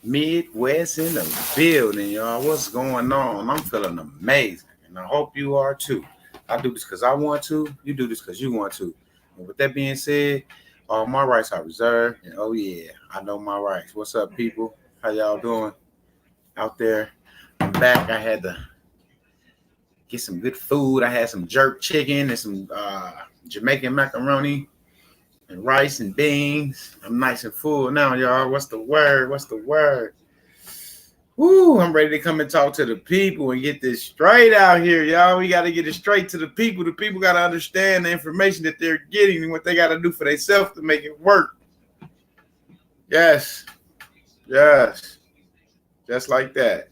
Midwest in the building, y'all. What's going on? I'm feeling amazing, and I hope you are too. I do this because I want to. You do this because you want to. And with that being said, all my rights are reserved. And oh yeah, I know my rights. What's up, people? How y'all doing out there? I'm back. I had to get some good food. I had some jerk chicken and some Jamaican macaroni and rice and beans. I'm nice and full now, y'all. What's the word? What's the word? Woo, I'm ready to come and talk to the people and get this straight out here, y'all. We got to get it straight to the people. The people got to understand the information that they're getting and what they got to do for themselves to make it work. Yes, yes, just like that.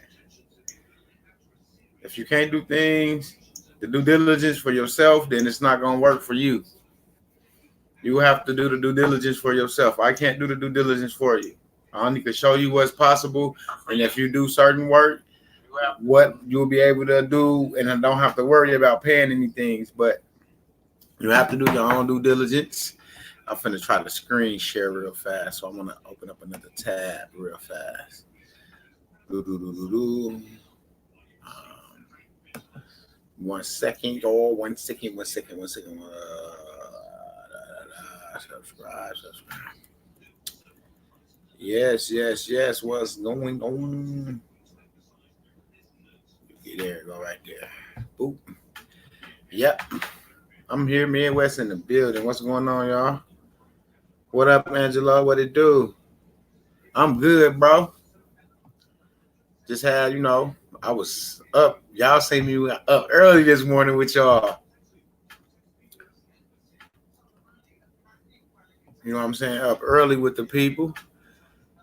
If you can't do things, the due diligence for yourself, then it's not going to work for you. You have to do the due diligence for yourself. I can't do the due diligence for you. I only can show you what's possible. And if you do certain work, what you'll be able to do, and I don't have to worry about paying anything. But you have to do your own due diligence. I'm finna try to screen share real fast. So I'm gonna open up another tab real fast. Um, 1 second, y'all. 1 second, 1 second, 1 second. Subscribe. Yes. What's going on? There, go right there. Boop. Yep. I'm here, Midwest in the building. What's going on, y'all? What up, Angela? What it do? I'm good, bro. Just had, I was up. Y'all see me up early this morning with y'all. You know what I'm saying? Up early with the people.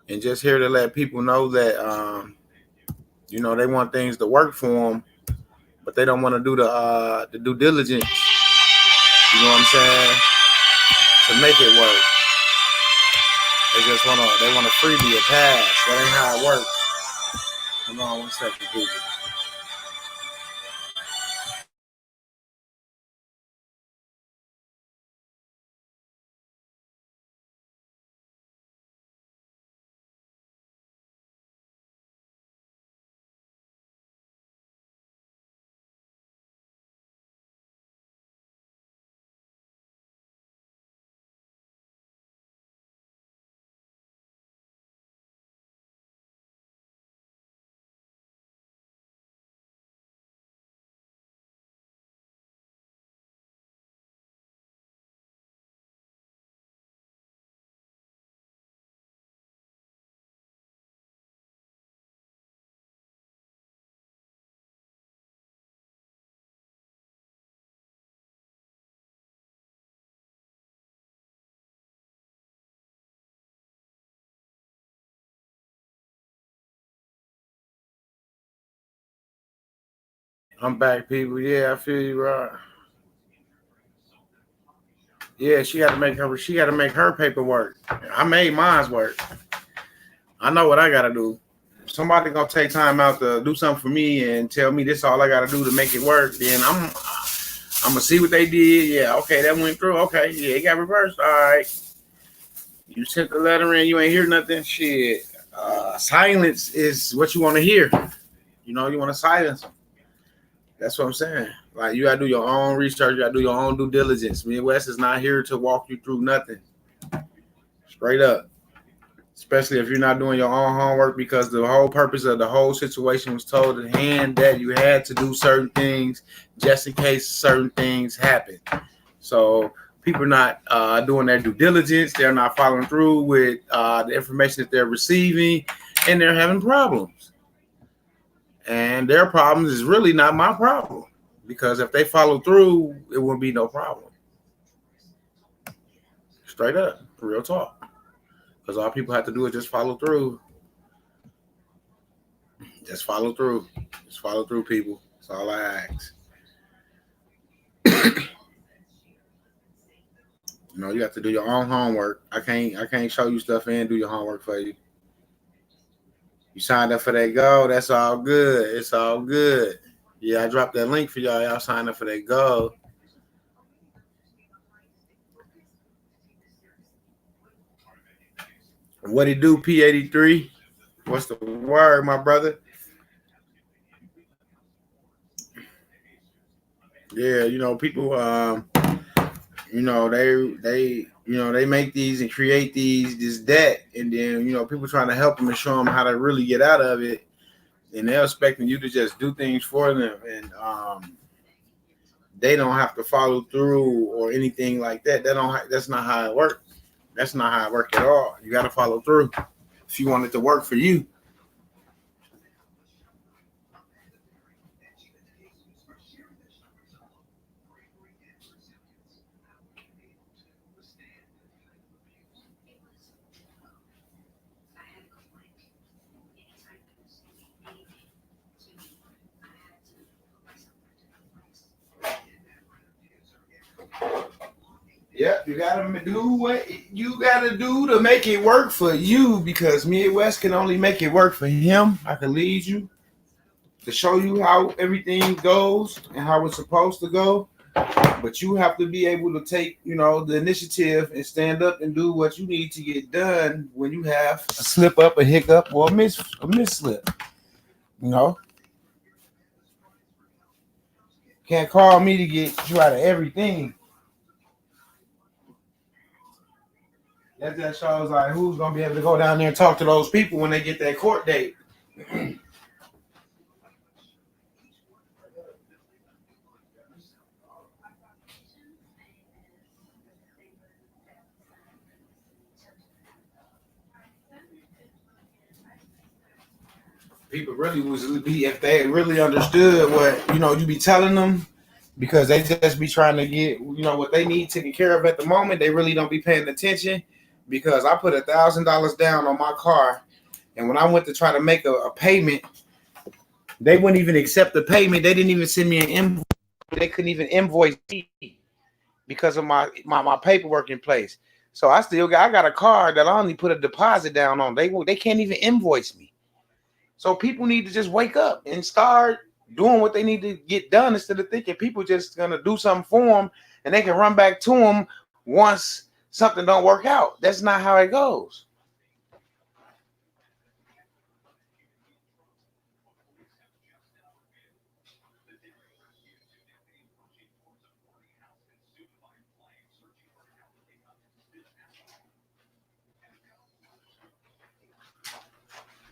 And just here to let people know that, they want things to work for them, but they don't want to do the due diligence. You know what I'm saying? To make it work. They want a freebie, a pass. That ain't how it works. Hold on 1 second, people. I'm back, people. Yeah, I feel you, right. Yeah, she got to make her paperwork. I made mine's work. I know what I gotta do. If somebody gonna take time out to do something for me and tell me this all I gotta do to make it work, then I'm gonna see what they did. Yeah, okay, that went through. Okay, yeah, it got reversed. All right. You sent the letter in, you ain't hear nothing. Shit. Silence is what you want to hear. You want to silence them. That's what I'm saying. Like you gotta do your own research, you gotta do your own due diligence. Midwest is not here to walk you through nothing. Straight up. Especially if you're not doing your own homework, because the whole purpose of the whole situation was told at hand that you had to do certain things just in case certain things happen. So people are not doing their due diligence. They're not following through with the information that they're receiving, and they're having problems. And their problems is really not my problem, because if they follow through, it wouldn't be no problem. Straight up, real talk. Because all people have to do is just follow through. Just follow through. Just follow through, people. That's all I ask. You have to do your own homework. I can't show you stuff and do your homework for you. You signed up for that goal. That's all good. It's all good. Yeah, I dropped that link for y'all. Y'all signed up for that goal. What it do, P83? What's the word, my brother? Yeah, people. They make these and create this debt, and then people trying to help them and show them how to really get out of it, and they're expecting you to just do things for them, and they don't have to follow through or anything like that. That's not how it works. That's not how it works at all. You got to follow through if you want it to work for you. Yep, you gotta do what you gotta do to make it work for you, because Midwest can only make it work for him. I can lead you to show you how everything goes and how it's supposed to go. But you have to be able to take, the initiative and stand up and do what you need to get done when you have a slip up, a hiccup, or a misslip. You know, can't call me to get you out of everything. That just shows like who's gonna be able to go down there and talk to those people when they get that court date. People really was be if they really understood what you be telling them, because they just be trying to get what they need taken care of at the moment. They really don't be paying attention, because I put $1,000 down on my car, and when I went to try to make a payment, they wouldn't even accept the payment. They didn't even send me an invoice. They couldn't even invoice me because of my paperwork in place. So I got a car that I only put a deposit down on. They can't even invoice me. So people need to just wake up and start doing what they need to get done, instead of thinking people just gonna do something for them and they can run back to them once something don't work out. That's not how it goes.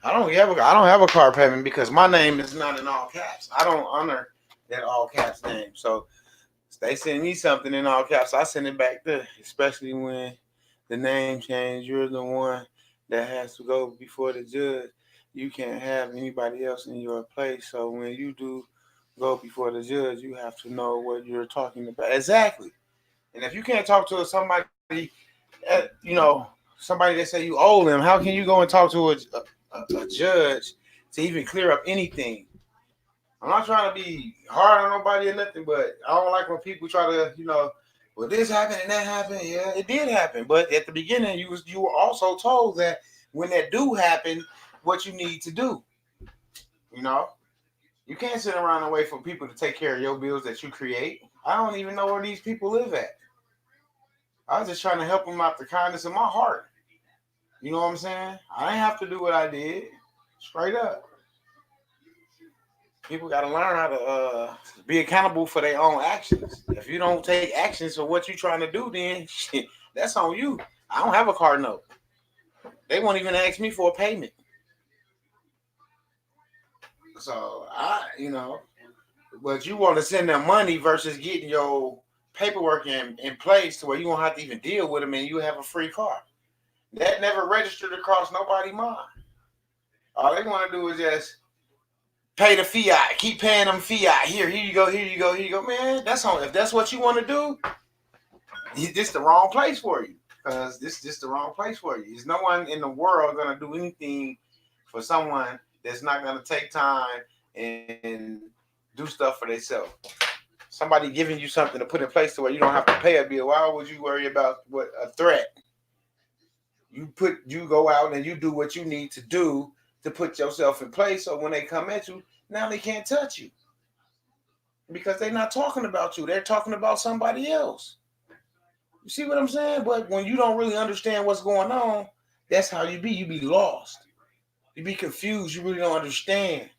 I don't have a car payment because my name is not in all caps. I don't honor that all caps name. So they send me something in all caps, I send it back there. Especially when the name change, you're the one that has to go before the judge. You can't have anybody else in your place. So when you do go before the judge, you have to know what you're talking about exactly. And if you can't talk to somebody, uh, you know, somebody that say you owe them, how can you go and talk to a judge to even clear up anything? I'm not trying to be hard on nobody or nothing, but I don't like when people try to, well, this happened and that happened. Yeah, it did happen, but at the beginning, you were also told that when that do happen, what you need to do. You know, you can't sit around and wait for people to take care of your bills that you create. I don't even know where these people live at. I was just trying to help them out the kindness of my heart. You know what I'm saying? I didn't have to do what I did. Straight up. People got to learn how to be accountable for their own actions. If you don't take actions for what you're trying to do, then shit, that's on you. I don't have a car note. They won't even ask me for a payment. So but you want to send them money versus getting your paperwork in place to where you won't have to even deal with them and you have a free car. That never registered across nobody's mind. All they want to do is just pay the fiat, keep paying them fiat. Here you go, here you go, here you go. Man, that's on. If that's what you want to do, this the wrong place for you. Because this the wrong place for you. There's no one in the world gonna do anything for someone that's not gonna take time and do stuff for themselves. Somebody giving you something to put in place to where you don't have to pay a bill. Why would you worry about what a threat? You go out and you do what you need to do to put yourself in place, so when they come at you, now they can't touch you because they're not talking about you. They're talking about somebody else. You see what I'm saying? But when you don't really understand what's going on, that's how you be. You be lost You be confused. You really don't understand.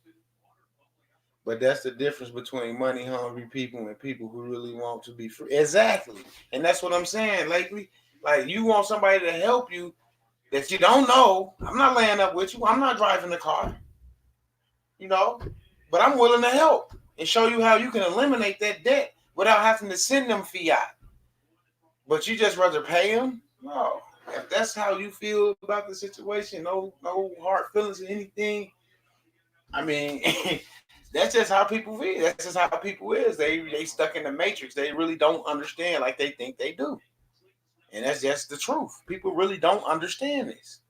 But that's the difference between money hungry people and people who really want to be free. Exactly. And that's what I'm saying lately. Like, you want somebody to help you that you don't know. I'm not laying up with you. I'm not driving the car. But I'm willing to help and show you how you can eliminate that debt without having to send them fiat. But you just rather pay them? No. If that's how you feel about the situation, no hard feelings or anything. I mean, that's just how people feel. That's just how people is. They stuck in the matrix. They really don't understand like they think they do. And that's just the truth. People really don't understand this.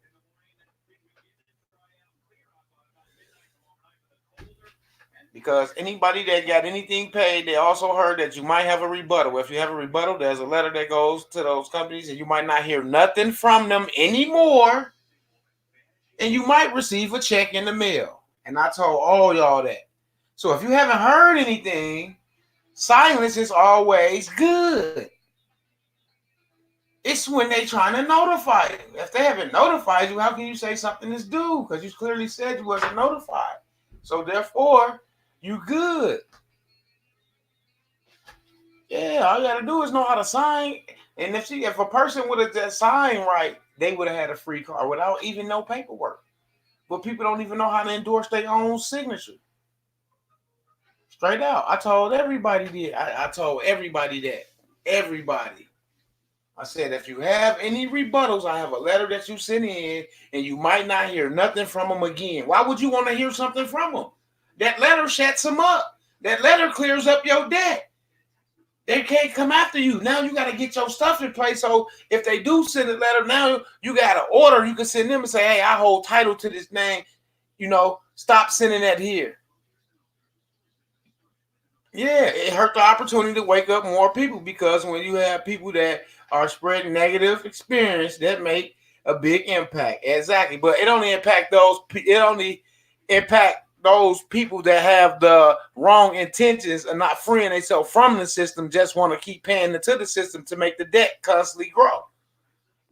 Because anybody that got anything paid, they also heard that you might have a rebuttal. If you have a rebuttal, there's a letter that goes to those companies and you might not hear nothing from them anymore. And you might receive a check in the mail. And I told all y'all that. So if you haven't heard anything, silence is always good. It's when they trying to notify you. If they haven't notified you, how can you say something is due? Because you clearly said you wasn't notified. So therefore, you good. Yeah, all you gotta do is know how to sign. And if a person would have just signed right, they would have had a free car without even no paperwork. But people don't even know how to endorse their own signature. Straight out. I told everybody that. I told everybody that. Everybody. I said, if you have any rebuttals, I have a letter that you send in, and you might not hear nothing from them again. Why would you want to hear something from them? That letter shuts them up. That letter clears up your debt. They can't come after you. Now you got to get your stuff in place. So if they do send a letter, now you got an order. You can send them and say, hey, I hold title to this name. Stop sending that here. Yeah, it hurt the opportunity to wake up more people, because when you have people that are spreading negative experience, that make a big impact. Exactly. But it only impact those people that have the wrong intentions and not freeing themselves from the system, just want to keep paying into the system to make the debt constantly grow.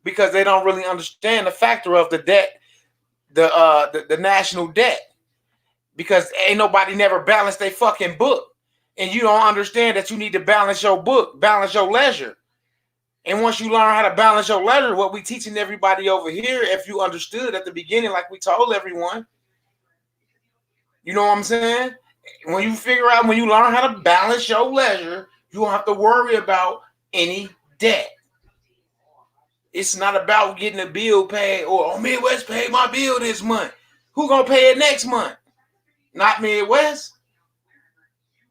Because they don't really understand the factor of the debt, the national debt. Because ain't nobody never balanced their fucking book. And you don't understand that you need to balance your book, balance your ledger. And once you learn how to balance your ledger, what we teaching everybody over here, if you understood at the beginning, like we told everyone, you know what I'm saying? When you learn how to balance your ledger, you don't have to worry about any debt. It's not about getting a bill paid or Midwest paid my bill this month. Who gonna pay it next month? Not Midwest.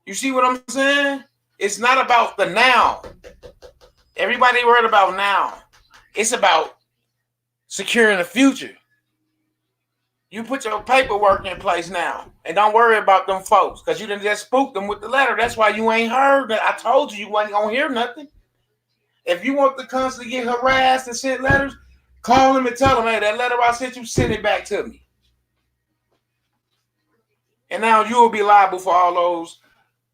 You see what I'm saying? It's not about the now. Everybody worried about now. It's about securing the future. You put your paperwork in place now, and don't worry about them folks, because you didn't just spook them with the letter. That's why you ain't heard that. I told you wasn't gonna hear nothing. If you want to constantly get harassed and send letters, call them and tell them, hey, that letter I sent you, send it back to me. And now you will be liable for all those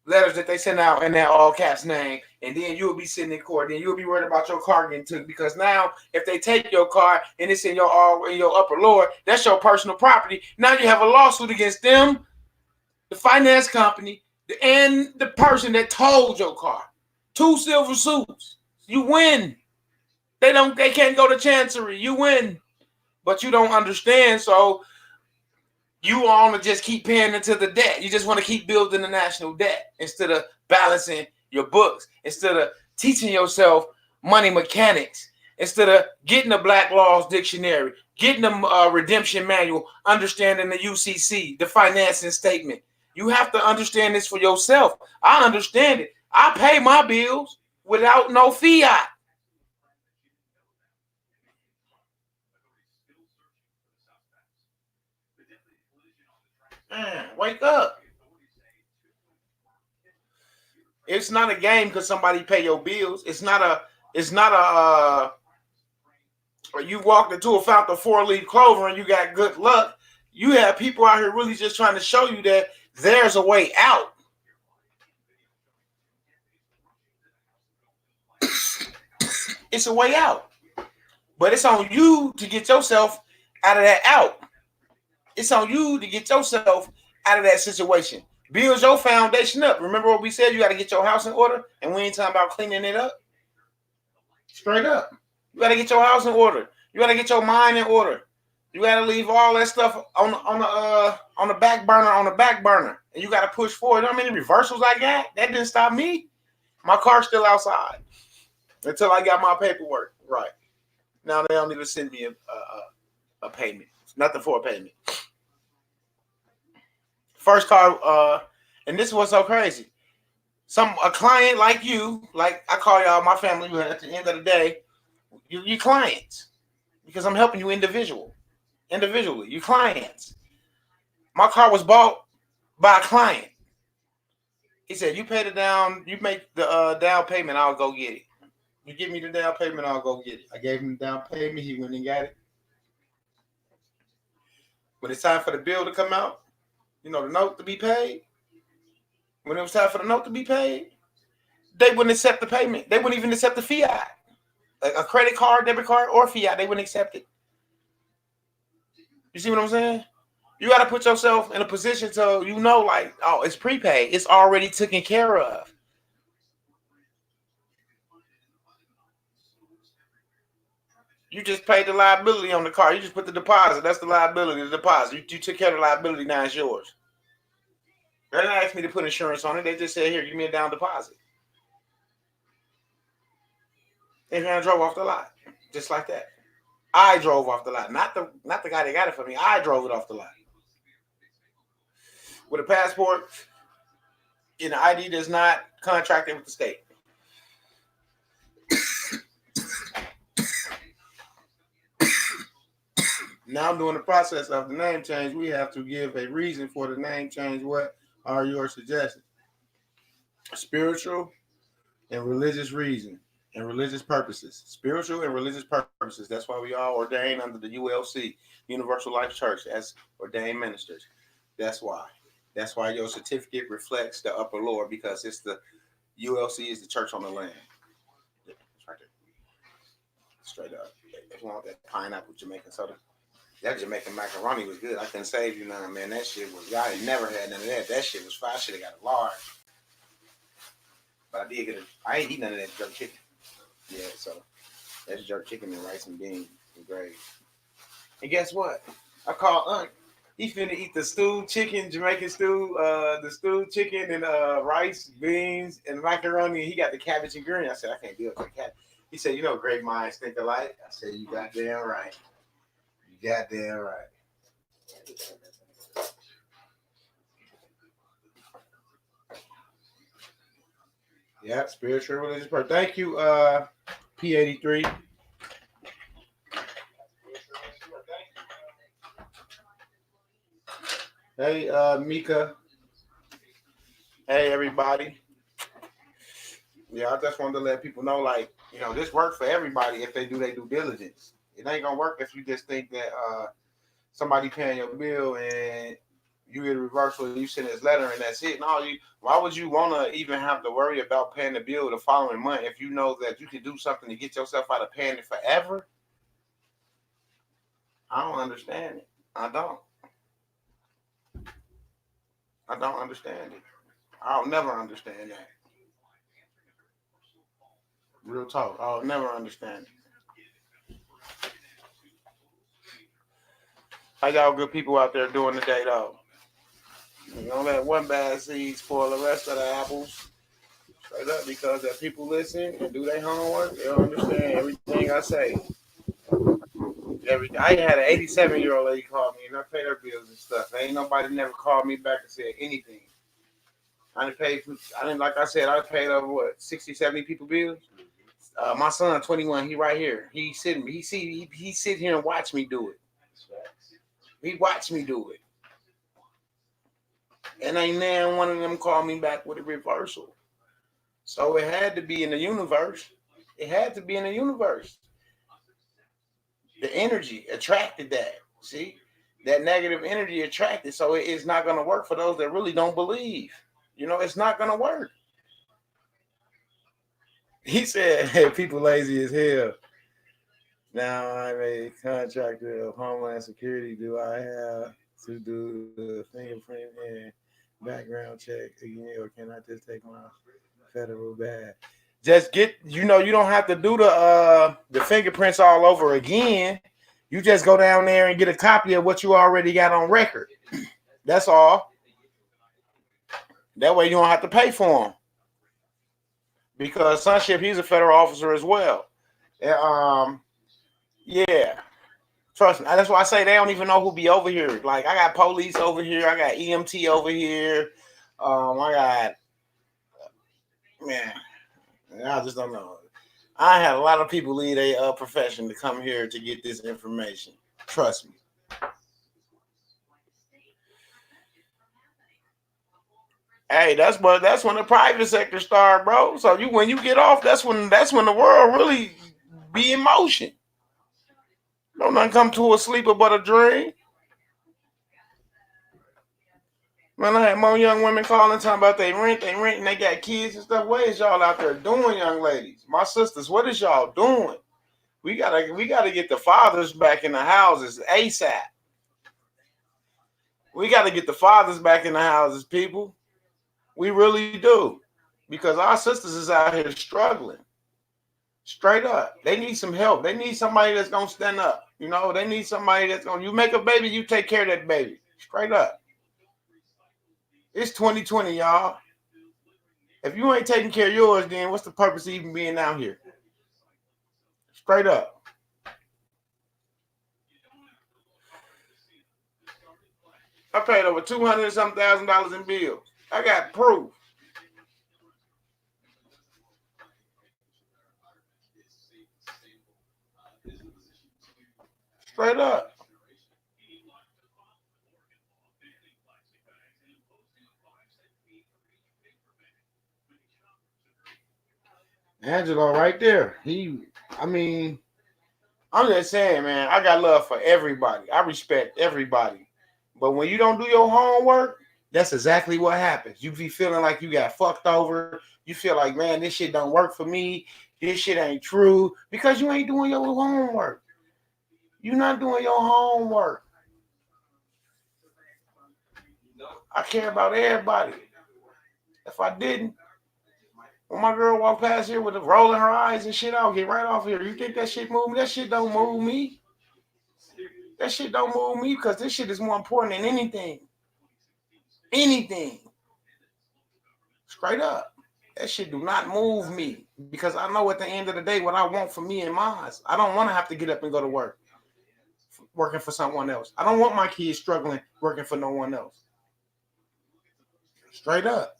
letters that they send out in that all caps name, and then you'll be sitting in court. Then you'll be worried about your car getting took, because now if they take your car and it's in your upper lower, that's your personal property. Now you have a lawsuit against them, the finance company, and the person that towed your car. 2 silver suits. You win. They can't go to chancery. You win, but you don't understand. So you want to just keep paying into the debt. You just want to keep building the national debt instead of balancing your books, instead of teaching yourself money mechanics, instead of getting the Black Laws Dictionary, getting the redemption manual, understanding the UCC, the financing statement. You have to understand this for yourself. I understand it. I pay my bills without no fiat. Man, wake up. It's not a game because somebody pay your bills. It's not a you walked into a fountain of 4-leaf clover and you got good luck. You have people out here really just trying to show you that there's a way out. It's a way out. But it's on you to get yourself out of that out. It's on you to get yourself out of that situation. Build your foundation up. Remember what we said? You got to get your house in order, and we ain't talking about cleaning it up. Straight up, you got to get your house in order. You got to get your mind in order. You got to leave all that stuff on the back burner, and you got to push forward. You know how many reversals I got? That didn't stop me. My car's still outside until I got my paperwork right. Now they don't need to send me a payment. Nothing for a payment. First car, and this was so crazy. A client like you, like I call y'all my family, but at the end of the day, you clients. Because I'm helping you individually. You clients. My car was bought by a client. He said, you pay the down, you make the down payment, I'll go get it. You give me the down payment, I'll go get it. I gave him the down payment, he went and got it. When it's time for the bill to come out, the note to be paid. When it was time for the note to be paid, they wouldn't accept the payment. They wouldn't even accept the fiat. A credit card, debit card, or fiat, they wouldn't accept it. You see what I'm saying? You got to put yourself in a position so like, oh, it's prepaid. It's already taken care of. You just paid the liability on the car. You just put the deposit. That's the liability, the deposit. You took care of the liability, now it's yours. They didn't ask me to put insurance on it. They just said, here, give me a down deposit. And I drove off the lot. Just like that. I drove off the lot. Not the guy that got it for me. I drove it off the lot. With a passport, and the ID does not contract with the state. Now during the process of the name change, we have to give a reason for the name change. What are your suggestions? Spiritual and religious reason and religious purposes. Spiritual and religious purposes. That's why we all ordained under the ULC, Universal Life Church, as ordained ministers. That's why. That's why your certificate reflects the upper Lord, because it's the ULC is the church on the land. Yeah, it's right there. Straight up. If you want that pineapple Jamaican soda. That Jamaican macaroni was good. I couldn't save you none, man. That shit was, I ain't never had none of that. That shit was fire. I should have got a large. But I did I ain't eat none of that jerk chicken. Yeah, so that's jerk chicken and rice and beans and gravy. And guess what? I called Aunt. He finna eat the stewed chicken, Jamaican stew, the stewed chicken and rice, beans, and macaroni. And he got the cabbage and green. I said, I can't deal with that cabbage. He said, great minds think alike. I said, you goddamn right. You goddamn right. Yeah, spiritual religious person. Thank you, P83. Hey, Mika. Hey, everybody. Yeah, I just wanted to let people know, like, this works for everybody if they do their due diligence. It ain't gonna work if you just think that somebody paying your bill and you get a reversal and you send this letter and that's it. No, why would you want to even have to worry about paying the bill the following month if you know that you can do something to get yourself out of paying it forever? I don't understand it. I don't understand it. I'll never understand that. Real talk. I'll never understand it. How y'all good people out there doing today, though? You don't let one bad seed spoil the rest of the apples. Straight up, because if people listen and do their homework, they'll understand everything I say. I had an 87-year-old lady call me and I paid her bills and stuff. Ain't nobody never called me back and said anything. I paid over 60, 70 people bills. My son, 21, he right here. He sit here and watch me do it. He watched me do it. And ain't now one of them called me back with a reversal. So it had to be in the universe. It had to be in the universe. The energy attracted that. See? That negative energy attracted. So it is not going to work for those that really don't believe. It's not going to work. He said, hey, people lazy as hell. Now I'm a contractor of Homeland Security. Do I have to do the fingerprint and background check again, or can I just take my federal badge? Just get, you don't have to do the fingerprints all over again. You just go down there and get a copy of what you already got on record. That's all. That way you don't have to pay for them. Because Sonship, he's a federal officer as well. Yeah. Trust me. That's why I say they don't even know who be over here. Like, I got police over here. I got EMT over here. I got, man, I just don't know. I had a lot of people leave their profession to come here to get this information. Trust me. Hey, that's when the private sector start, bro. So when you get off, that's when the world really be in motion. Don't nothing come to a sleeper but a dream. Man, I had more young women calling talking about they rent and they got kids and stuff. What is y'all out there doing, young ladies? My sisters, what is y'all doing? We gotta get the fathers back in the houses ASAP. We gotta get the fathers back in the houses, people. We really do. Because our sisters is out here struggling. Straight up. They need some help. They need somebody that's gonna stand up. They need somebody that's gonna, you make a baby, you take care of that baby. Straight up. It's 2020, y'all. If you ain't taking care of yours, then what's the purpose of even being out here? Straight up. I paid over $200,000 in bills. I got proof. Straight up. Angelo right there. I'm just saying, man, I got love for everybody. I respect everybody. But when you don't do your homework, that's exactly what happens. You be feeling like you got fucked over. You feel like, man, this shit don't work for me. This shit ain't true because you ain't doing your homework. You're not doing your homework. I care about everybody. If I didn't, when my girl walked past here with rolling her eyes and shit, I'll get right off here. You think that shit move me? That shit don't move me. That shit don't move me because this shit is more important than anything. Anything. Straight up. That shit do not move me because I know at the end of the day what I want for me and mine. I don't want to have to get up and go to work working for someone else. I don't want my kids struggling working for no one else. Straight up.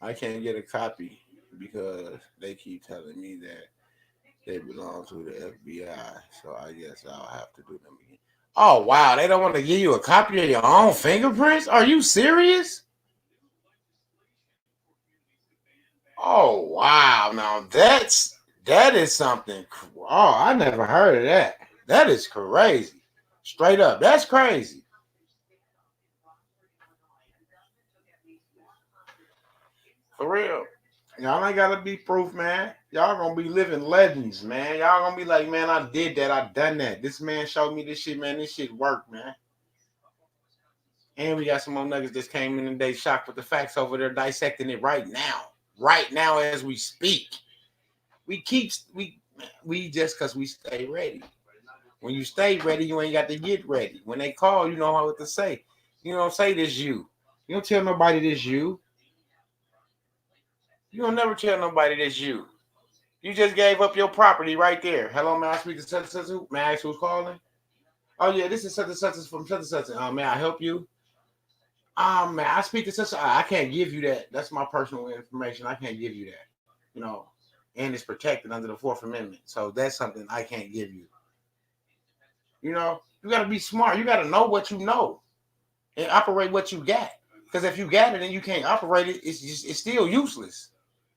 I can't get a copy because they keep telling me that they belong to the FBI. So I guess I'll have to do them again. Oh, wow. They don't want to give you a copy of your own fingerprints? Are you serious? Oh, wow. Now that is something. Oh, I never heard of that. That is crazy. Straight up. That's crazy. For real. Y'all ain't gotta be proof, man. Y'all gonna be living legends, man. Y'all gonna be like, man, I did that, I done that. This man showed me this shit, man. This shit worked, man. And we got some more nuggets that came in and they shocked with the facts over there, dissecting it right now as we speak. We just because we stay ready. When you stay ready, you ain't got to get ready. When they call, you know what to say. You don't say this you. You don't tell nobody this you. You don't never tell nobody this you. You just gave up your property right there. Hello, may I speak to such and such? May I ask who's calling? Oh yeah, this is such and such from such and such. May I help you? May I speak to such? I can't give you that. That's my personal information. I can't give you that. And it's protected under the Fourth Amendment. So that's something I can't give you. You got to be smart. You got to know what you know and operate what you got. Because if you got it and you can't operate it, it's still useless.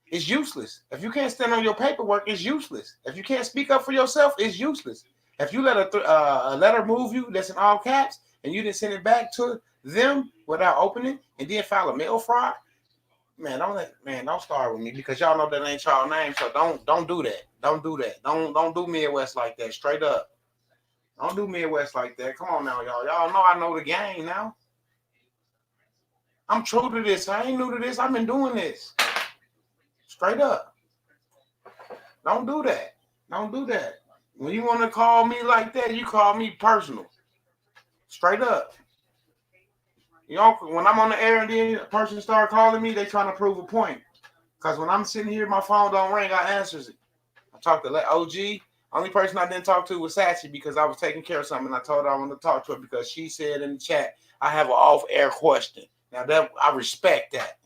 It's useless. If you can't stand on your paperwork, it's useless. If you can't speak up for yourself, it's useless. If you let a letter move you that's in all caps and you didn't send it back to them without opening and then file a mail fraud, man, don't start with me because y'all know that ain't y'all name. So don't do that. Don't do that. Don't do Midwest like that. Straight up. Don't do Midwest like that. Come on now, y'all. Y'all know I know the game now. I'm true to this. I ain't new to this. I've been doing this. Straight up. Don't do that. Don't do that. When you want to call me like that, you call me personal. Straight up. You know, when I'm on the air and then a person start calling me, they trying to prove a point. Because when I'm sitting here, my phone don't ring, I answers it. I talked to OG. Only person I didn't talk to was Sachi because I was taking care of something. I told her I wanted to talk to her because she said in the chat, I have an off-air question. Now that I respect that.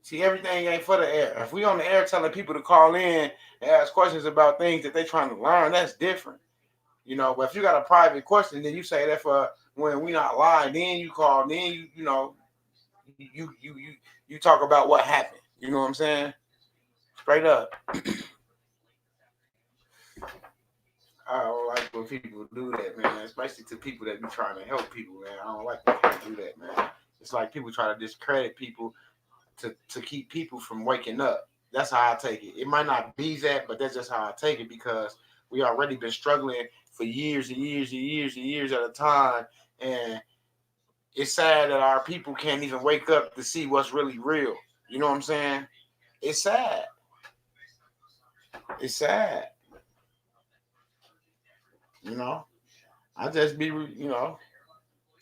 See, everything ain't for the air. If we on the air telling people to call in and ask questions about things that they trying to learn, that's different. You know, but if you got a private question, then you say that for when we not live, then you call, then you know, you talk about what happened. You know what I'm saying? Straight up. I don't like when people do that, man. Especially to people that be trying to help people, man. I don't like when people do that, man. It's like people try to discredit people to keep people from waking up. That's how I take it. It might not be that, but that's just how I take it because we already been struggling for years and years and years and years at a time, and it's sad that our people can't even wake up to see what's really real. You know what I'm saying? It's sad. It's sad. You know, I just be, you know,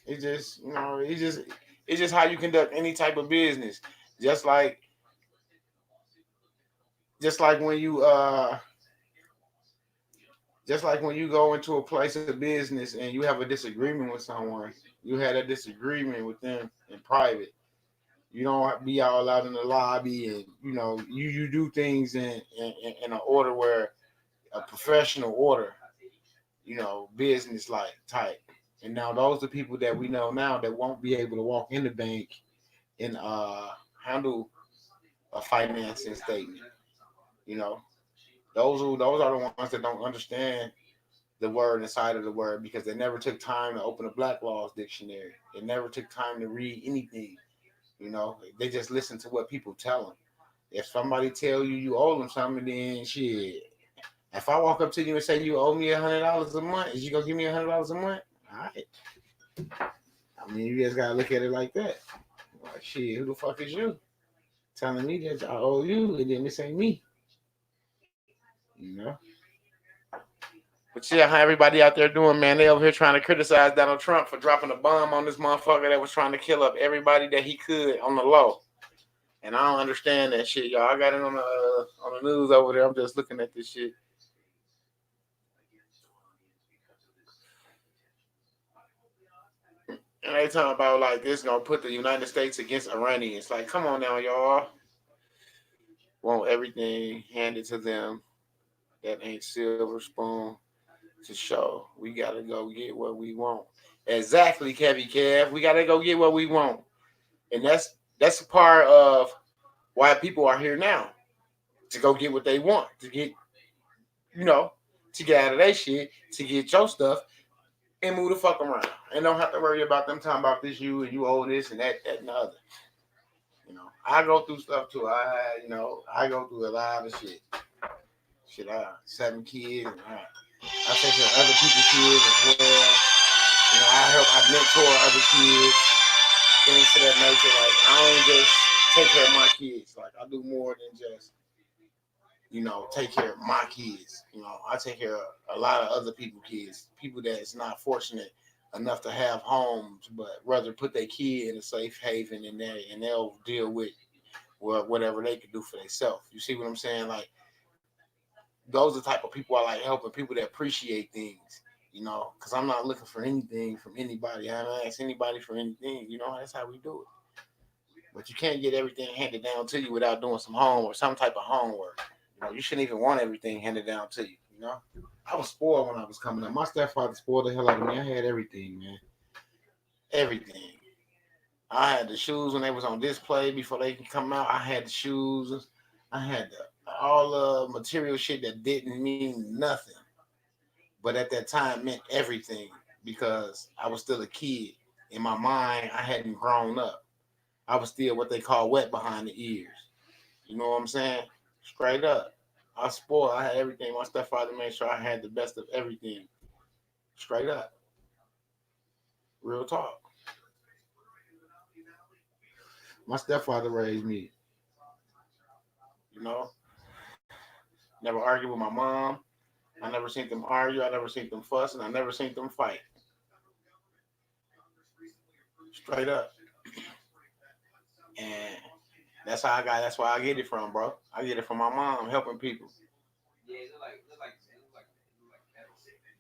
it's just, you know, it's just how you conduct any type of business. Just like, just like when you, just like when you go into a place of business and you have a disagreement with someone, you had a disagreement with them in private. You don't be all out in the lobby, and you know you do things in an order where a professional order, you know, business like type. And now those are people that we know now that won't be able to walk in the bank and handle a financing statement. You know, those are the ones that don't understand the word inside of the word because they never took time to open a Black Laws dictionary. They never took time to read anything. You know, they just listen to what people tell them. If somebody tell you you owe them something, then shit. If I walk up to you and say you owe me $100 a month, is you gonna give me $100 a month? All right. I mean, you just gotta look at it like that. Like shit, who the fuck is you telling me that I owe you, and then this ain't me? You know. But yeah, how everybody out there doing, man? They over here trying to criticize Donald Trump for dropping a bomb on this motherfucker that was trying to kill up everybody that he could on the low. And I don't understand that shit, y'all. I got it on the news over there. I'm just looking at this shit. And they talking about like this gonna put the United States against Iranians. Like, come on now, y'all. Want everything handed to them that ain't silver spoon to show. We gotta go get what we want. Exactly, Kevy Kev. We gotta go get what we want. And that's a part of why people are here now. To go get what they want. To get, you know, to get out of their shit, to get your stuff and move the fuck around. And don't have to worry about them talking about this you and you owe this and that and the other. You know, I go through stuff too. I go through a lot of shit. Shit, I have 7 kids. And I take care of other people's kids as well. You know, I mentor other kids, things to that nature. Like, I don't just take care of my kids. Like, I do more than just, you know, take care of my kids. You know, I take care of a lot of other people's kids, people that's not fortunate enough to have homes, but rather put their kid in a safe haven and they'll deal with whatever they can do for themselves. You see what I'm saying? Like, those are the type of people I like helping, people that appreciate things. You know, because I'm not looking for anything from anybody. I don't ask anybody for anything. You know, that's how we do it. But you can't get everything handed down to you without doing some homework, some type of homework. You know, you shouldn't even want everything handed down to you. You know, I was spoiled when I was coming up. My stepfather spoiled the hell out of me. I had everything, man. Everything. I had the shoes when they was on display before they can come out. I had the shoes. I had all the material shit that didn't mean nothing, but at that time meant everything because I was still a kid. In my mind, I hadn't grown up. I was still what they call wet behind the ears. You know what I'm saying? Straight up. I spoiled. I had everything. My stepfather made sure I had the best of everything. Straight up. Real talk. My stepfather raised me. You know, never argued with my mom. I never seen them argue. I never seen them fuss, and I never seen them fight. Straight up. And that's how I got. That's where I get it from, bro. I get it from my mom helping people.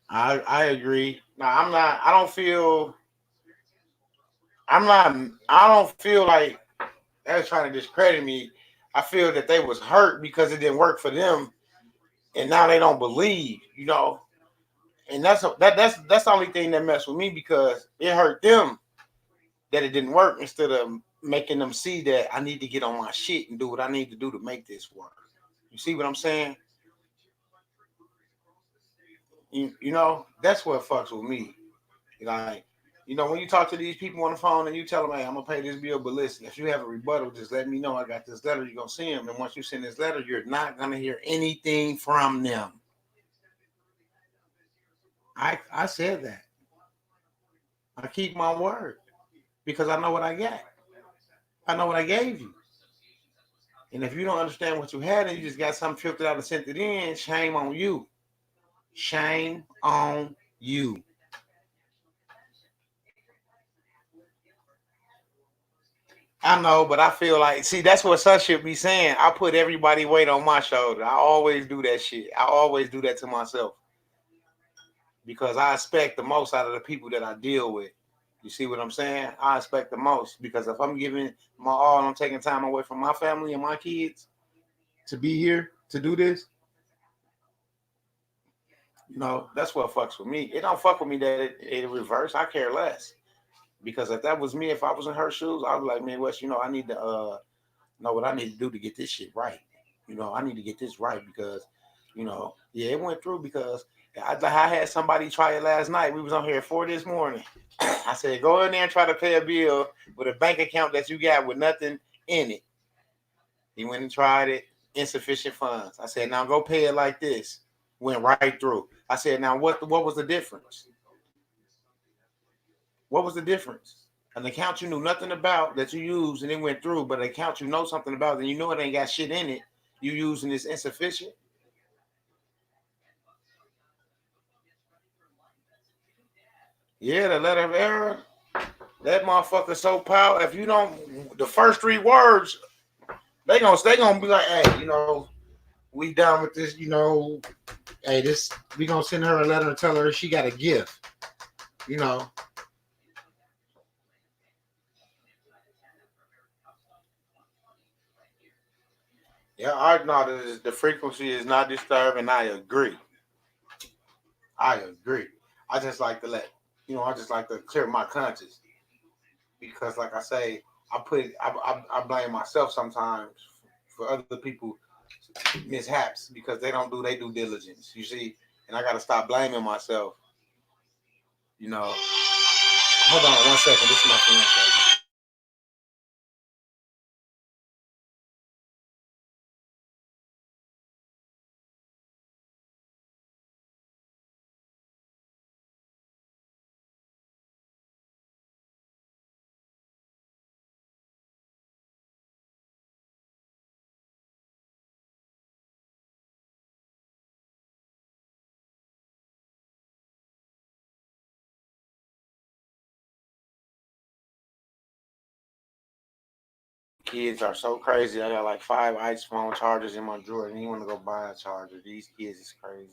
I agree. Now I'm not. I don't feel. I'm not. I don't feel like they're trying to discredit me. I feel that they was hurt because it didn't work for them, and now they don't believe. And that's the only thing that messed with me because it hurt them that it didn't work instead of making them see that I need to get on my shit and do what I need to do to make this work. You see what I'm saying? That's what fucks with me. Like, when you talk to these people on the phone and you tell them, hey, I'm gonna pay this bill, but listen, if you have a rebuttal, just let me know. I got this letter. You're gonna see them, and once you send this letter, you're not gonna hear anything from them. I said that. I keep my word because I know what I got. I know what I gave you. And if you don't understand what you had and you just got something filtered out and sent it in, shame on you. Shame on you. I know, but I feel like, see, that's what Sun should be saying. I put everybody weight on my shoulder. I always do that shit. I always do that to myself because I expect the most out of the people that I deal with. You see what I'm saying? I expect the most because if I'm giving my all and I'm taking time away from my family and my kids to be here to do this, that's what fucks with me. It don't fuck with me that it reverse. I care less because if that was me, if I was in her shoes, I'd be like, man, Wes, I need to know what I need to do to get this shit right. I need to get this right because, yeah, it went through because I had somebody try it last night. We was on here at 4 this morning. I said, go in there and try to pay a bill with a bank account that you got with nothing in it. He went and tried it, insufficient funds. I said, now go pay it like this. Went right through. I said, now what was the difference? What was the difference? An account you knew nothing about that you used and it went through, but an account you know something about and you know it ain't got shit in it, you using this insufficient. Yeah, the letter of error. That motherfucker so powerful. If you don't, the first 3 words, they gonna be like, hey, we done with this. Hey, we gonna send her a letter and tell her she got a gift. Yeah, I know the frequency is not disturbed, and I agree. I agree. I just like to I just like to clear my conscience because, like I say, I blame myself sometimes for other people mishaps because they don't do their due diligence. You see, and I got to stop blaming myself. Hold on 1 second. This is my fiance. Kids are so crazy. I got like 5 iPhone chargers in my drawer, and you want to go buy a charger. These kids is crazy.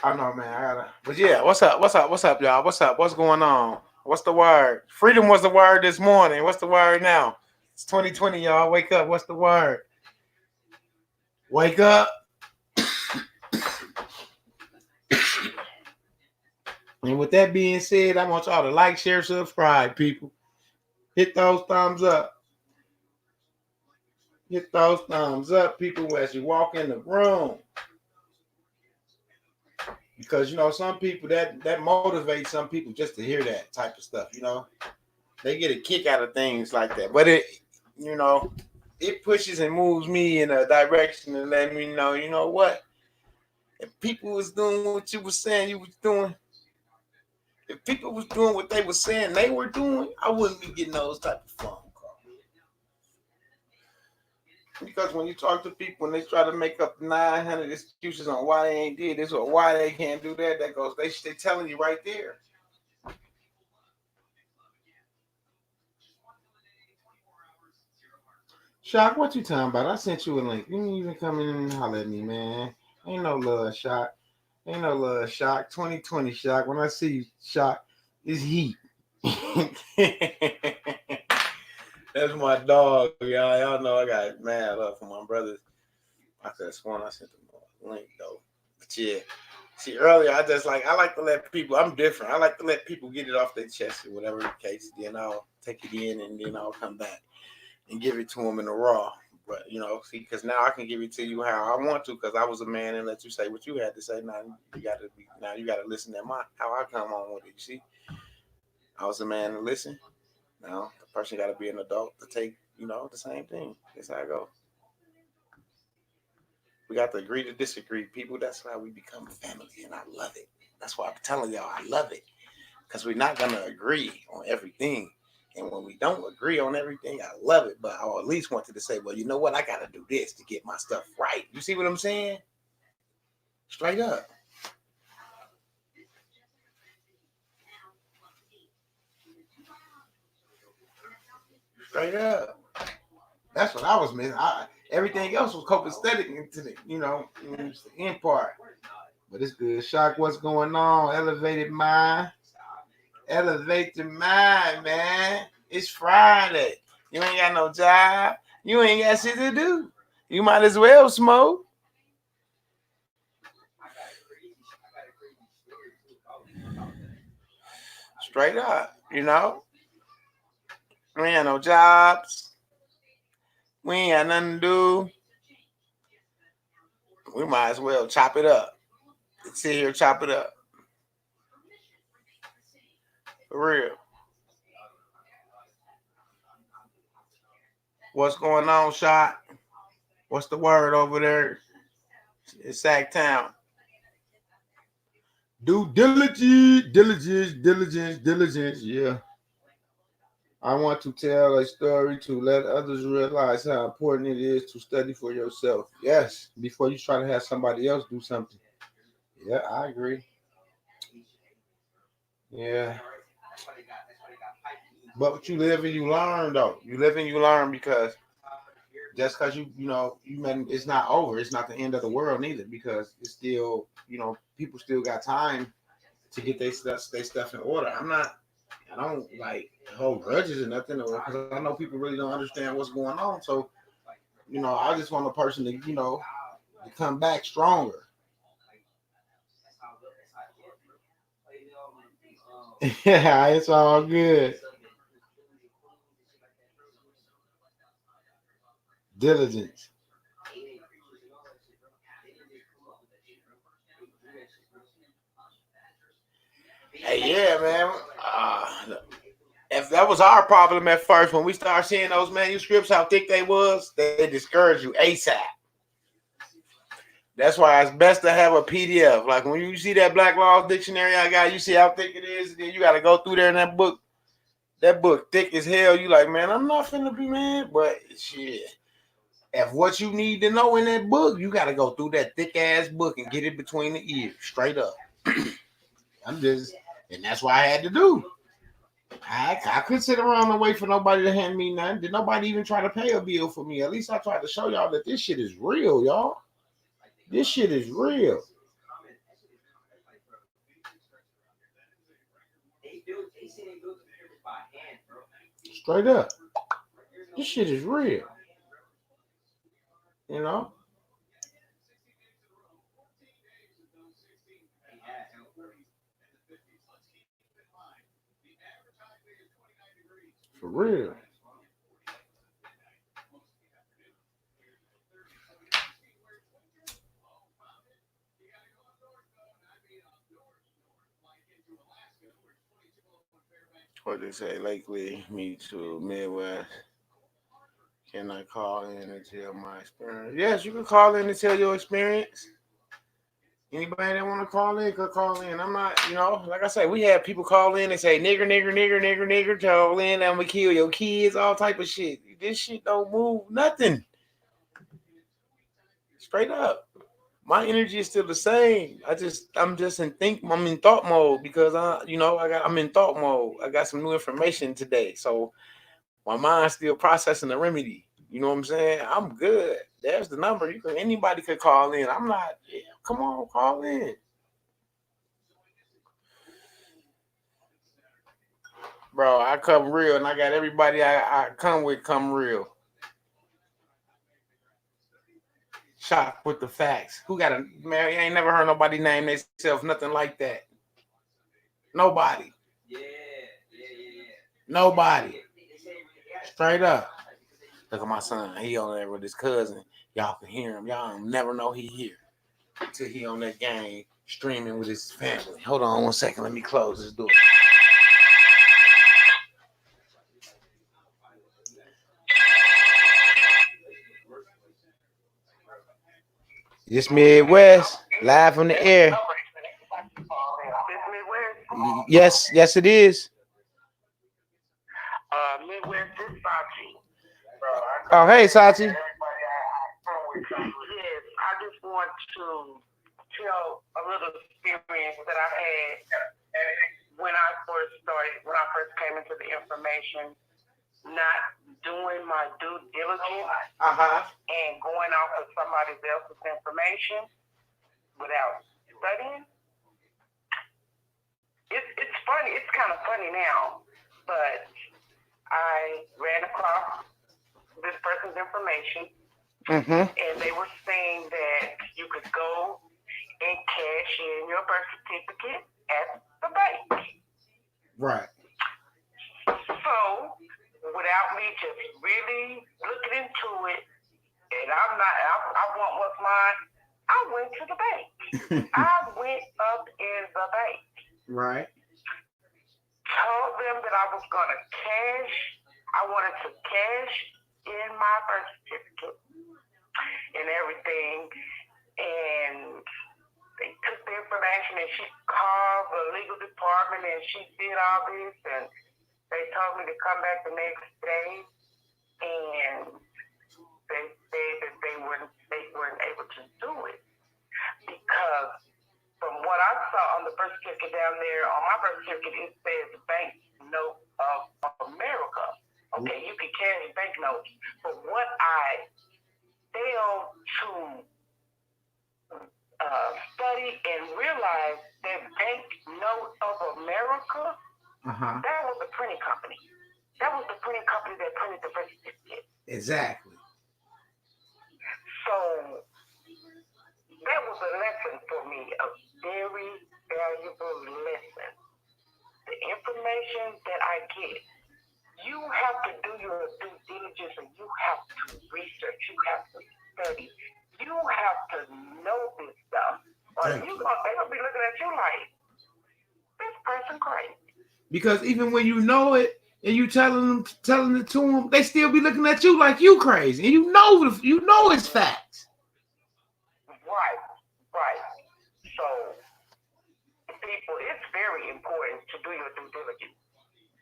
I know, man. But yeah, what's up? What's up? What's up, y'all? What's up? What's going on? What's the word? Freedom was the word this morning. What's the word now? It's 2020, y'all. Wake up. What's the word? Wake up. And with that being said, I want y'all to like, share, subscribe, people. Hit those thumbs up. Hit those thumbs up, people, as you walk in the room. Because some people that motivates some people just to hear that type of stuff. They get a kick out of things like that. But you know, it pushes and moves me in a direction and let me know, you know what? If people was doing what you was saying you was doing, if people was doing what they were saying they were doing, I wouldn't be getting those type of phone calls. Because when you talk to people and they try to make up 900 excuses on why they ain't did this or why they can't do that, that goes, they telling you right there. Shock, what you talking about? I sent you a link. You didn't even come in and holler at me, man. Ain't no love, Shock. Ain't no love, Shock. 2020, Shock. When I see you, Shock, it's heat. That's my dog, y'all. Y'all know I got mad up for my brothers. I could have sworn I sent them a link, though. But yeah. See, earlier, I like to let people, I'm different. I like to let people get it off their chest or whatever the case. Then I'll take it in and then I'll come back and give it to them in the raw. But see, because now I can give it to you how I want to, because I was a man and let you say what you had to say. Now you gotta listen to how I come on with it. You see, I was a man to listen. Now the person got to be an adult to take the same thing. That's how I go. We got to agree to disagree, people. That's how we become family, and I love it. That's why I'm telling y'all I love it, because we're not gonna agree on everything. And when we don't agree on everything, I love it. But I at least wanted to say, well, you know what? I got to do this to get my stuff right. You see what I'm saying? Straight up. Straight up. That's what I was missing. Everything else was copacetic into the end part. But it's good. Shock, what's going on? Elevated mind. Elevate the mind, man. It's Friday. You ain't got no job. You ain't got shit to do. You might as well smoke. Straight up. We ain't got no jobs. We ain't got nothing to do. We might as well chop it up. Sit here, chop it up. For real. What's going on, Shot? What's the word over there? It's Sacktown. Due diligence. Yeah. I want to tell a story to let others realize how important it is to study for yourself. Yes, before you try to have somebody else do something. Yeah, I agree. Yeah. But you live and you learn, though. You live and you learn, because just because it's not over. It's not the end of the world neither, because it's still, people still got time to get their stuff in order. I don't like hold grudges or nothing, because I know people really don't understand what's going on. So, I just want a person to come back stronger. Yeah, it's all good. Diligence. Hey, yeah, man. If that was our problem at first, when we started seeing those manuscripts, how thick they was, they discourage you ASAP. That's why it's best to have a PDF. Like when you see that Black Laws Dictionary I got, you see how thick it is, and then you got to go through there in that book. That book thick as hell. You like, man, I'm not finna be mad, but shit. If what you need to know in that book, you got to go through that thick ass book and get it between the ears, straight up. And that's what I had to do. I couldn't sit around and wait for nobody to hand me nothing. Did nobody even try to pay a bill for me? At least I tried to show y'all that this shit is real, y'all. This shit is real. Straight up. This shit is real. You know? For real. What they say, Lakely, me to Midwest. Can I call in and tell my experience? Yes, you can call in and tell your experience. Anybody that want to call in could call in. I'm not, like I said, we have people call in and say nigger, nigger, nigger, nigger, nigger, call in, I'm gonna kill your kids, all type of shit. This shit don't move nothing. Straight up. My energy is still the same. I'm in thought mode because I'm in thought mode. I got some new information today. So my mind's still processing the remedy. You know what I'm saying? I'm good. There's the number. Anybody could call in. I'm not. Yeah, come on, call in, bro. I come real, and I got everybody I come with come real. Shock with the facts. Who got a man? You ain't never heard nobody name themselves nothing like that. Nobody. Nobody. Straight up. Look at my son. He on there with his cousin. Y'all can hear him. Y'all never know he here until he on that game streaming with his family. Hold on 1 second. Let me close this door. It's Midwest, live on the air. Yes, it is. Midwest is Sachi. Oh, hey, Sachi. Yes, I just want to tell a little experience that I had when I first came into the information, not doing my due diligence and going off of somebody else's information without studying. It's funny. It's kind of funny now, but I ran across this person's information, and they were saying that you could go and cash in your birth certificate at the bank. Right. So, without me just really looking into it, and I want what's mine, I went to the bank. I went up in the bank. Right. Told them that I was going to I wanted to cash in my birth certificate and everything. And they took the information and she called the legal department and she did all this. And they told me to come back the next day. And they said that they weren't able to do it because from what I saw on the birth certificate down there, on my birth certificate, it says Bank Note of America. Okay, you can cash banknotes. But what I failed to study and realize that Bank Note of America, that was the printing company. That was the printing company that printed the birth certificate. Exactly. So that was a lesson for me, a very valuable lesson. The information that I get, you have to do your due diligence and you have to research, you have to study, you have to know this stuff. Or they're gonna be looking at you like, this person crazy. Because even when you know it and you telling it to them, they still be looking at you like you crazy, and you know it's facts. Right. So, people, it's very important to do your due diligence.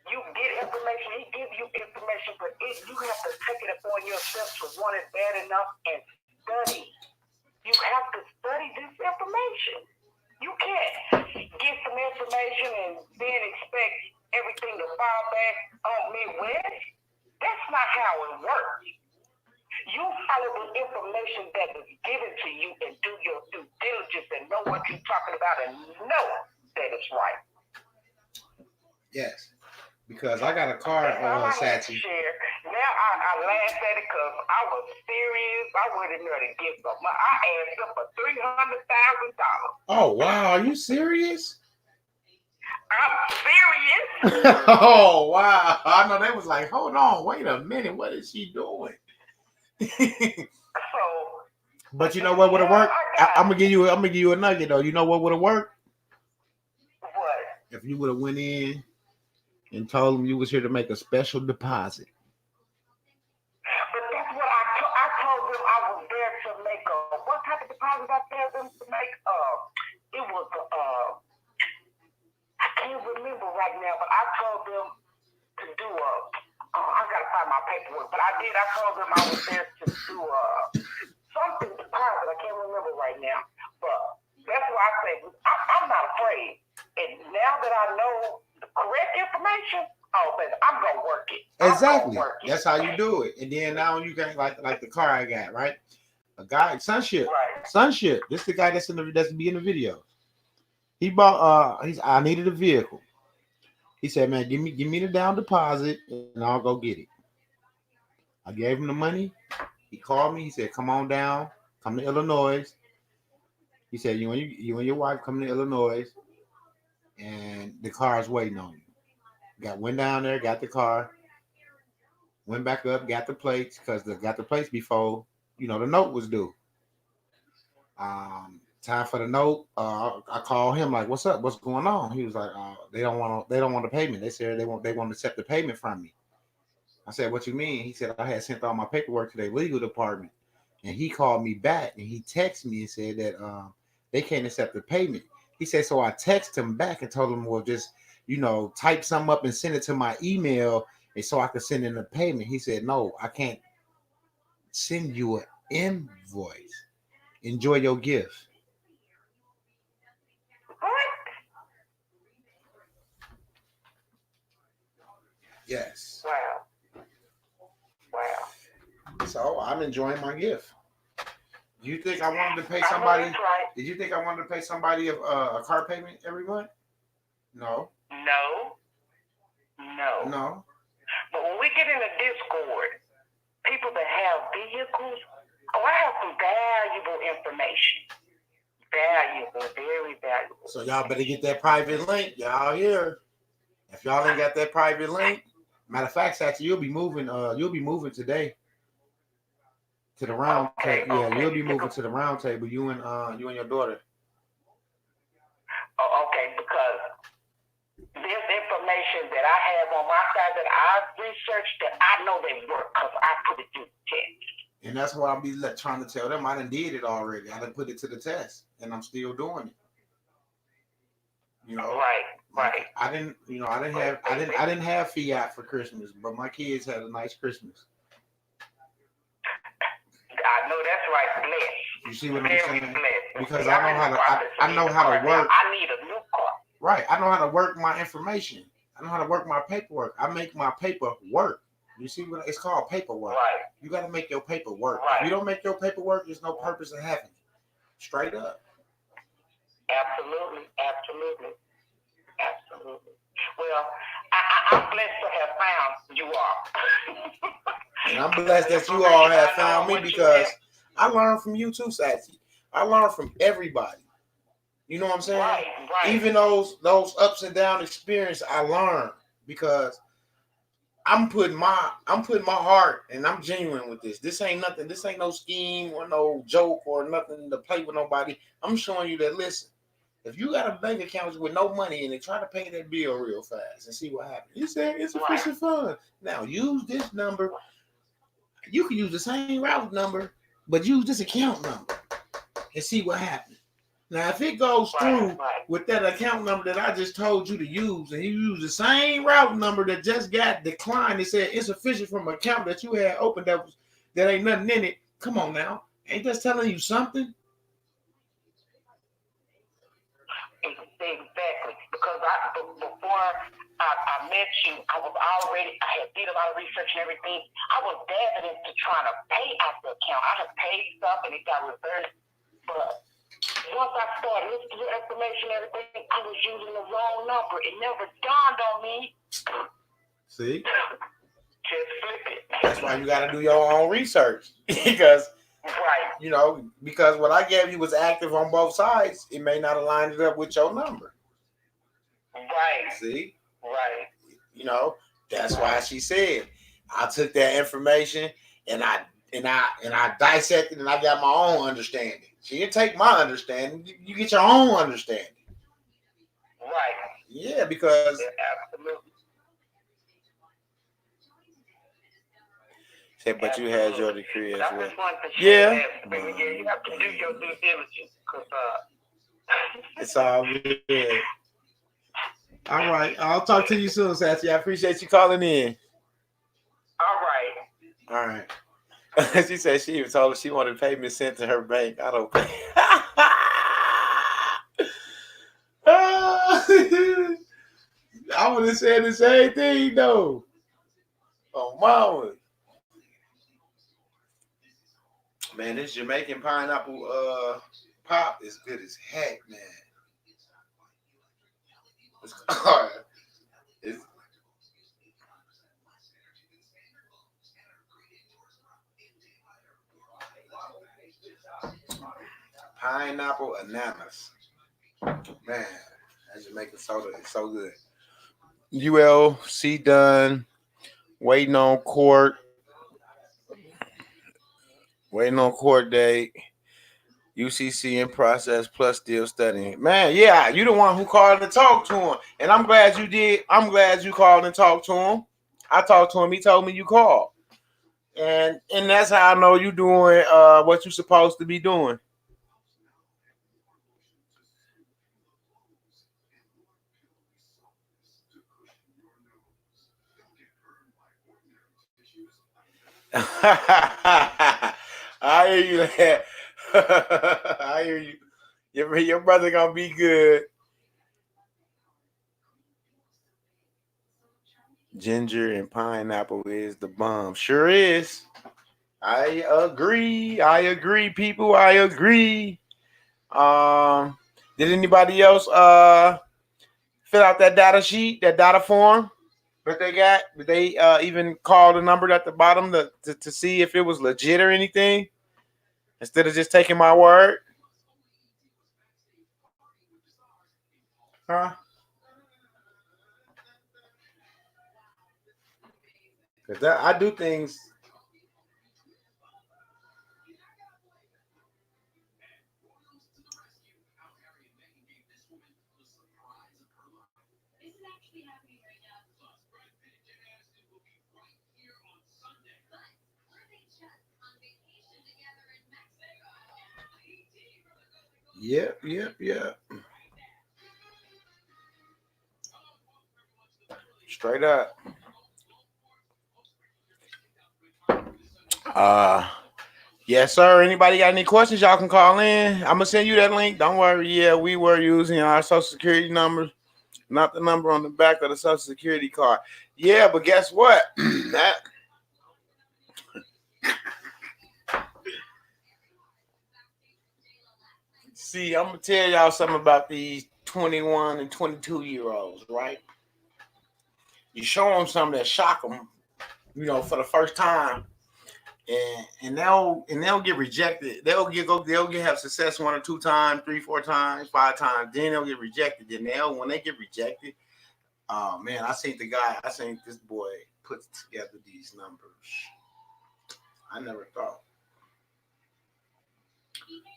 You get information, he gives you information, but you have to take it upon yourself to want it bad enough and study. You have to study this information. You can't get some information and then expect everything to fall back on Midwest. That's not how it works. You follow the information that is given to you and do your due diligence and know what you're talking about and know that it's right. Yes. Because I got a car, Sachi. Now I laughed at it because I was serious. I went in there to get some. I asked them for $300,000. Oh wow, are you serious? I'm serious. Oh wow! I know they was like, hold on, wait a minute, what is she doing? But you know what would have worked? I'm gonna give you a nugget though. You know what would have worked? What? If you would have went in and told them you was here to make a special deposit. But deposit I tell them to make? It was I can't remember right now, but I told them to do I gotta find my paperwork, but I told them I was there to do something deposit. I can't remember right now, but that's why I say I'm not afraid. And now that I know the correct information, baby, I'm gonna work it. Exactly. That's how you do it. And then now you got like the car I got, right? A guy, Sunship. Right. Sunship. This is the guy that's be in the video. He bought I needed a vehicle. He said, man, give me the down deposit and I'll go get it. I gave him the money. He called me. He said, come on down. Come to Illinois. He said, you and your wife come to Illinois and the car is waiting on you. Went down there, got the car, went back up, got the plates because got the plates before, the note was due. Time for the note. I called him like, what's up? What's going on? He was like, they don't want the payment. They said they want to accept the payment from me. I said, what you mean? He said, I had sent all my paperwork to their legal department. And he called me back and he texted me and said that they can't accept the payment. He said, so I texted him back and told him, well, just, type something up and send it to my email and so I could send in the payment. He said, no, I can't send you an invoice. Enjoy your gift. What? Yes. Wow. So I'm enjoying my gift. Do you think I wanted to pay somebody? That's right. Did you think I wanted to pay somebody a car payment every month? No. No. But when we get in the Discord, people that have vehicles, I have some valuable information. Valuable, very valuable. So y'all better get that private link. Y'all here. If y'all ain't got that private link, matter of fact, actually, you'll be moving today to the round table. Yeah, you'll be moving to the round table. You and your daughter. Oh, okay, because there's information that I have on my side that I've researched that I know they work because I put it through the test. And that's what I'll be trying to tell them. I done did it already. I done put it to the test, and I'm still doing it. Right. I didn't have Fiat for Christmas, but my kids had a nice Christmas. I know that's right, blessed. You see what Very I'm saying? Blessed. Because I know how to work. I need a new car. Right. I know how to work my information. I know how to work my paperwork. I make my paper work. You see what it's called? Paperwork. Right. You got to make your paper work. Right. If you don't make your paperwork, there's no purpose in having it. Straight up. Absolutely. Well, I'm blessed to have found you all. And I'm blessed that you all have found me because I learned from you too, Sassy. I learned from everybody. You know what I'm saying? Right. Even those ups and down experience, I learned because I'm putting my heart and I'm genuine with this. This ain't nothing. This ain't no scheme or no joke or nothing to play with nobody. I'm showing you that, listen, if you got a bank account with no money in it, try to pay that bill real fast and see what happens. You said it's efficient fun. Now use this number. You can use the same route number, but use this account number and see what happens. Now, if it goes through with that account number that I just told you to use, and you use the same route number that just got declined, it said insufficient from an account that you had opened that ain't nothing in it. Come on now, ain't that telling you something? Exactly, because before I met you, I had did a lot of research and everything. I was dabbing into trying to pay out the account. I had paid stuff and it got reversed, but once I started listening to the information and everything, I was using the wrong number. It never dawned on me. See? Just flip it. That's why you got to do your own research. Because, right. Because what I gave you was active on both sides. It may not align it up with your number. Right. See? Right. That's why she said, I took that information and I dissected and I got my own understanding. She didn't take my understanding. You get your own understanding. Right. Yeah, because absolutely. Said, but you had your degree as I well. just wanted to Yeah. share that. But yeah, you have to do your due diligence because It's all good. All right. I'll talk to you soon, Sassy. I appreciate you calling in. all right. All right. She said she even told her she wanted payment sent to her bank. I don't pay. I would have said the same thing, though. Oh, mama. Man, this Jamaican pineapple pop is good as heck, man. It's, it's pineapple ananas. Man, that Jamaican soda is so good. ULC done. Waiting on court. Waiting on court date. UCC in process plus still studying. Man, yeah, you the one who called and talked to him. And I'm glad you did. I'm glad you called and talked to him. I talked to him. He told me you called. And that's how I know you doing what you're supposed to be doing. I hear you. I hear you. Your brother gonna be good. Ginger and pineapple is the bomb. Sure is. I agree, people. I agree. Did anybody else fill out that data sheet, that data form that they got? Did they even call the number at the bottom to see if it was legit or anything? Instead of just taking my word? Huh? Because I do things. Yep. Straight up. Yes, sir. Anybody got any questions? Y'all can call in. I'm gonna send you that link. Don't worry. Yeah, we were using our social security numbers, not the number on the back of the social security card. Yeah, but guess what? That see, I'm gonna tell y'all something about these 21 and 22-year-olds, right? You show them something that shock them, for the first time, and they'll get rejected. They'll have success 1 or 2 times, 3, 4 times, 5 times. Then they'll get rejected. Then when they get rejected, oh man, I seen this boy put together these numbers. I never thought.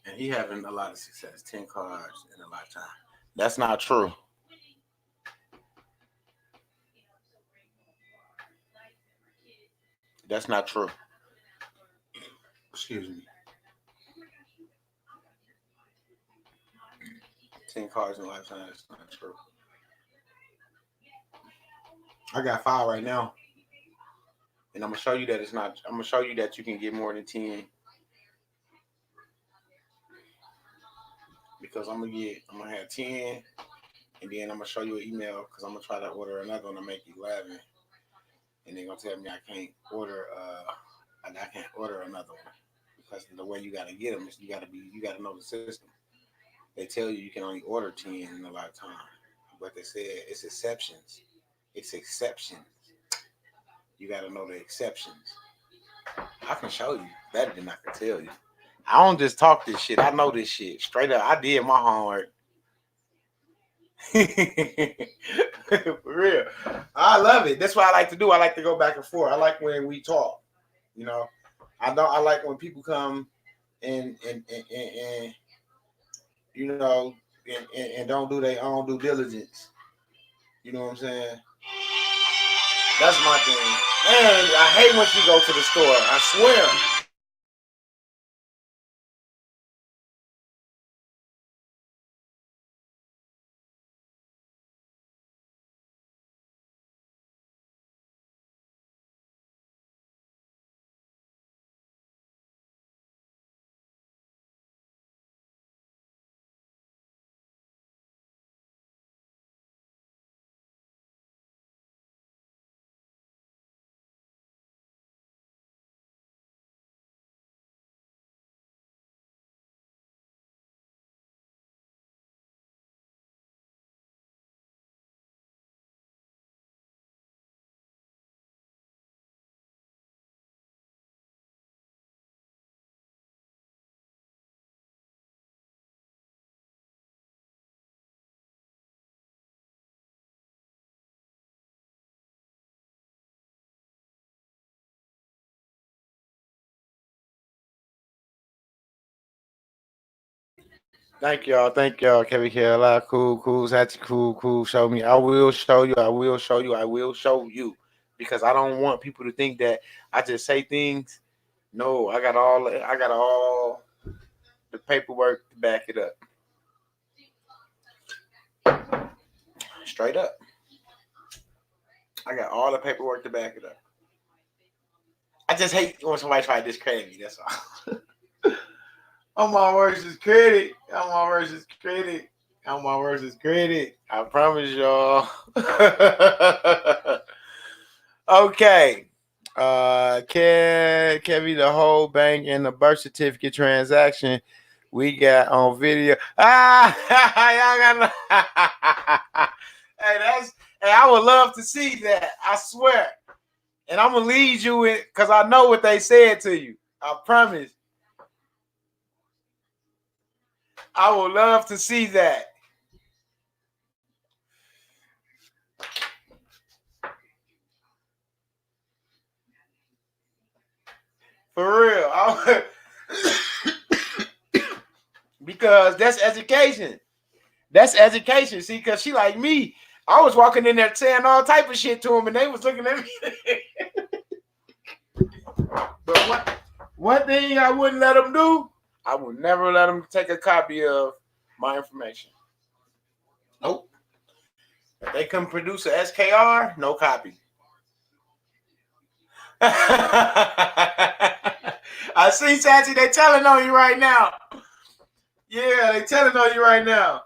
And he having a lot of success, 10 cards in a lifetime. That's not true. That's not true. Excuse me. 10 cards in a lifetime. That's not true. I got 5 right now. And I'm gonna show you that it's not. I'm gonna show you that you can get more than 10. Because I'm gonna have 10, and then I'm gonna show you an email because I'm gonna try to order another one to make 11, and they're gonna tell me I can't order another one because the way you gotta get them is you gotta know the system. They tell you can only order 10 in a lifetime, but they said it's exceptions. It's exceptions. You gotta know the exceptions. I can show you better than I can tell you. I don't just talk this shit. I know this shit straight up. I did my homework. For real. I love it. That's what I like to do. I like to go back and forth. I like when we talk. I like when people come and and don't do their own due diligence. You know what I'm saying? That's my thing. And I hate when she go to the store. I swear. Thank y'all. Thank y'all. Kevin Carolina. Cool. Sachi. Cool. Show me. I will show you. I will show you. I will show you. Because I don't want people to think that I just say things. No, I got all the paperwork to back it up. Straight up. I got all the paperwork to back it up. I just hate when somebody try to discredit me. That's all. On my worst is credit. On my worst is credit. On my worst is credit. I promise y'all. Okay. Kevin, the whole bank and the birth certificate transaction we got on video. Y'all got hey, I would love to see that. I swear. And I'm gonna lead you in because I know what they said to you. I promise. I would love to see that. For real. Because that's education. That's education. See, because she like me. I was walking in there saying all type of shit to them, and they was looking at me. But one thing I wouldn't let them do, I would never let them take a copy of my information. Nope. If they couldn't produce a SKR, no copy. I see, Sachi, they telling on you right now. Yeah, they telling on you right now.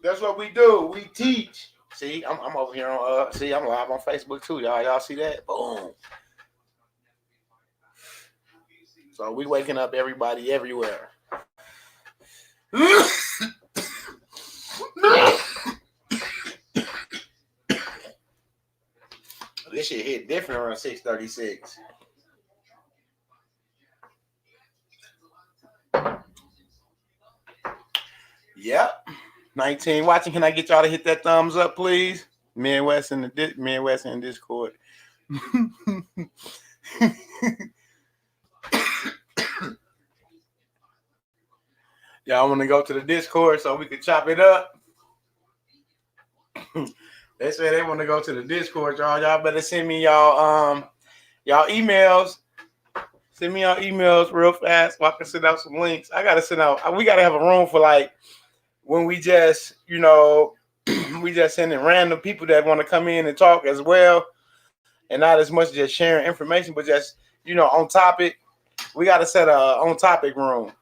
That's what we do. We teach. See, I'm over here on I'm live on Facebook too. Y'all see that? Boom. So we waking up everybody everywhere. This shit hit different around 6:36. Yep. 19 watching. Can I get y'all to hit that thumbs up, please? Midwest in Discord. Y'all want to go to the Discord so we can chop it up? They say they want to go to the Discord, y'all. Y'all better send me y'all emails. Send me y'all emails real fast so I can send out some links. I gotta send out. We gotta have a room for like when we just, we just sending random people that want to come in and talk as well, and not as much just sharing information, but just on topic. We gotta set a on topic room.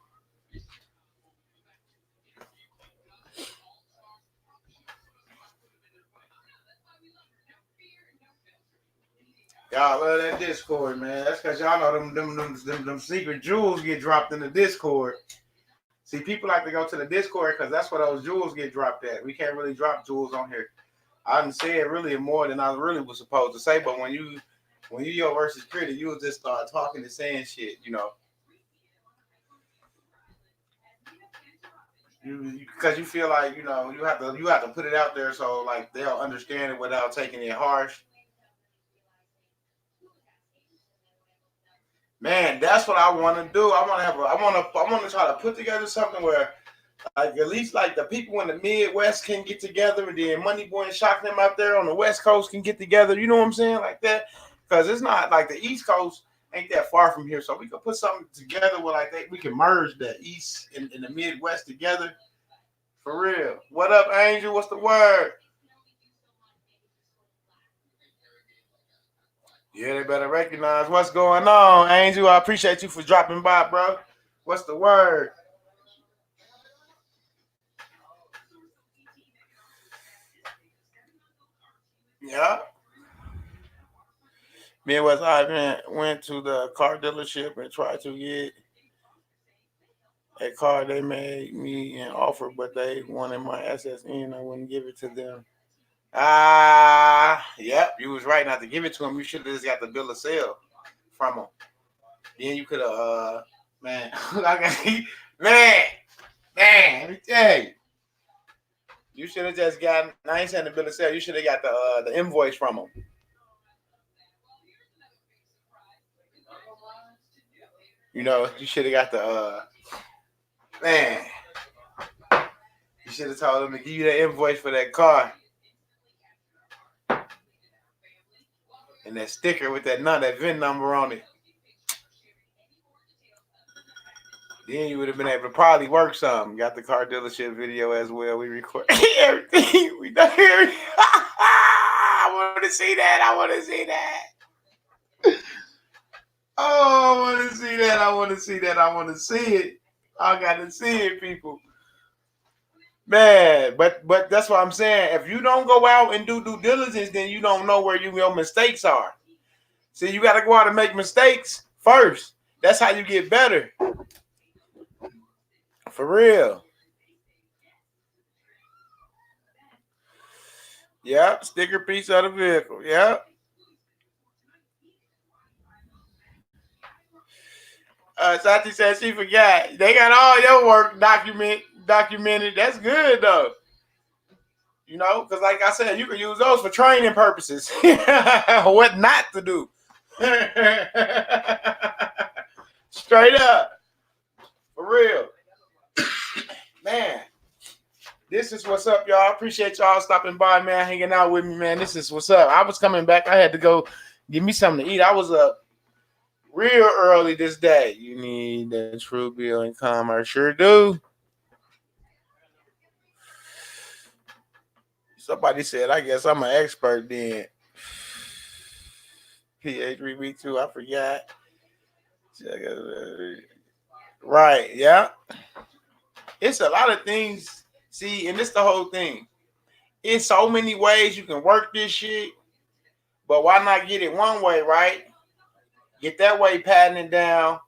Y'all love that Discord, man. That's because y'all know them secret jewels get dropped in the Discord. See, people like to go to the Discord because that's where those jewels get dropped at. We can't really drop jewels on here. I didn't say it really more than I really was supposed to say, but when you your versus critic, you'll just start talking and saying shit, because you feel like you have to put it out there so like they'll understand it without taking it harsh. Man, that's what I want to do. I want to try to put together something where Like at least like the people in the Midwest can get together, and then Money Boy and Shock them out there on the West Coast can get together. You know what I'm saying? Like that, because it's not like the East Coast ain't that far from here, so we could put something together where like we can merge the East and the Midwest together. For real. What up, Angel? What's the word? Yeah, they better recognize what's going on, Angel. I appreciate you for dropping by, bro. What's the word? Yeah. Me and West Ivan went to the car dealership and tried to get a car. They made me an offer, but they wanted my SSN. I wouldn't give it to them. Yep, you was right not to give it to him. You should have just got the bill of sale from him. Then you could have, man, man, let me tell you. You should have just gotten. I ain't saying the bill of sale. You should have got the invoice from him. You know, you should have got the man. You should have told him to give you the invoice for that car and that sticker with that VIN number on it. Then you would have been able to probably work some. Got the car dealership video as well. We record everything. We done everything. I want to see that. I want to see that. Oh, I want to see that. I want to see that. I want to see it. I got to see it, people. Man, but that's what I'm saying. If you don't go out and do due diligence, then you don't know where your mistakes are. See, you got to go out and make mistakes first. That's how you get better. For real. Yep, sticker piece of the vehicle. Yep. Sati said she forgot. They got all your work documented. That's good though. You know, because like I said, you can use those for training purposes. What not to do. Straight up. For real. Man. This is what's up, y'all. Appreciate y'all stopping by, man, hanging out with me, man. This is what's up. I was coming back. I had to go give me something to eat. I was up real early this day. You need the true bill and commerce. Sure do. Somebody said, I guess I'm an expert then. PH3B2, I forgot. Right, yeah. It's a lot of things. See, and this the whole thing. It's so many ways you can work this shit, but why not get it one way, right? Get that way patented down.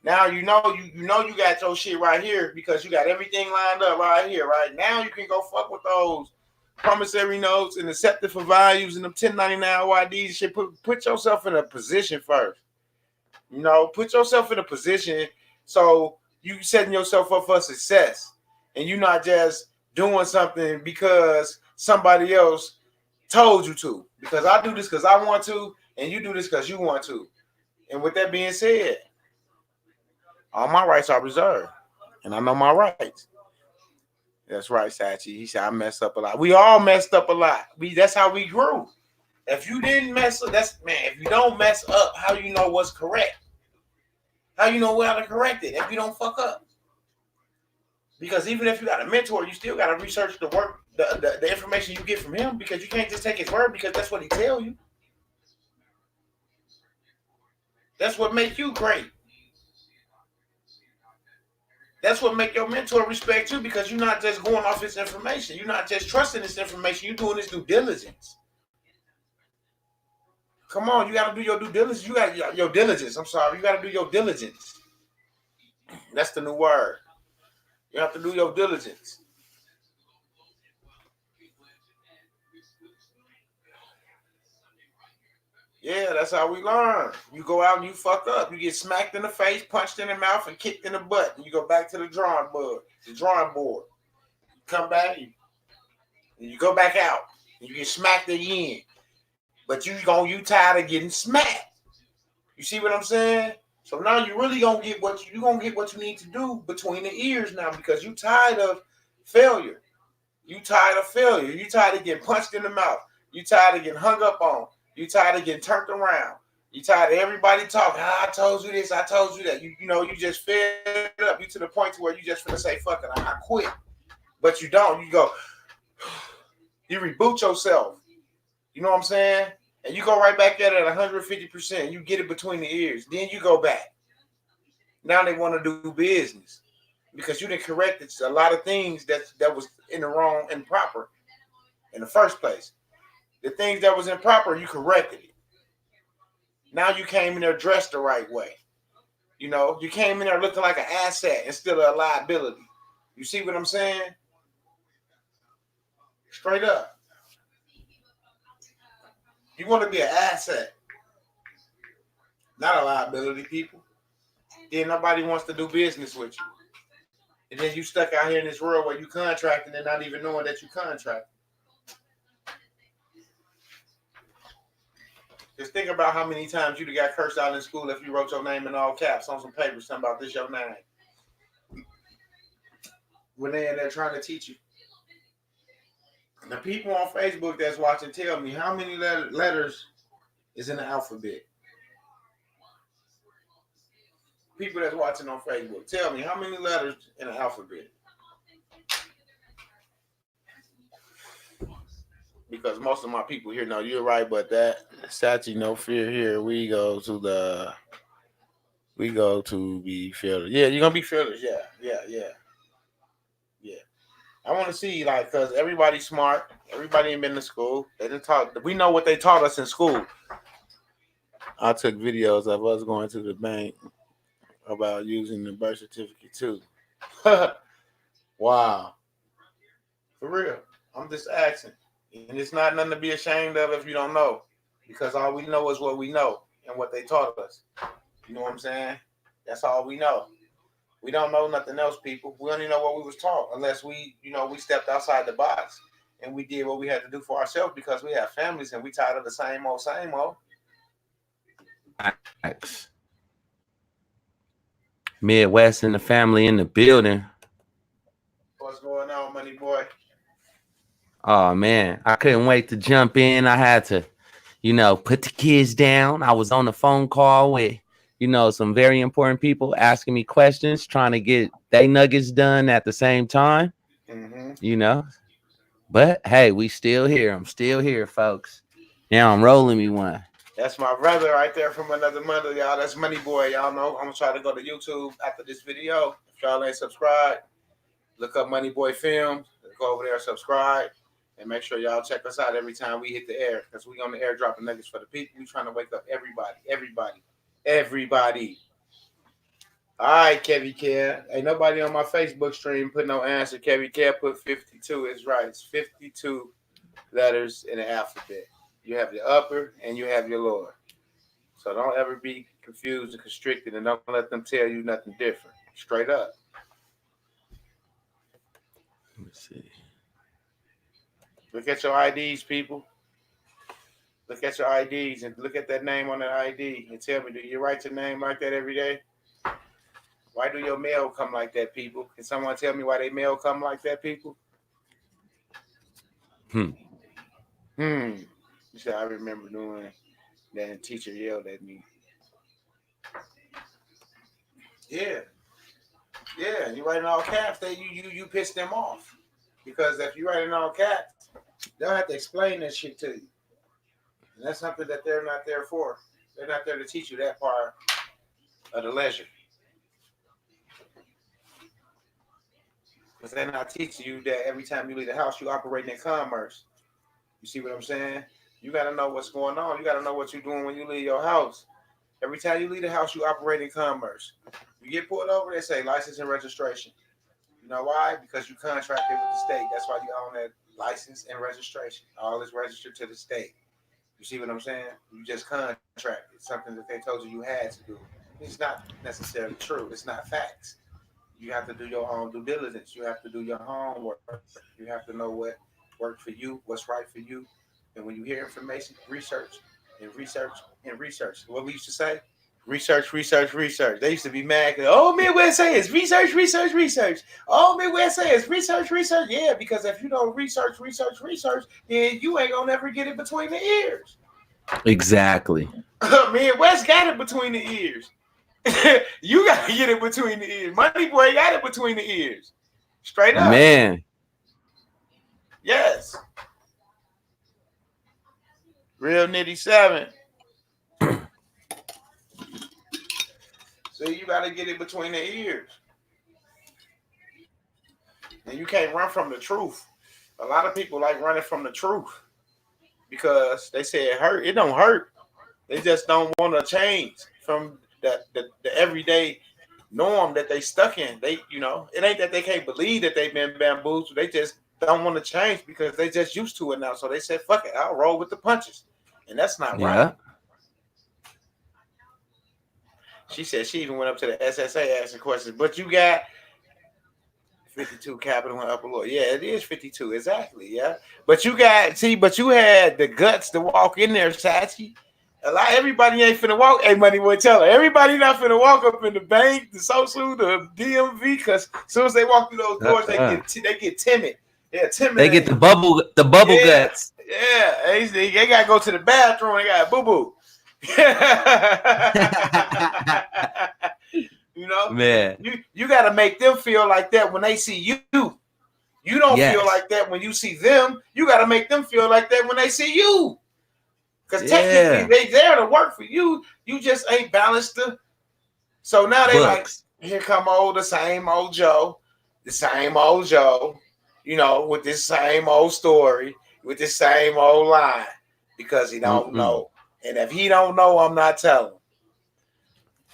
Now you know you got your shit right here because you got everything lined up right here, right? Now you can go fuck with those promissory notes and accept it for values and them 1099 OIDs shit. Put yourself in a position first. You know, put yourself in a position so you setting yourself up for success. And you're not just doing something because somebody else told you to. Because I do this because I want to, and you do this because you want to. And with that being said, all my rights are reserved. And I know my rights. That's right, Sachi. He said I messed up a lot. We all messed up a lot. That's how we grew. If you didn't mess up, if you don't mess up, how do you know what's correct? How you know how to correct it if you don't fuck up? Because even if you got a mentor, you still got to research the work, the information you get from him, because you can't just take his word because that's what he tell you. That's what make you great. That's what make your mentor respect you, because you're not just going off his information. You're not just trusting this information. You're doing this due diligence. Come on, you got to do your due diligence. You got your diligence. I'm sorry. You got to do your diligence. That's the new word. You have to do your diligence. Yeah, that's how we learn. You go out and you fuck up. You get smacked in the face, punched in the mouth, and kicked in the butt. And you go back to the drawing board. You come back, and you go back out. And you get smacked again. But you tired of getting smacked. You see what I'm saying? So now you really gonna get what you need to do between the ears now, because you tired of failure. You tired of failure. You tired of getting punched in the mouth. You tired of getting hung up on. You tired of getting turned around. You tired of everybody talking. I told you this. I told you that. You just fed up. You to the point to where you just finna say fuck it. I quit. But you don't. You go. You reboot yourself. You know what I'm saying? And you go right back at it at 150%. You get it between the ears. Then you go back. Now they want to do business because you didn't correct a lot of things that was in the wrong and proper in the first place. The things that was improper, you corrected it. Now you came in there dressed the right way. You know, you came in there looking like an asset instead of a liability. You see what I'm saying? Straight up. You want to be an asset, not a liability, people. Then nobody wants to do business with you. And then you stuck out here in this world where you contracting and not even knowing that you contract. Just think about how many times you'd have got cursed out in school if you wrote your name in all caps on some paper, something about this your name. When they're in there trying to teach you. And the people on Facebook that's watching, tell me how many letters is in the alphabet. People that's watching on Facebook, tell me how many letters in the alphabet. Because most of my people here know you're right, but that Sachi no fear here. We go to be fearless. Yeah, you're gonna be fearless. Yeah. I want to see, like, because everybody's smart. Everybody ain't been to school. They didn't talk. We know what they taught us in school. I took videos of us going to the bank about using the birth certificate too. Wow. For real. I'm just asking. And it's not nothing to be ashamed of if you don't know. Because all we know is what we know and what they taught us. You know what I'm saying? That's all we know. We don't know nothing else, people. We only know what we was taught, unless we stepped outside the box and we did what we had to do for ourselves, because we have families and we tired of the same old. Midwest and the family in the building. What's going on, money boy? Oh man, I couldn't wait to jump in. I had to, put the kids down. I was on the phone call with, some very important people asking me questions, trying to get they nuggets done at the same time. Mm-hmm. But hey, we still here. I'm still here, folks. Now I'm rolling me one. That's my brother right there from another mother, y'all. That's Money Boy. Y'all know I'm gonna try to go to YouTube after this video. If y'all ain't subscribed, look up Money Boy Films. Go over there, subscribe, and make sure y'all check us out every time we hit the air, because we on the air dropping nuggets for the people. We trying to wake up everybody. All right, Kevy Care. Ain't nobody on my Facebook stream put no answer. Kevy Care put 52. It's right. It's 52 letters in the alphabet. You have your upper and you have your lower. So don't ever be confused and constricted, and don't let them tell you nothing different. Straight up. Let me see. Look at your IDs, people. Look at your IDs and look at that name on that ID and tell me, do you write your name like that every day? Why do your mail come like that, people? Can someone tell me why they mail come like that, people? You see, I remember doing that, and teacher yelled at me. Yeah, you write in all caps, you piss them off. Because if you write in all caps, they'll have to explain that shit to you. And that's something that they're not there for. They're not there to teach you that part of the leisure. Because they're not teaching you that every time you leave the house, you operate in commerce. You see what I'm saying? You got to know what's going on. You got to know what you're doing when you leave your house. Every time you leave the house, you operate in commerce. You get pulled over, they say license and registration. You know why? Because you contracted with the state. That's why you own that license and registration. All is registered to the state. You see what I'm saying? You just contracted something that they told you had to do. It's not necessarily true. It's not facts. You have to do your own due diligence. You have to do your homework. You have to know what worked for you, what's right for you. And when you hear information, research and research and research. What we used to say, Research, research, research. They used to be mad. Oh, Midwest says research, research, research. Oh, Midwest says research, research. Yeah, because if you don't research, research, research, then you ain't gonna never get it between the ears. Exactly. Midwest got it between the ears. You gotta get it between the ears. Money Boy got it between the ears. Straight up. Man. Yes. Real Nitty 7. So you gotta get it between the ears. And you can't run from the truth. A lot of people like running from the truth because they say it hurt. It don't hurt. They just don't want to change from the everyday norm that they stuck in. They, it ain't that they can't believe that they've been bamboozled. They just don't want to change because they just used to it now. So they said, fuck it, I'll roll with the punches. And that's not right. She said she even went up to the SSA asking questions, but you got 52 capital and upper lower. Yeah, it is 52, exactly. Yeah. But you had the guts to walk in there, Sachi. Everybody ain't finna walk. Hey, Money Boy, tell her. Everybody not finna walk up in the bank, the social, the DMV, because as soon as they walk through those doors, they get timid. Yeah, timid. They get the bubble guts. Yeah, they gotta go to the bathroom. They got boo boo. Man, you got to make them feel like that when they see you. You don't feel like that when you see them. You got to make them feel like that when they see you. Because technically they there to work for you. You just ain't balanced. So now they like, here come the same old Joe, with this same old story, with this same old line, because he don't know. And if he don't know, I'm not telling.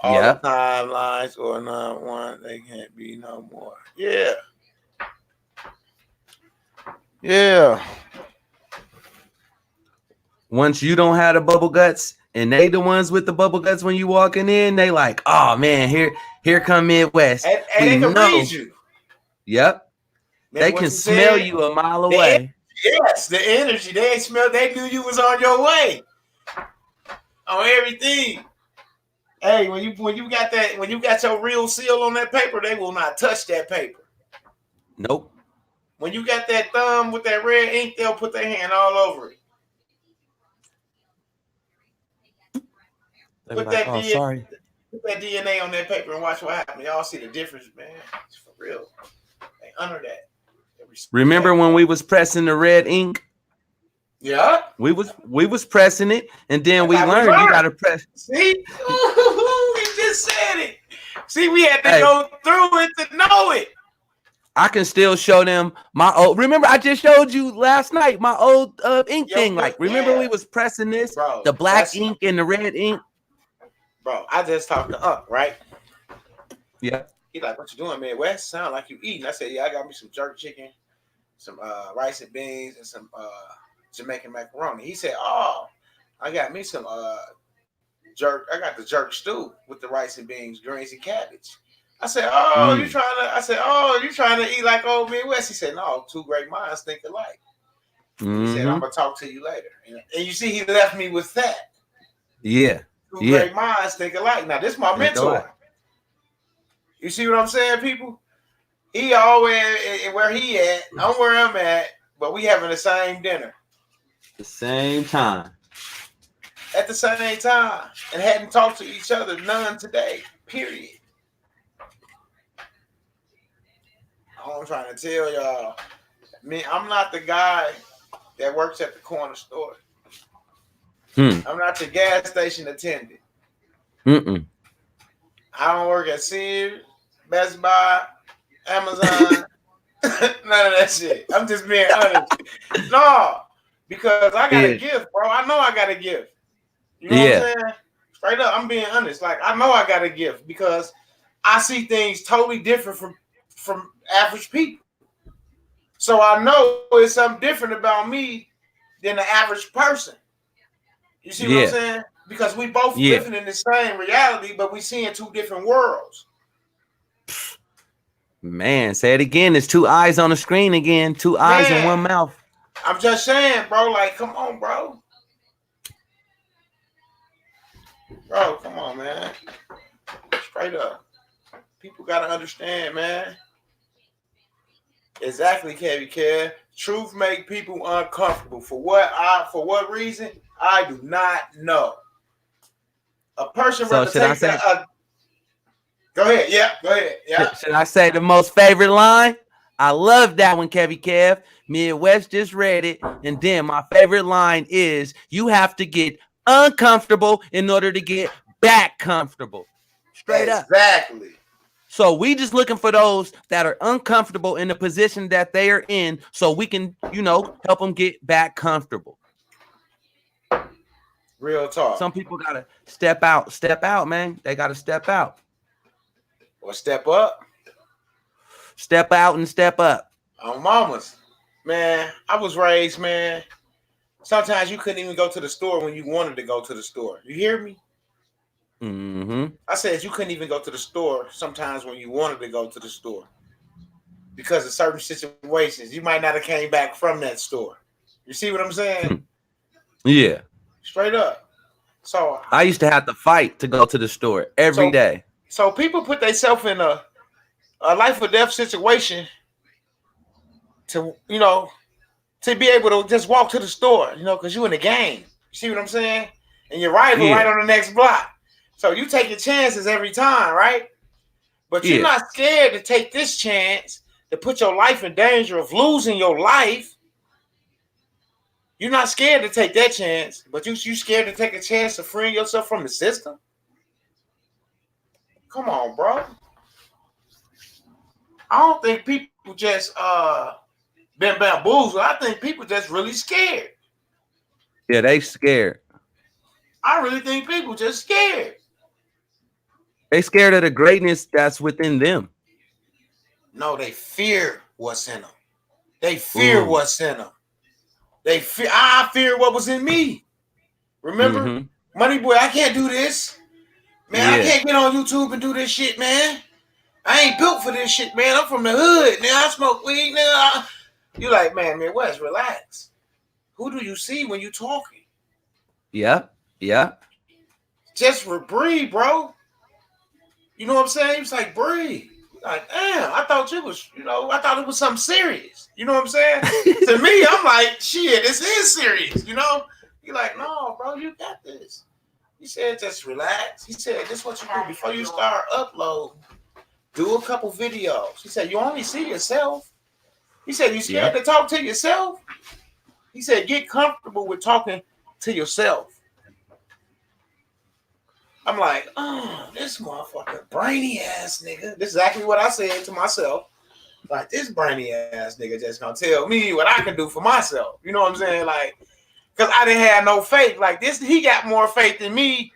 All the timelines or not one, they can't be no more. Yeah. Yeah. Once you don't have the bubble guts and they the ones with the bubble guts when you walking in, they like, oh man, here come Midwest. And they can read you. Yep. They can smell you a mile away. Yes, the energy. They knew you was on your way. On everything. Hey, when you got your real seal on that paper, they will not touch that paper. Nope. When you got that thumb with that red ink, they'll put their hand all over it. Put that DNA on that paper and watch what happens. Y'all see the difference, man. It's for real. They honor that. Remember when we was pressing the red ink? Yeah. We was pressing it, and then we learned you gotta press. See? He just said it. See, we had to go through it to know it. I can still show them my old. Remember, I just showed you last night my old ink thing. Like, remember we was pressing this, bro, the black ink and the red ink. Bro, I just talked to Unc, right? Yeah. He like, what you doing, man? West sound like you eating. I said, yeah, I got me some jerk chicken, some rice and beans, and some Jamaican macaroni. He said, oh, I got me some jerk. I got the jerk stew with the rice and beans, greens, and cabbage. I said, oh, you trying to eat like old Midwest? He said, no, two great minds think alike. He said, I'm gonna talk to you later. And you see, he left me with that. Yeah. Two great minds think alike. Now, this is my mentor. You see what I'm saying, people? He always where he at. I'm where I'm at, but we having the same dinner. The same time. At the same time. And hadn't talked to each other none today. Period. All I'm trying to tell y'all, I'm not the guy that works at the corner store. I'm not the gas station attendant. I don't work at Sears, Best Buy, Amazon, none of that shit. I'm just being honest. No, because I got a gift, bro. I know I got a gift. You know what I'm saying? Straight up, I'm being honest. Like, I know I got a gift because I see things totally different from average people. So I know it's something different about me than the average person. You see what I'm saying? Because we both living in the same reality, but we seeing two different worlds. Man, say it again. There's two eyes on the screen again. Two eyes and one mouth. I'm just saying, bro. Like, come on, bro. Bro, come on, man. Straight up. People gotta understand, man. Exactly, Kevin Kev. Truth make people uncomfortable. For what reason? I do not know. A person So rather should I take say? Go ahead. Yeah, go ahead. Yeah. Should I say the most favorite line? I love that one, Kevy Kev. Midwest just read it. And then my favorite line is you have to get uncomfortable in order to get back comfortable. Straight up. Exactly. So we just looking for those that are uncomfortable in the position that they are in so we can, help them get back comfortable. Real talk. Some people got to step out, man. They got to step out. Or step up. Step out and step up. On mamas. Man, I was raised, man. Sometimes you couldn't even go to the store when you wanted to go to the store. You hear me? Mm-hmm. I said you couldn't even go to the store sometimes when you wanted to go to the store. Because of certain situations. You might not have came back from that store. You see what I'm saying? Yeah. Straight up. So I used to have to fight to go to the store every day. So people put themselves in a life or death situation to be able to just walk to the store, because you in the game. You see what I'm saying? And your rival right on the next block. So you take your chances every time, right? But you're not scared to take this chance to put your life in danger of losing your life. You're not scared to take that chance, but you scared to take a chance of freeing yourself from the system? Come on, bro. I don't think people just been bamboozled. I think people just really scared. Yeah, they scared. I really think people just scared. They scared of the greatness that's within them. No, they fear what's in them. They fear what's in them. I fear what was in me. Remember? Money Boy, I can't do this. Man, I can't get on YouTube and do this shit, man. I ain't built for this shit, man. I'm from the hood. Now I smoke weed. Now you like, man, Wes, relax. Who do you see when you talking? Yeah. Just breathe, bro. You know what I'm saying? It's like, breathe. Like, damn, I thought you was, I thought it was something serious. You know what I'm saying? To me, I'm like, shit, this is serious, You're like, no, bro, you got this. He said, just relax. He said, this is what you do before you start uploading. Do a couple videos. He said, you only see yourself. He said, you scared to talk to yourself? He said, get comfortable with talking to yourself. I'm like, oh, this motherfucker, brainy ass nigga. This is exactly what I said to myself. Like, this brainy ass nigga just gonna tell me what I can do for myself. You know what I'm saying? Like, because I didn't have no faith. Like this, he got more faith than me.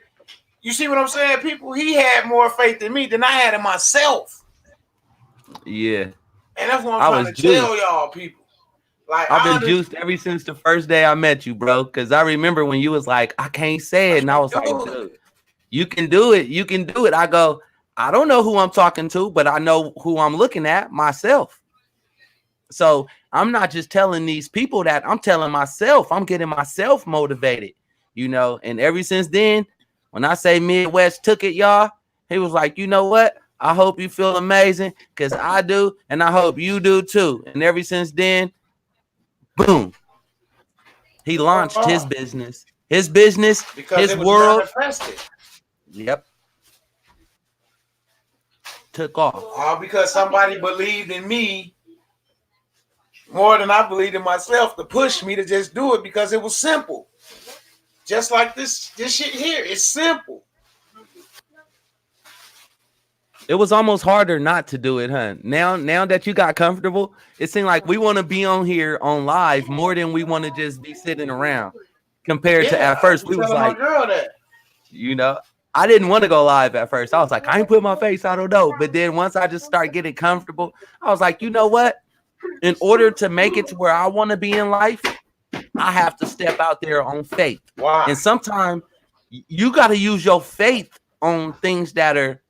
You see what I'm saying, people? He had more faith in me than I had in myself. Yeah. And that's what I'm trying to tell y'all, people. Like, I've been juiced ever since the first day I met you, bro. Because I remember when you was like, I can't say it. And I was like, dude, you can do it. You can do it. I go, I don't know who I'm talking to, but I know who I'm looking at, myself. So I'm not just telling these people that, I'm telling myself. I'm getting myself motivated, And ever since then, when I say Midwest took it, y'all, he was like, you know what? I hope you feel amazing because I do. And I hope you do too. And ever since then, boom, he launched his business, his world. Yep. Took off. All because somebody believed in me more than I believed in myself to push me to just do it because it was simple. Just like this shit here. It's simple. It was almost harder not to do it, huh? Now that you got comfortable, it seemed like we want to be on here on live more than we want to just be sitting around. Compared to at first, we was like, I didn't want to go live at first. I was like, I ain't put my face, I don't know. But then once I just start getting comfortable, I was like, you know what? In order to make it to where I want to be in life, I have to step out there on faith. Wow. And sometimes you got to use your faith on things that are,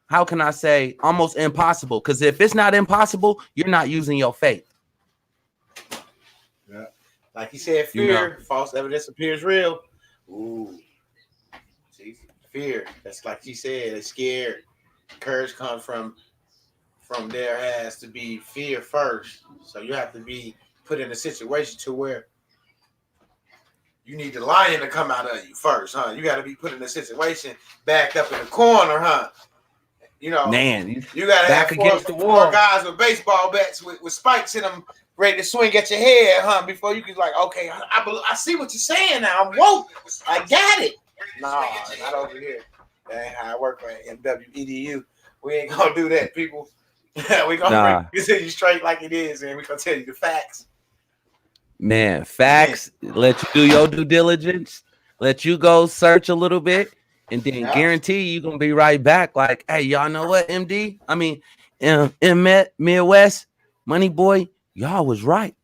how can I say, almost impossible. Because if it's not impossible, you're not using your faith. Yeah. Like he said, fear, false evidence appears real. Ooh. See, Fear. That's like she said. They're scared. Courage comes from there has to be fear first. So you have to be put in a situation to where you need the lion to come out of you first, huh? You got to be put in a situation backed up in the corner, huh? You know, Man, you got to have four guys with baseball bats with spikes in them ready to swing at your head, huh? Before you can like, okay, I see what you're saying now. I'm woke. I got it. No, not over here. That ain't how I work at MWEDU. We ain't going to do that, people. We going to tell you straight like it is, and we going to tell you the facts. Man, facts. Let you do your due diligence. Let you go search a little bit. And then guarantee you're going to be right back. Like, hey, y'all know what, MD? I mean, in Midwest, Money Boy, y'all was right.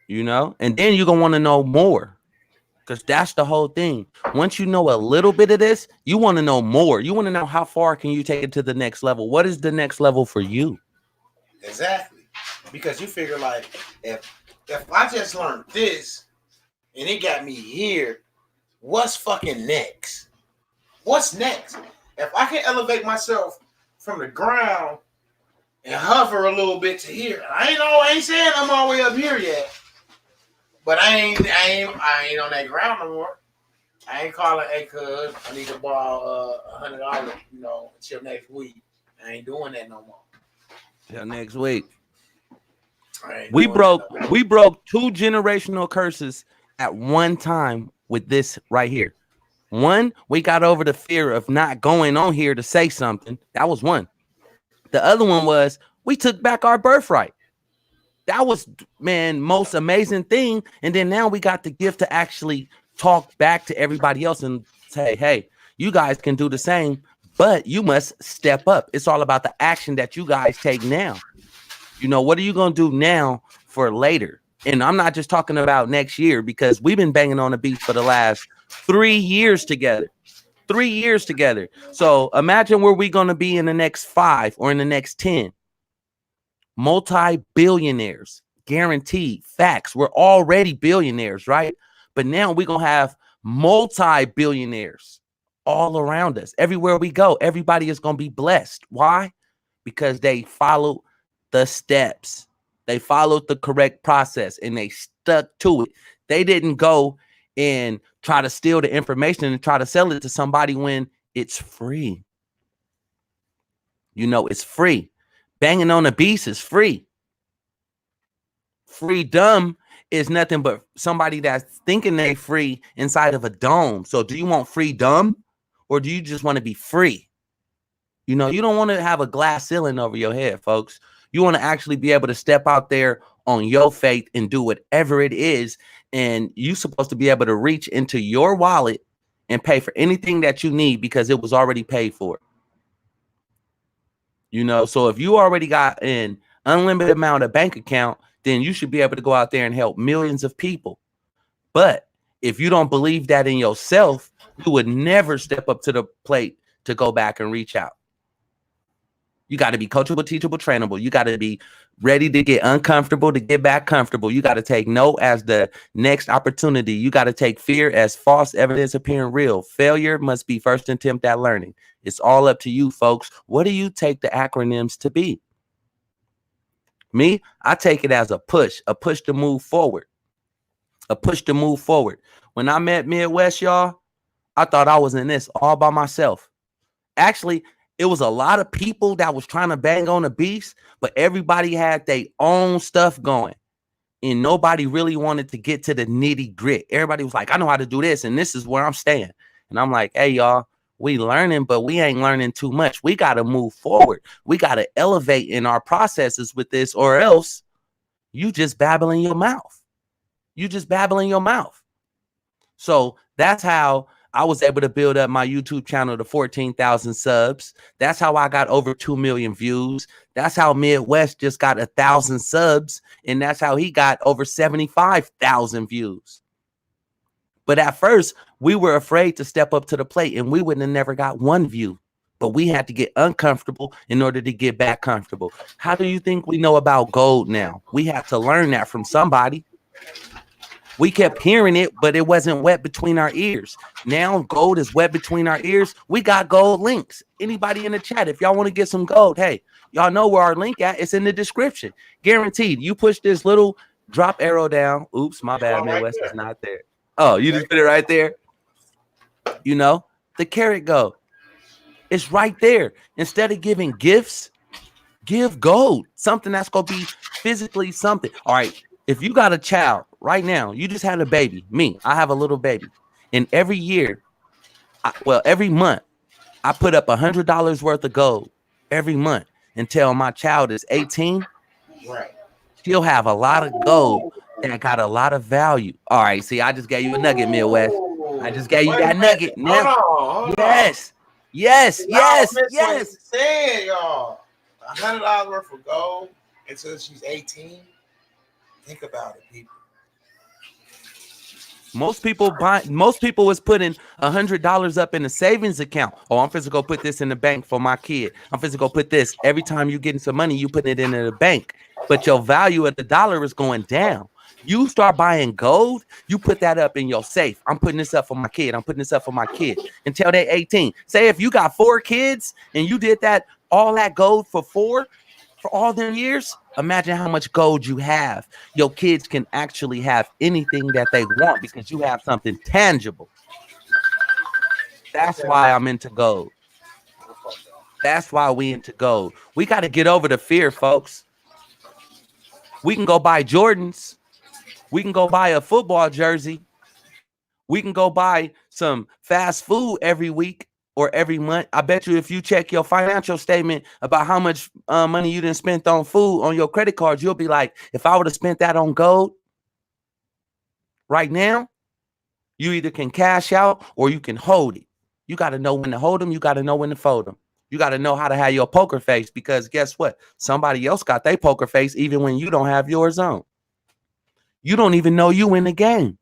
You know? And then you're going to want to know more. Because that's the whole thing. Once you know a little bit of this, you want to know more. You want to know how far can you take it to the next level? What is the next level for you? Exactly. Because you figure like, if I just learned this and it got me here, what's fucking next? What's next? If I can elevate myself from the ground and hover a little bit to here, I ain't saying I'm all the way up here yet, but I ain't on that ground no more. I ain't calling, hey, cuz, I need to borrow $100, until next week. I ain't doing that no more. Till next week. We broke 2 generational curses at one time with this right here. One, we got over the fear of not going on here to say something. That was one. The other one was we took back our birthright. That was, man, most amazing thing. And then now we got the gift to actually talk back to everybody else and say, hey, you guys can do the same, but you must step up. It's all about the action that you guys take now. You know, what are you going to do now for later? And I'm not just talking about next year, because we've been banging on the beat for the last 3 years together. 3 years together. So imagine where we're going to be in the next 5 or in the next 10. Multi-billionaires, guaranteed, facts. We're already billionaires, right? But now we're going to have multi-billionaires all around us. Everywhere we go, everybody is going to be blessed. Why? Because they followed the steps. They followed the correct process and they stuck to it. They didn't go and try to steal the information and try to sell it to somebody when it's free. You know, it's free. Banging on the beast is free. Freedom is nothing but somebody that's thinking they free inside of a dome. So do you want freedom or do you just want to be free? You know, you don't want to have a glass ceiling over your head, folks. You want to actually be able to step out there on your faith and do whatever it is. And you're supposed to be able to reach into your wallet and pay for anything that you need because it was already paid for. You know, so if you already got an unlimited amount of bank account, then you should be able to go out there and help millions of people. But if you don't believe that in yourself, you would never step up to the plate to go back and reach out. You got to be coachable, teachable, trainable. You got to be ready to get uncomfortable, to get back comfortable. You got to take no as the next opportunity. You got to take fear as false evidence appearing real. Failure must be first attempt at learning. It's all up to you, folks. What do you take the acronyms to be? Me, I take it as a push to move forward. A push to move forward. When I met Midwest, y'all, I thought I was in this all by myself. Actually, it was a lot of people that was trying to bang on the beast, but everybody had their own stuff going. And nobody really wanted to get to the nitty grit. Everybody was like, I know how to do this, and this is where I'm staying. And I'm like, hey, y'all, we learning, but we ain't learning too much. We got to move forward. We got to elevate in our processes with this, or else you just babbling your mouth. You just babbling your mouth. So that's how I was able to build up my YouTube channel to 14,000 subs. That's how I got over 2 million views. That's how Midwest just got 1,000 subs. And that's how he got over 75,000 views. But at first, we were afraid to step up to the plate and we wouldn't have never got 1 view. But we had to get uncomfortable in order to get back comfortable. How do you think we know about gold now? We have to learn that from somebody. We kept hearing it, but it wasn't wet between our ears. Now gold is wet between our ears. We got gold links. Anybody in the chat, if y'all want to get some gold, hey, y'all know where our link at. It's in the description. Guaranteed. You push this little drop arrow down. Oops, my bad. Midwest is not there. Oh, you just put it right there. You know, the carrot gold. It's right there. Instead of giving gifts, give gold. Something that's going to be physically something. All right. If you got a child right now, you just had a baby. Me, I have a little baby. And every year, every month, I put up $100 worth of gold every month until my child is 18. Right. She'll have a lot of gold that got a lot of value. All right. See, I just gave you a nugget, Midwest. I just gave you that nugget. Now, Hold yes. Saying, y'all, $100 worth of gold until she's 18. Think about it, people. Most people was putting $100 up in a savings account. Oh, I'm finna go put this in the bank for my kid. I'm finna go put this. Every time you getting some money, you putting it into the bank. But your value of the dollar is going down. You start buying gold, you put that up in your safe. I'm putting this up for my kid. I'm putting this up for my kid until they're 18. Say if you got 4 kids and you did that, all that gold for all them years, imagine how much gold you have. Your kids can actually have anything that they want because you have something tangible. That's why I'm into gold. That's why we into gold. We got to get over the fear, folks. We can go buy Jordans. We can go buy a football jersey. We can go buy some fast food every week or every month. I bet you if you check your financial statement about how much money you done spent on food on your credit cards, you'll be like, if I would have spent that on gold right now, you either can cash out or you can hold it. You got to know when to hold them. You got to know when to fold them. You got to know how to have your poker face because guess what? Somebody else got their poker face even when you don't have yours on. You don't even know you in the game.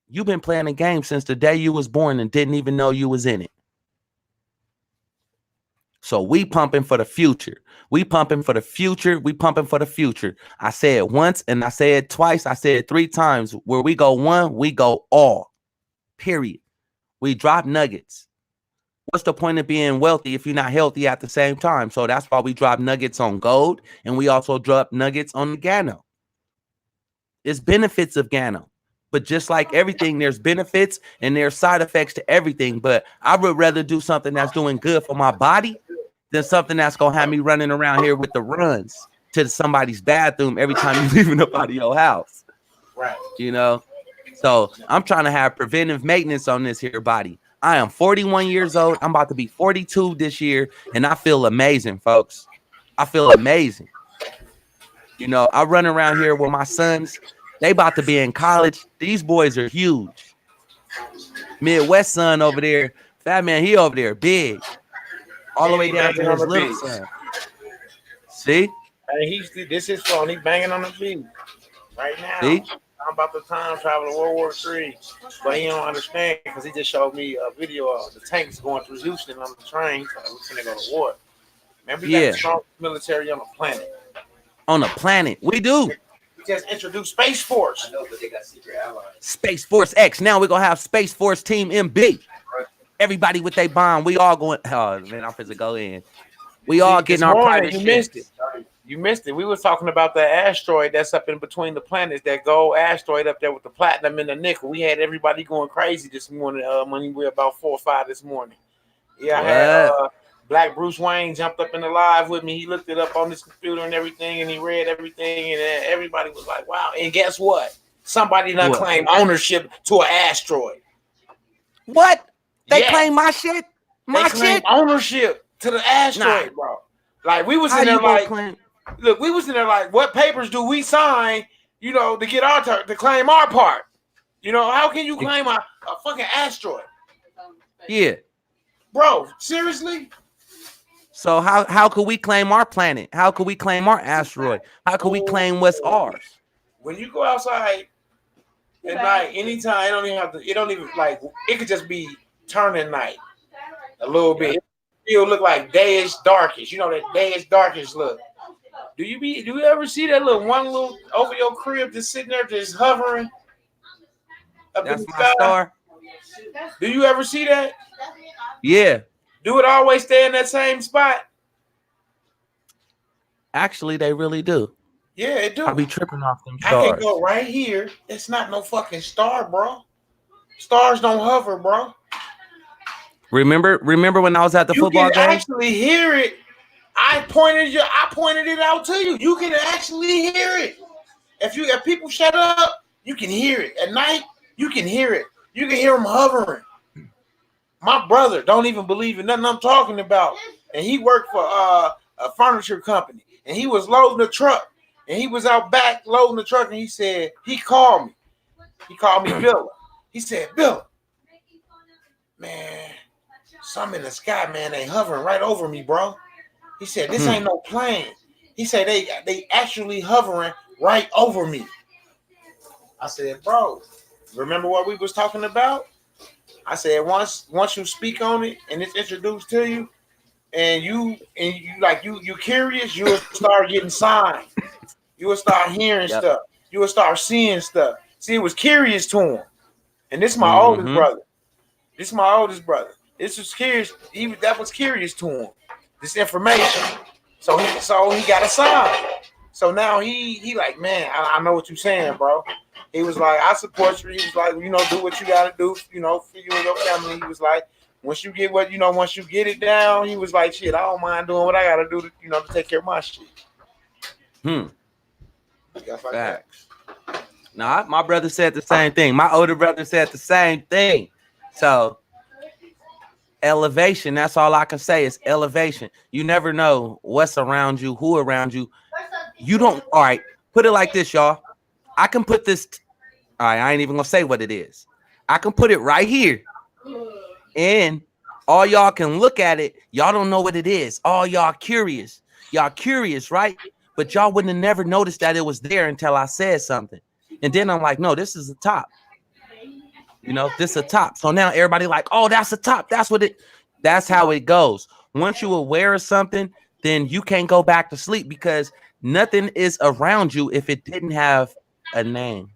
You've been playing the game since the day you was born and didn't even know you was in it. So we pumping for the future. We pumping for the future. We pumping for the future. I say it once and I say it twice. I say it 3 times. Where we go one, we go all. Period. We drop nuggets. What's the point of being wealthy if you're not healthy at the same time? So that's why we drop nuggets on gold and we also drop nuggets on the Gano. It's benefits of Gano. But just like everything, there's benefits and there's side effects to everything. But I would rather do something that's doing good for my body than something that's going to have me running around here with the runs to somebody's bathroom every time you're leaving up out of your house. Right. You know? So I'm trying to have preventive maintenance on this here body. I am 41 years old. I'm about to be 42 this year. And I feel amazing, folks. I feel amazing. You know, I run around here with my sons. They about to be in college. These boys are huge. Midwest son over there, fat man, he over there, big. All the way down to his little son. See? Hey, this is phone. He's banging on the beat right now. See? I'm about to time travel to World War III, but he don't understand because he just showed me a video of the tanks going through Houston on the train. So we're gonna go to war. Man, we got the strongest military on the planet. On the planet, we do. Just introduced Space Force. I know, but they got secret allies. Space Force X. Now we're gonna have Space Force Team MB. Everybody with their bomb. We all going. Oh man, I'm finna go in. We all getting our private You shit. missed it. You missed it. We were talking about that asteroid that's up in between the planets. That gold asteroid up there with the platinum and the nickel. We had everybody going crazy this morning. When we were about 4 or 5 this morning. Yeah, I had Black Bruce Wayne jumped up in the live with me. He looked it up on his computer and everything, and he read everything, and everybody was like, "Wow!" And guess what? Somebody done claimed ownership to an asteroid. What? They claim my shit? My shit? Ownership to the asteroid, bro. Like we was in there like, look, we was in there like, what papers do we sign? You know, to get our to claim our part. You know, how can you claim a fucking asteroid? Yeah, bro. Seriously. So how could we claim our planet? How could we claim our asteroid? How could we claim what's ours? When you go outside at night, anytime, it don't even like, it could just be turning night a little bit. It'll look like day is darkish. You know that day is darkish look. Do you ever see that little over your crib just sitting there just hovering? up in That's the my sky? star. Do you ever see that? Yeah. Do it always stay in that same spot? Actually, they really do. Yeah, it do. I'll be tripping off them I can stars. go right here. It's not no fucking star, bro. Stars don't hover, bro. Remember when I was at the You football can game? actually hear it. I pointed it out to you. You can actually hear it. If people shut up, you can hear it. At night, you can hear it. You can hear them hovering. My brother don't even believe in nothing I'm talking about. And he worked for a furniture company. And he was loading the truck. And he was out back loading the truck. And he said, he called me. He called me Bill. He said, Bill, man, something in the sky, man, they hovering right over me, bro. He said, this ain't no plane. He said, they actually hovering right over me. I said, bro, remember what we was talking about? I said, once you speak on it and it's introduced to you, and you curious, you will start getting signs. You will start hearing stuff. You will start seeing stuff. See, it was curious to him. And this is my oldest brother. This is my oldest brother. This was curious. That was curious to him. This information. So he got a sign. So now he like, man, I know what you're saying, bro. He was like, I support you. He was like, do what you gotta do, for you and your family. He was like, once you get it down, he was like, shit, I don't mind doing what I gotta do to take care of my shit. Stuff like that. Nah, my brother said the same thing. My older brother said the same thing. So elevation, that's all I can say is elevation. You never know what's around you, who around you. You don't, all right, put it like this, y'all. I can put this, all right, I ain't even gonna say what it is. I can put it right here. And all y'all can look at it. Y'all don't know what it is. All y'all curious. Y'all curious, right? But y'all wouldn't have never noticed that it was there until I said something. And then I'm like, no, this is the top. This is a top. So now everybody like, oh, that's a top. That's how it goes. Once you're aware of something, then you can't go back to sleep because nothing is around you if it didn't have a name.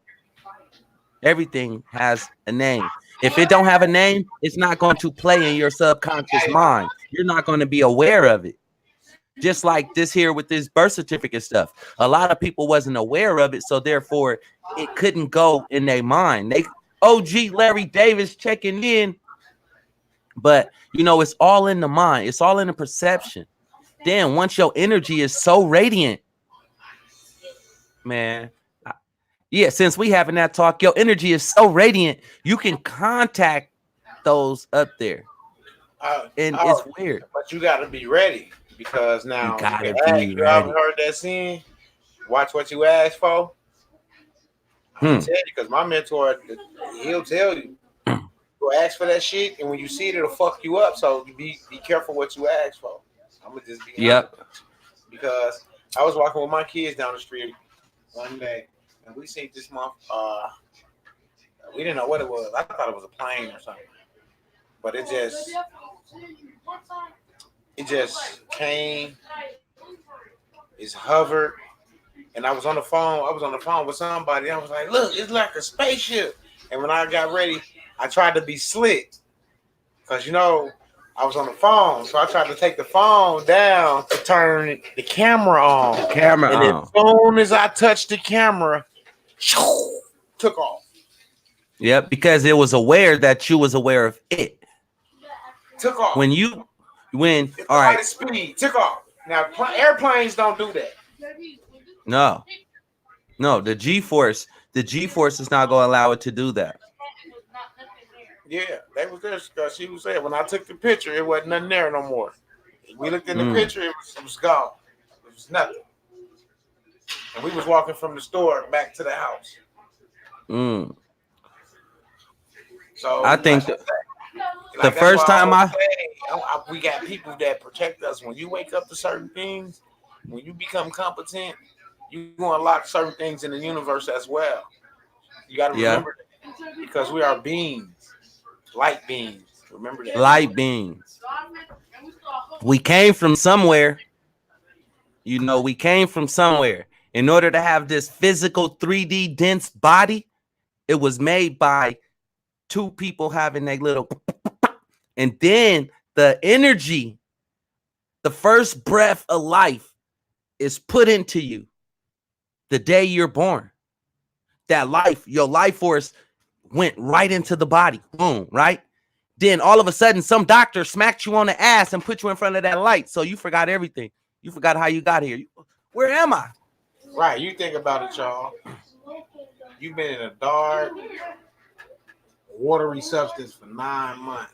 Everything has a name. If it don't have a name, it's not going to play in your subconscious mind. You're not going to be aware of it. Just like this here with this birth certificate stuff. A lot of people wasn't aware of it, so therefore it couldn't go in their mind. OG Larry Davis checking in. But, it's all in the mind. It's all in the perception. Then once your energy is so radiant, man, since we having that talk, your energy is so radiant, you can contact those up there. And it's weird. But you got to be ready because now you haven't heard that scene. Watch what you ask for. I'll tell you because my mentor, he'll tell you. Go ask for that shit, and when you see it, it'll fuck you up. So be careful what you ask for. I'm gonna just be honest. Because I was walking with my kids down the street one day, and we seen this month. We didn't know what it was. I thought it was a plane or something, but it just came. It's hovered, and I was on the phone with somebody. I was like, "Look, it's like a spaceship." And when I got ready, I tried to be slick, because I was on the phone, so I tried to take the phone down to turn the camera on. As soon as I touched the camera, took off. Yep, because it was aware that you was aware of it. Took off. When all right, speed took off. Now airplanes don't do that. No, the G-force is not going to allow it to do that. Yeah, they was there because she was saying when I took the picture, it wasn't nothing there no more. We looked in the picture, it was gone. It was nothing. And we was walking from the store back to the house. So I think the first time we got people that protect us. When you wake up to certain things, when you become competent, you going to unlock certain things in the universe as well. You got to remember that because we are beings. Light beings. Remember that. Light beings. We came from somewhere. We came from somewhere. In order to have this physical 3D dense body, it was made by two people having a little, and then the energy, the first breath of life is put into you the day you're born. That life, your life force went right into the body. Boom, right? Then all of a sudden, some doctor smacked you on the ass and put you in front of that light. So you forgot everything. You forgot how you got here. Where am I? Right. You think about it, y'all. You've been in a dark, watery substance for 9 months.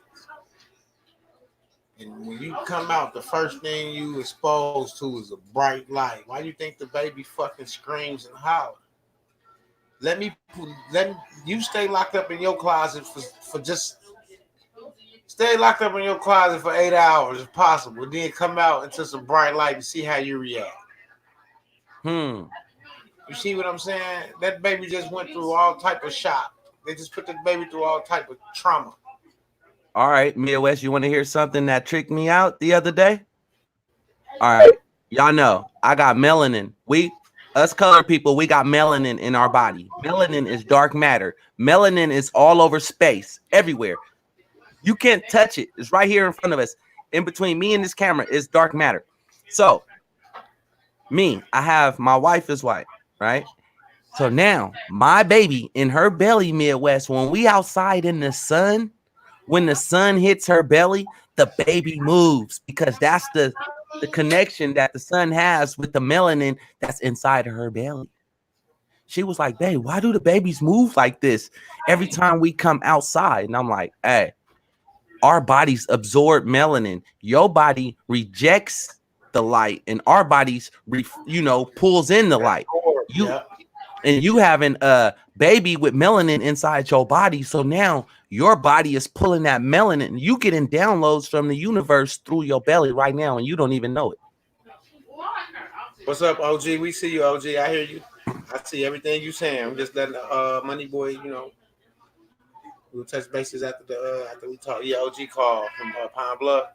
And when you come out, the first thing you exposed to is a bright light. Why do you think the baby fucking screams and hollers? Let you stay locked up in your closet for just stay locked up in your closet for 8 hours if possible. Then come out into some bright light and see how you react. You see what I'm saying? That baby just went through all type of shock. They just put the baby through all type of trauma. All right, Mia West, you want to hear something that tricked me out the other day? All right, y'all know I got melanin. Us colored people, we got melanin in our body. Melanin is dark matter. Melanin is all over space, everywhere. You can't touch it. It's right here in front of us. In between me and this camera is dark matter. So, my wife is white, right? So now, my baby in her belly, Midwest, when we outside in the sun, when the sun hits her belly, the baby moves because that's the connection that the sun has with the melanin that's inside of her belly. She was like, babe, why do the babies move like this every time we come outside? And I'm like, hey, our bodies absorb melanin. Your body rejects the light and our bodies, pulls in the light. And you having a baby with melanin inside your body. So now your body is pulling that melanin. You getting downloads from the universe through your belly right now, and you don't even know it. What's up, OG? We see you, OG. I hear you. I see everything you saying. I'm just letting Money Boy, we'll touch bases after we talk. Yeah, OG call from Pine Bluff.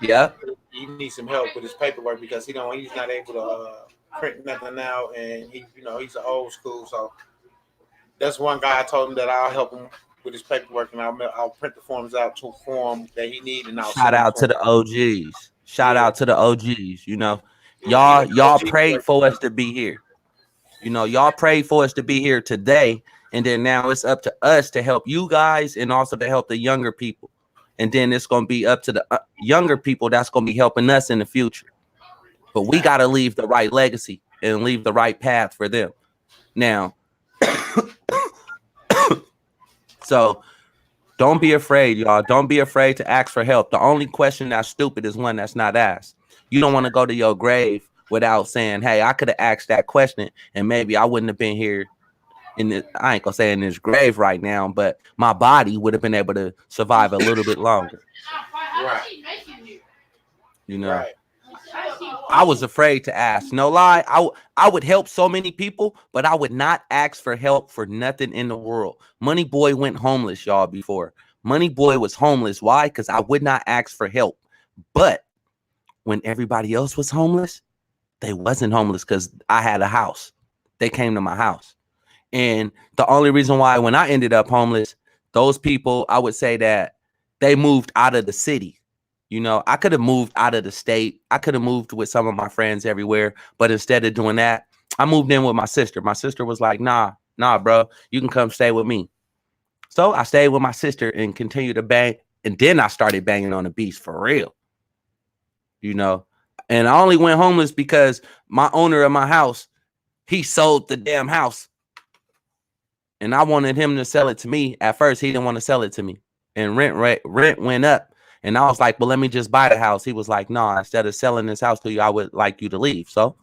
Yeah. He needs some help with his paperwork because he's not able to print nothing out, and he's an old school. So that's one guy I told him that I'll help him with his paperwork, and I'll print the forms out to a form that he needs. And shout out to the OGs. Shout out to the OGs. Y'all prayed for us to be here. Y'all prayed for us to be here today, and then now it's up to us to help you guys and also to help the younger people. And then it's going to be up to the younger people that's going to be helping us in the future. But we got to leave the right legacy and leave the right path for them. Now, so don't be afraid, y'all. Don't be afraid to ask for help. The only question that's stupid is one that's not asked. You don't want to go to your grave without saying, hey, I could have asked that question and maybe I wouldn't have been here I ain't gonna say in this grave right now, but my body would have been able to survive a little bit longer. Right. Right. I was afraid to ask. No lie. I would help so many people, but I would not ask for help for nothing in the world. Money Boy went homeless, y'all, before. Money Boy was homeless. Why? Because I would not ask for help. But when everybody else was homeless, they wasn't homeless because I had a house. They came to my house. And the only reason why when I ended up homeless, those people, I would say that they moved out of the city. I could have moved out of the state. I could have moved with some of my friends everywhere. But instead of doing that, I moved in with my sister. My sister was like, nah, bro, you can come stay with me. So I stayed with my sister and continued to bang. And then I started banging on the beach for real. And I only went homeless because my owner of my house, he sold the damn house. And I wanted him to sell it to me. At first, he didn't want to sell it to me. And rent went up. And I was like, well, let me just buy the house. He was like, no, instead of selling this house to you, I would like you to leave. So,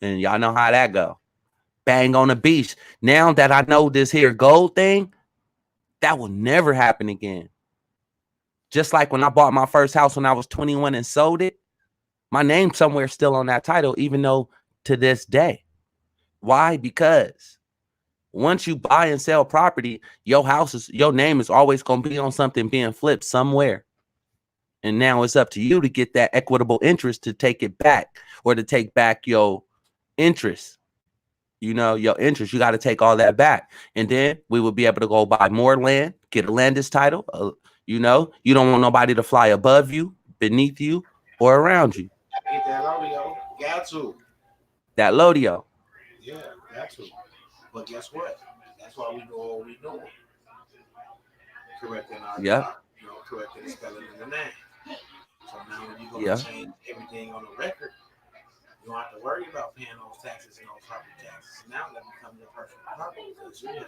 and y'all know how that go. Bang on the beach. Now that I know this here gold thing, that will never happen again. Just like when I bought my first house when I was 21 and sold it, my name's somewhere still on that title, even though to this day. Why? Because once you buy and sell property, your name is always going to be on something being flipped somewhere. And now it's up to you to get that equitable interest to take it back or to take back your interest. your interest. You got to take all that back, and then we would be able to go buy more land, get a landis title. You don't want nobody to fly above you, beneath you, or around you. Get that audio. Got to. That Lodio. Yeah, got to. But guess what? That's why we do what we doing. Correcting our correcting the spelling in the name. So now when you go to change everything on the record, you don't have to worry about paying those taxes and those property taxes. Now that becomes your personal property because you have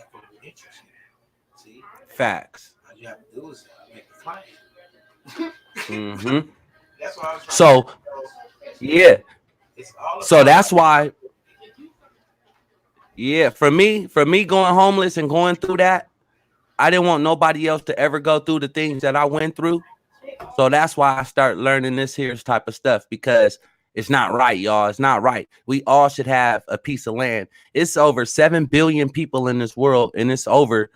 equitable interest in it. See? Facts. All you have to do is make the claim. Mm-hmm. That's why I was trying so, yeah. So that's why. Yeah, for me going homeless and going through that, I didn't want nobody else to ever go through the things that I went through. So that's why I start learning this here type of stuff, because it's not right, y'all. It's not right. We all should have a piece of land. It's over 7 billion people in this world, and it's over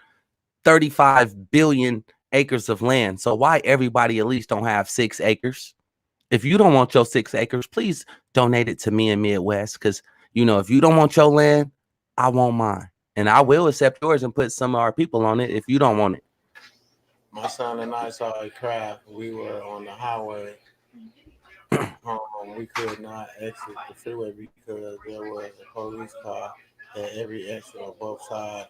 35 billion acres of land. So why everybody at least don't have 6 acres? If you don't want your 6 acres, please donate it to me in Midwest, because, if you don't want your land, I want mine. And I will accept yours and put some of our people on it if you don't want it. My son and I saw a craft. We were on the highway. We could not exit the freeway because there was a police car at every exit on both sides.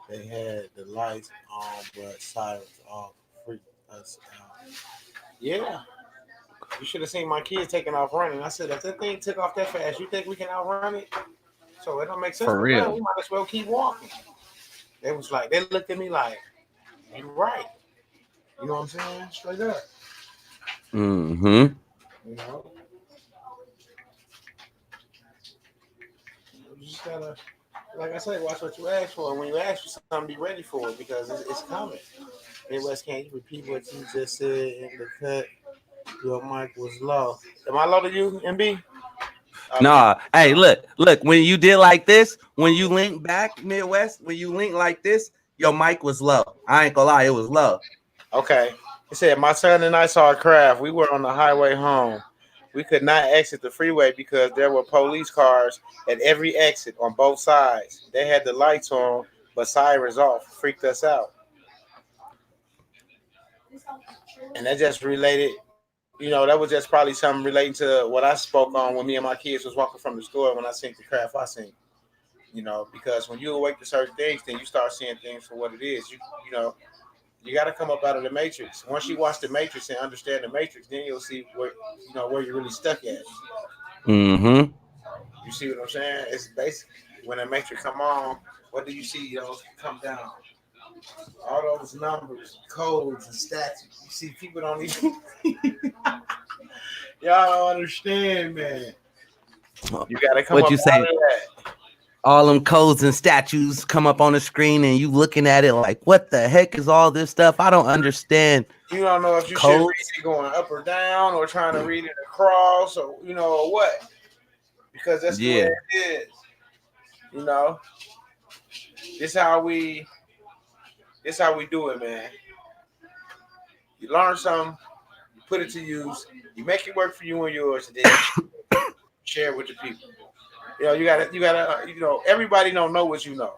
They had the lights on, but sirens off. Freaked us out. Yeah. You should have seen my kids taking off running. I said, if that thing took off that fast, you think we can outrun it? So it don't make sense. For real. We might as well keep walking. They was like, they looked at me like, you're right. You know what I'm saying? Straight up. Mm-hmm. You just gotta, like I said, watch what you ask for. And when you ask for something, be ready for it because it's coming. Midwest, can you repeat what you just said in the cut? Your mic was low. Am I low to you, MB? Nah. Hey, look. When you did like this, when you link back, Midwest, when you link like this, your mic was low. I ain't gonna lie, it was low. Okay. He said, my son and I saw a craft. We were on the highway home. We could not exit the freeway because there were police cars at every exit on both sides. They had the lights on, but sirens off. Freaked us out. And that just related, that was just probably something relating to what I spoke on when me and my kids was walking from the store when I seen the craft I seen. Because when you awake to certain things, then you start seeing things for what it is. You got to come up out of the matrix. Once you watch the matrix and understand the matrix, then you'll see where you're really stuck at. Mm-hmm. You see what I'm saying? It's basically when the matrix come on, what do you see? Come down. All those numbers, codes, and statutes. You see, people don't even. Y'all don't understand, man. You got to come up out of that. All them codes and statues come up on the screen and you looking at it like, what the heck is all this stuff? I don't understand. You don't know if you should read it going up or down or trying to read it across or, or what. Because that's the way it is. This how we do it, man. You learn something, you put it to use, you make it work for you and yours, and then share it with the people. You gotta, everybody don't know what you know.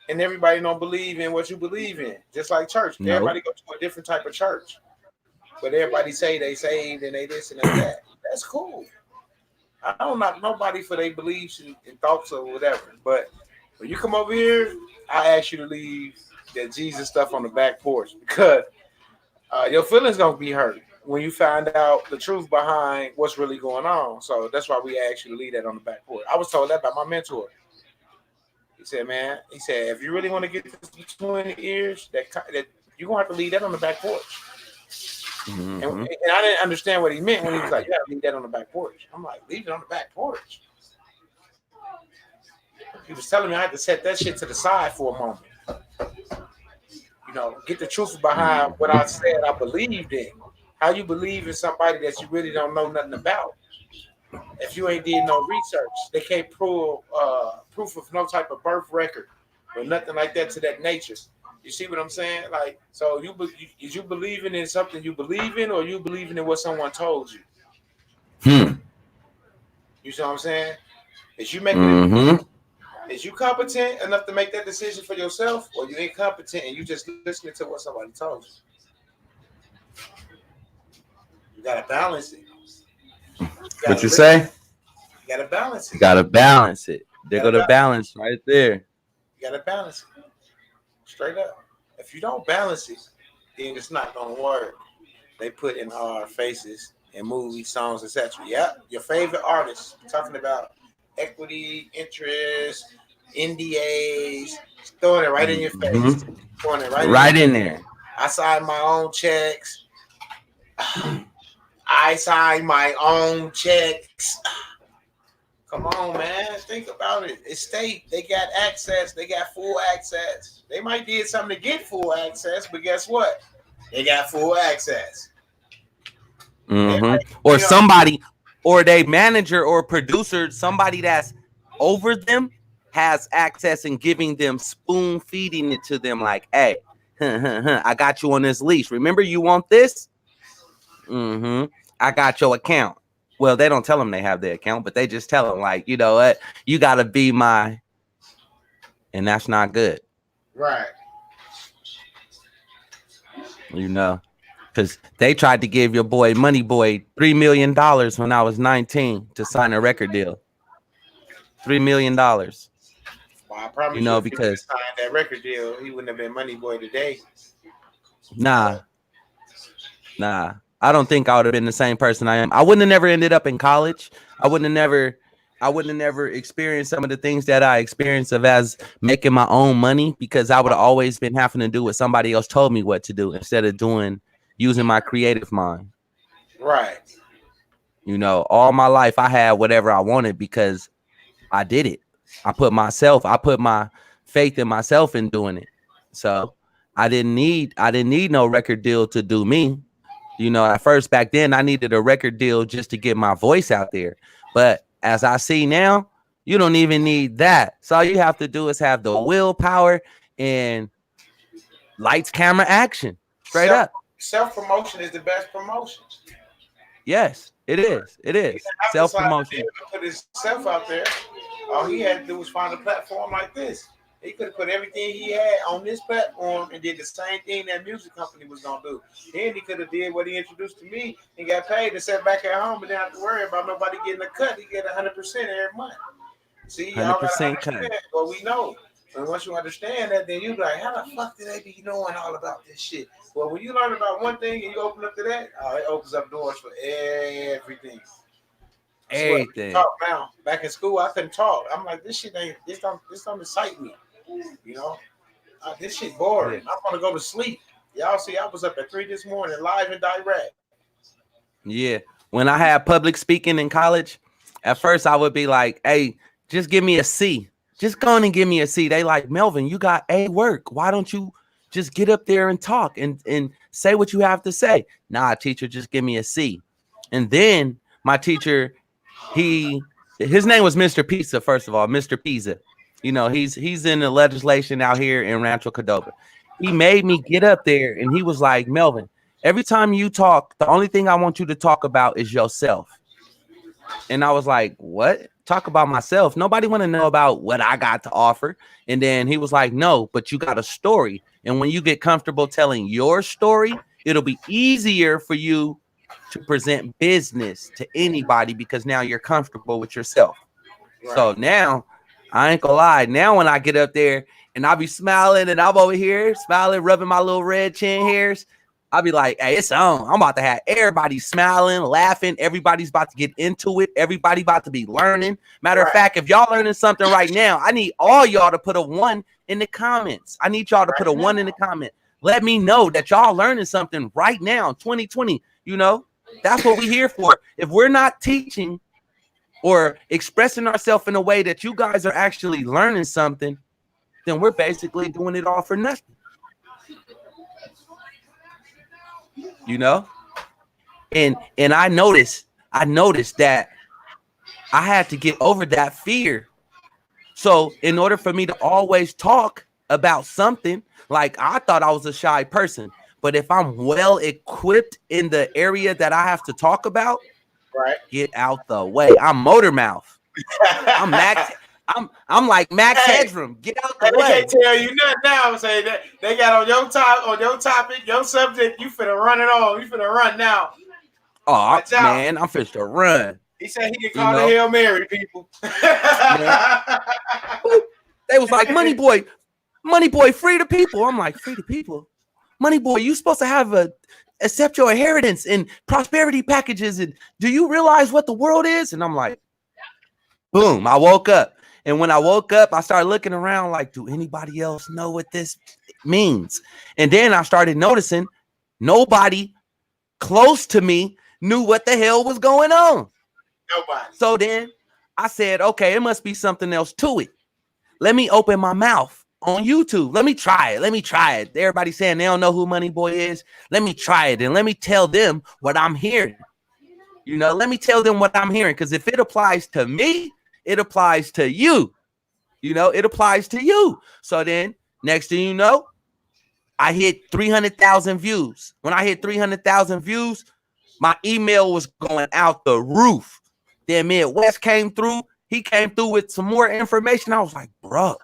And everybody don't believe in what you believe in. Just like church. No. Everybody go to a different type of church. But everybody say they saved and they this and they that. That's cool. I don't knock nobody for their beliefs and thoughts or whatever. But when you come over here, I ask you to leave that Jesus stuff on the back porch because your feelings gonna be hurt when you find out the truth behind what's really going on. So that's why we asked you to leave that on the back porch. I was told that by my mentor. He said, if you really want to get this between the ears, that you're going to have to leave that on the back porch. Mm-hmm. And I didn't understand what he meant when he was like, you got to leave that on the back porch. I'm like, leave it on the back porch. He was telling me I had to set that shit to the side for a moment. Get the truth behind what I said I believed in. How you believe in somebody that you really don't know nothing about? If you ain't did no research, they can't prove proof of no type of birth record or nothing like that to that nature. You see what I'm saying? Like, so is you believing in something you believe in, or you believing in what someone told you? You see what I'm saying? Is you making Is you competent enough to make that decision for yourself, or you incompetent and you just listening to what somebody told you? You gotta balance it. What you say? You gotta balance it. You gotta balance it. They're gonna balance right there. You gotta balance it. Straight up. If you don't balance it, then it's not gonna work. They put in our faces in movies, songs, etc. Yeah, your favorite artists. I'm talking about equity, interest, NDAs, throwing it right in your face. Throwing it right in there. I sign my own checks. I sign my own checks. Come on, man. Think about it. It's state. They got access. They got full access. They might did something to get full access, but guess what? They got full access. Or somebody, or they manager or producer, somebody that's over them has access and giving them spoon feeding it to them like, hey, I got you on this leash. Remember you want this? I got your account. Well, they don't tell them they have their account, but they just tell them like, you know what? You got to be my, and that's not good. Right. You know, because they tried to give your boy Money Boy $3 million when I was 19 to sign a record deal. $3 million. Well, I promise you know, if because he signed that record deal, he wouldn't have been Money Boy today. Nah. I don't think I would have been the same person I am. I wouldn't have never ended up in college. I wouldn't have never experienced some of the things that I experienced of as making my own money, because I would have always been having to do what somebody else told me what to do instead of using my creative mind. Right. You know, all my life I had whatever I wanted because I did it. I put my faith in myself in doing it. So I didn't need no record deal to do me. You know, at first back then I needed a record deal just to get my voice out there. But as I see now, you don't even need that. So all you have to do is have the willpower and lights, camera, action. Straight up. Self-promotion is the best promotion. Yes, it is. It is. Self-promotion. Put himself out there. All he had to do was find a platform like this. He could have put everything he had on this platform and did the same thing that music company was gonna do. Then he could have did what he introduced to me and got paid and sat back at home and didn't have to worry about nobody getting a cut. He get 100% every month. See, y'all 100% cut. Well, we know. And once you understand that, then you be like, how the fuck did they be knowing all about this shit? Well, when you learn about one thing and you open up to that, it opens up doors for everything. Everything. Talk now. Back in school, I couldn't talk. I'm like, this don't excite me. You know, this shit boring. I want to go to sleep. Y'all see, I was up at 3 this morning, live and direct. Yeah. When I had public speaking in college, at first I would be like, hey, just give me a C. Just go on and give me a C. They like, Melvin, you got A work. Why don't you just get up there and talk and say what you have to say? Nah, teacher, just give me a C. And then my teacher, his name was Mr. Pizza, first of all, Mr. Pizza. You know, he's in the legislation out here in Rancho Cordova. He made me get up there and he was like, Melvin, every time you talk, the only thing I want you to talk about is yourself. And I was like, what? Talk about myself? Nobody want to know about what I got to offer. And then he was like, no, but you got a story. And when you get comfortable telling your story, it'll be easier for you to present business to anybody because now you're comfortable with yourself. Right. So now, I ain't gonna lie. Now when I get up there and I'll be smiling and I'm over here smiling, rubbing my little red chin hairs, I'll be like, hey, it's on. I'm about to have everybody smiling, laughing. Everybody's about to get into it. Everybody about to be learning. Matter of fact, if y'all learning something right now, I need all y'all to put a 1 in the comments. I need y'all to put a 1 in the comment. Let me know that y'all learning something right now, 2020. You know, that's what we're here for. If we're not teaching or expressing ourselves in a way that you guys are actually learning something, then we're basically doing it all for nothing. You know? And I noticed that I had to get over that fear. So in order for me to always talk about something, like I thought I was a shy person, but if I'm well equipped in the area that I have to talk about, right, get out the way. I'm motor mouth. I'm I'm like Max Hey, Headroom. Get out the They way. can't tell you nothing now. I'm saying that they got on your topic, your subject. You finna run it on. You finna run now. Oh Watch out. man, I'm finna to run. He said he can You call know? it Hail Mary, people. They was like, Money Boy, free the people. I'm like, free the people? Money Boy, you supposed to have accept your inheritance and prosperity packages. And do you realize what the world is? And I'm like, boom, I woke up. And when I woke up, I started looking around like, do anybody else know what this means? And then I started noticing nobody close to me knew what the hell was going on. Nobody. So then I said, okay, it must be something else to it. Let me open my mouth on YouTube. Let me try it. Everybody saying they don't know who Money Boy is. Let me try it and let me tell them what I'm hearing. You know, let me tell them what I'm hearing. Because if it applies to me, it applies to you. You know, it applies to you. So then next thing you know, I hit 300,000 views. When I hit 300,000 views, my email was going out the roof. Then Midwest came through. He came through with some more information. I was like, bro,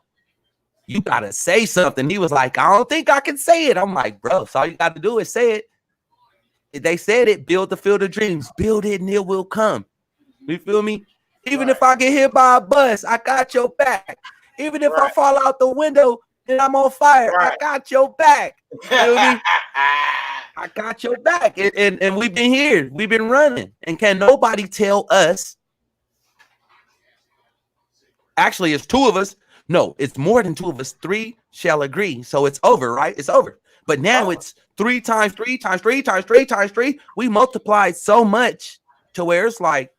you got to say something. He was like, I don't think I can say it. I'm like, bro, so all you got to do is say it. They said it, build the field of dreams. Build it and it will come. You feel me? Even if I get hit by a bus, I got your back. Even if I fall out the window and I'm on fire, I got your back. You feel me? I got your back. And we've been here. We've been running. And can nobody tell us? Actually, it's two of us. No, it's more than two of us. Three shall agree. So it's over, right? It's over. But now it's 3 times 3 times 3 times 3 times 3. We multiplied so much to where it's like,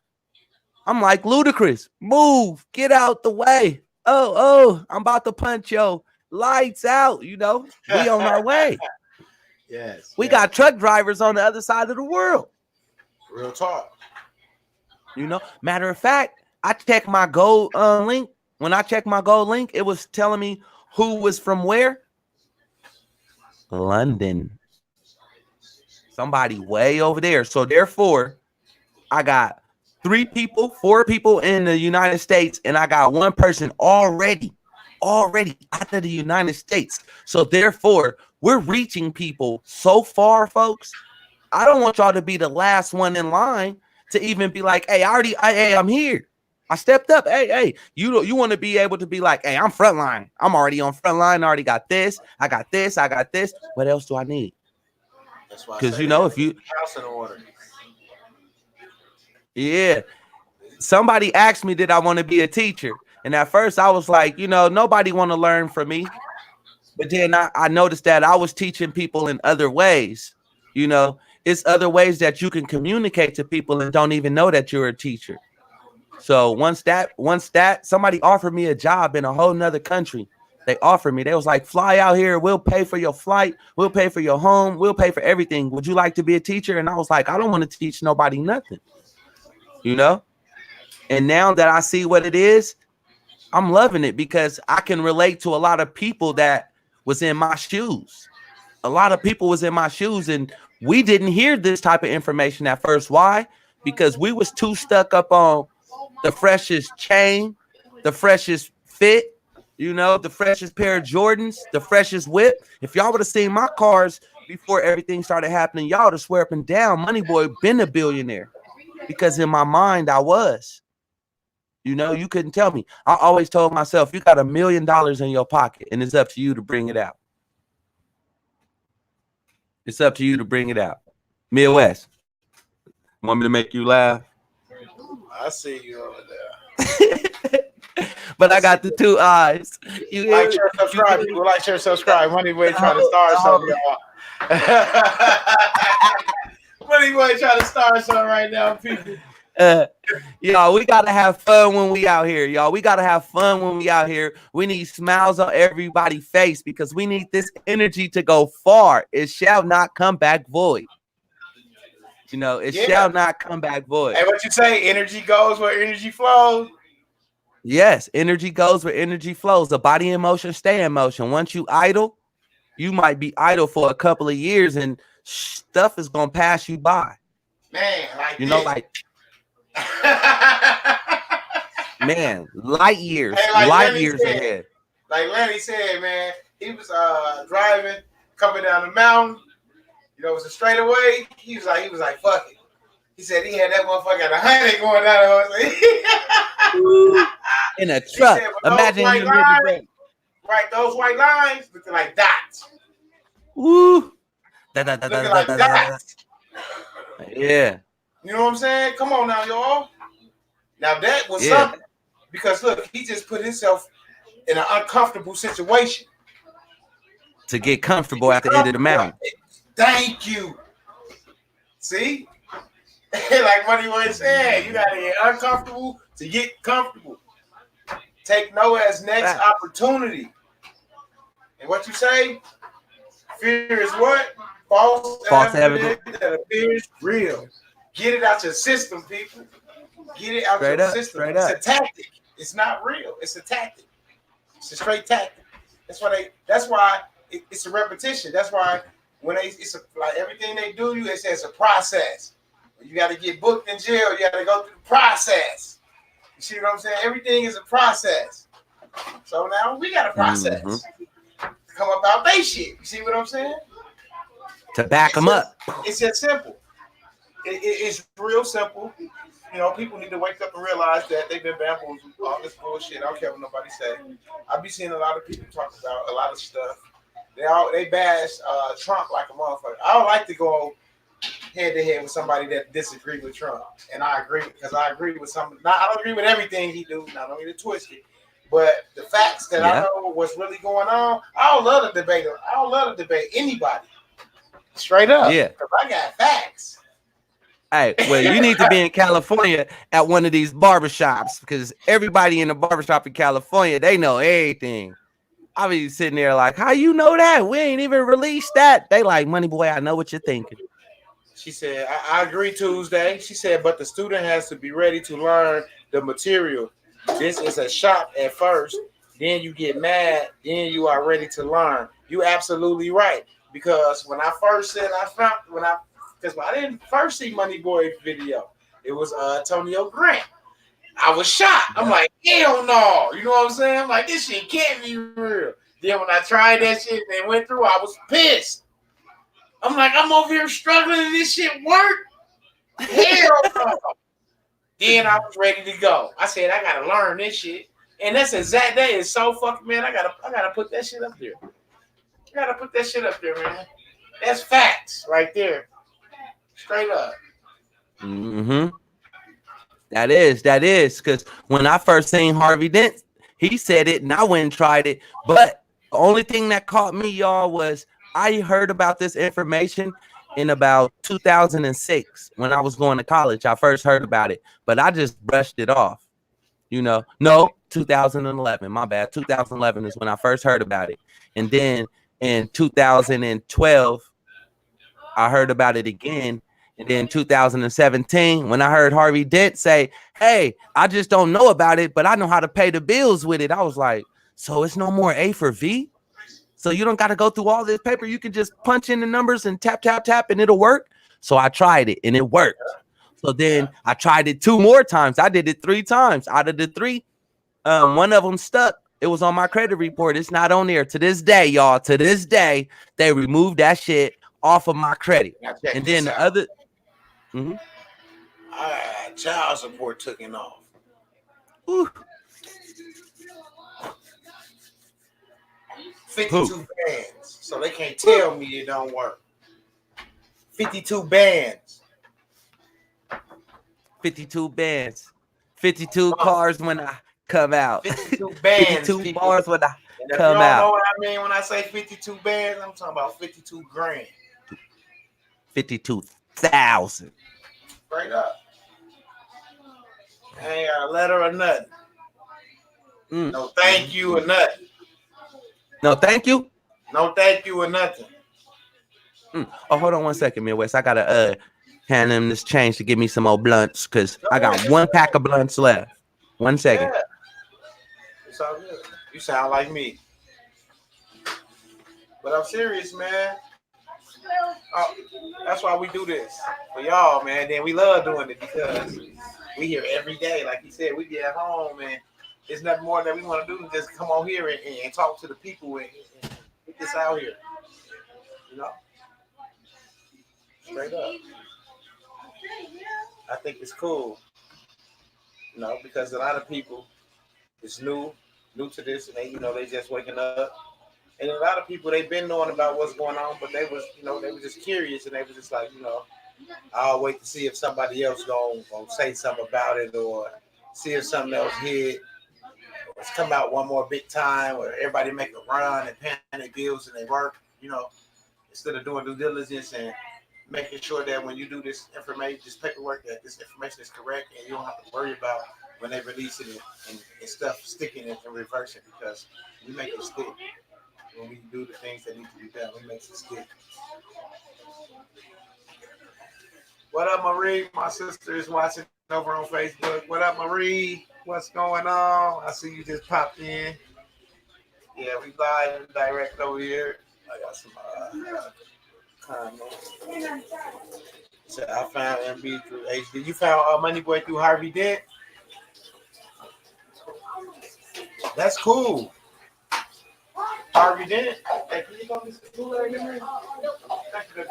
I'm like, Ludacris, move, get out the way. Oh, I'm about to punch yo. Lights out, you know, we on our way. Yes. We got truck drivers on the other side of the world. Real talk. You know, matter of fact, I checked my gold link. When I checked my gold link, it was telling me who was from where? London. Somebody way over there. So therefore, I got 4 people in the United States, and I got 1 person already out of the United States. So therefore, we're reaching people so far, folks. I don't want y'all to be the last one in line to even be like, hey, I'm here. I stepped up. Hey, you want to be able to be like, hey, I'm frontline. I'm already on frontline. I already got this. I got this. What else do I need? Because, you know, if you house in order. Yeah. Somebody asked me, did I want to be a teacher? And at first I was like, you know, nobody want to learn from me. But then I noticed that I was teaching people in other ways. You know, it's other ways that you can communicate to people and don't even know that you're a teacher. So once that somebody offered me a job in a whole nother country, they was like, fly out here. We'll pay for your flight. We'll pay for your home. We'll pay for everything. Would you like to be a teacher? And I was like, I don't want to teach nobody nothing. You know? And now that I see what it is, I'm loving it because I can relate to a lot of people that was in my shoes. A lot of people was in my shoes, and we didn't hear this type of information at first. Why? Because we was too stuck up on the freshest chain, the freshest fit, you know, the freshest pair of Jordans, the freshest whip. If y'all would have seen my cars before everything started happening, y'all would have swear up and down, Money Boy been a billionaire. Because in my mind, I was. You know, you couldn't tell me. I always told myself, you got $1 million in your pocket, and it's up to you to bring it out. It's up to you to bring it out. Midwest. Want me to make you laugh? I see you over there. But I got the 2 eyes. You like, share, subscribe. People like, share, subscribe. Money Boy trying to start something, y'all. Money Boy trying to start something right now, people. Y'all, we gotta have fun when we out here, y'all. We gotta have fun when we out here. We need smiles on everybody's face because we need this energy to go far. It shall not come back void. You know, it shall not come back void. Hey, what you say? Energy goes where energy flows. Yes, energy goes where energy flows. The body in motion, stay in motion. Once you idle, you might be idle for a couple of years, and stuff is gonna pass you by. Man, like you know, like Man, light years, Hey, like light Lenny years said, ahead. like Lenny said, man, he was driving, coming down the mountain. You know, it was a straightaway. He was like, fuck it. He said he had that motherfucker at 100 going down the In a He truck. said, but those Imagine white him hitting the lines, brake. right? Those white lines looking like dots. Woo. Looking like dots. Yeah. You know what I'm saying? Come on now, y'all. Now that was Yeah. something. Because look, he just put himself in an uncomfortable situation. To get comfortable at the end of the mountain. Thank you. See? Like Money Boy said, you gotta get uncomfortable to get comfortable. Take no as next opportunity. And what you say? Fear is what? False evidence that appears real. Get it out your system, people. Get it out your system. It's a tactic. It's not real. It's a tactic. It's a straight tactic. That's why it's a repetition. That's why when it's like everything they do, they say it's a process. You got to get booked in jail. You got to go through the process. You see what I'm saying? Everything is a process. So now we got a process to come up out they shit. You see what I'm saying? To back them up. It's just simple. It's real simple. You know, people need to wake up and realize that they've been bamboozled. All this bullshit. I don't care what nobody say. I be seeing a lot of people talk about a lot of stuff. They bash Trump like a motherfucker. I don't like to go head to head with somebody that disagree with Trump, and I agree because I agree with some. I don't agree with everything he do. I don't mean to twist it, but the facts that I know what's really going on, I don't love to debate. I don't love to debate anybody. Straight up, yeah. Because I got facts. Hey, well, you need to be in California at one of these barbershops because everybody in the barbershop in California, they know everything. I be sitting there like, how you know that? We ain't even released that. They like, Money Boy, I know what you're thinking. She said, I agree Tuesday. She said, but the student has to be ready to learn the material. This is a shock at first. Then you get mad. Then you are ready to learn. You absolutely right. Because when I first said because I didn't first see Money Boy video, it was Antonio Grant. I was shocked. I'm like, hell no. You know what I'm saying? I'm like, this shit can't be real. Then when I tried that shit and went through, I was pissed. I'm like, I'm over here struggling and this shit work? Hell no. Then I was ready to go. I said, I gotta learn this shit. And that's exact that is so fucking man. I gotta put that shit up there. I gotta put that shit up there, man. That's facts right there. Straight up. Mm-hmm. That is because when I first seen Harvey Dent, he said it and I went and tried it. But the only thing that caught me, y'all, was I heard about this information in about 2006 when I was going to college. I first heard about it, but I just brushed it off. You know, no, 2011. My bad. 2011 is when I first heard about it. And then in 2012, I heard about it again. And then 2017, when I heard Harvey Dent say, hey, I just don't know about it, but I know how to pay the bills with it. I was like, so it's no more A for V? So you don't got to go through all this paper. You can just punch in the numbers and tap, tap, tap, and it'll work. So I tried it, and it worked. So then I tried it 2 more times. I did it 3 times. Out of the 3, one of them stuck. It was on my credit report. It's not on there. To this day, y'all, to this day, they removed that shit off of my credit. And then the other... Mm-hmm. Child support took it off. Ooh. 52 bands. So they can't tell me it don't work. 52 bands. 52 bands. 52 cars when I come out. 52 bands. 52 bars when I come out. If you don't know what I mean when I say 52 bands, I'm talking about 52 grand. 52,000. Straight up. I ain't got a letter or nothing. No thank you or nothing. No thank you? No thank you or nothing. Oh, hold on 1 second, Midwest. I gotta hand him this change to give me some more blunts because I got 1 pack of blunts left. 1 second. Yeah. It's all good. You sound like me. But I'm serious, man. That's why we do this for y'all, man. Then we love doing it because We here every day, like he said. We get at home, and there's nothing more that we want to do than just come on here and talk to the people and get this out here. You know, straight up. I think it's cool. You know, because a lot of people is new to this, and they just waking up. And a lot of people they've been knowing about what's going on, but they were just curious, and they were just like, I'll wait to see if somebody else gonna say something about it, or see if something else hit. Let's come out one more big time where everybody make a run and paying their bills and they work, instead of doing due diligence and making sure that when you do this paperwork, that this information is correct, and you don't have to worry about when they release it and stuff sticking and reversing, because we make it stick. When we do the things that need to be done, we make it stick. What up, Marie? My sister is watching over on Facebook. What up, Marie? What's going on? I see you just popped in. Yeah, we live and direct over here. I got some comments. So I found MB through HD. You found Money Boy through Harvey Dent? That's cool. Harvey Dent. Hey, can you go get some food right here? Thank you,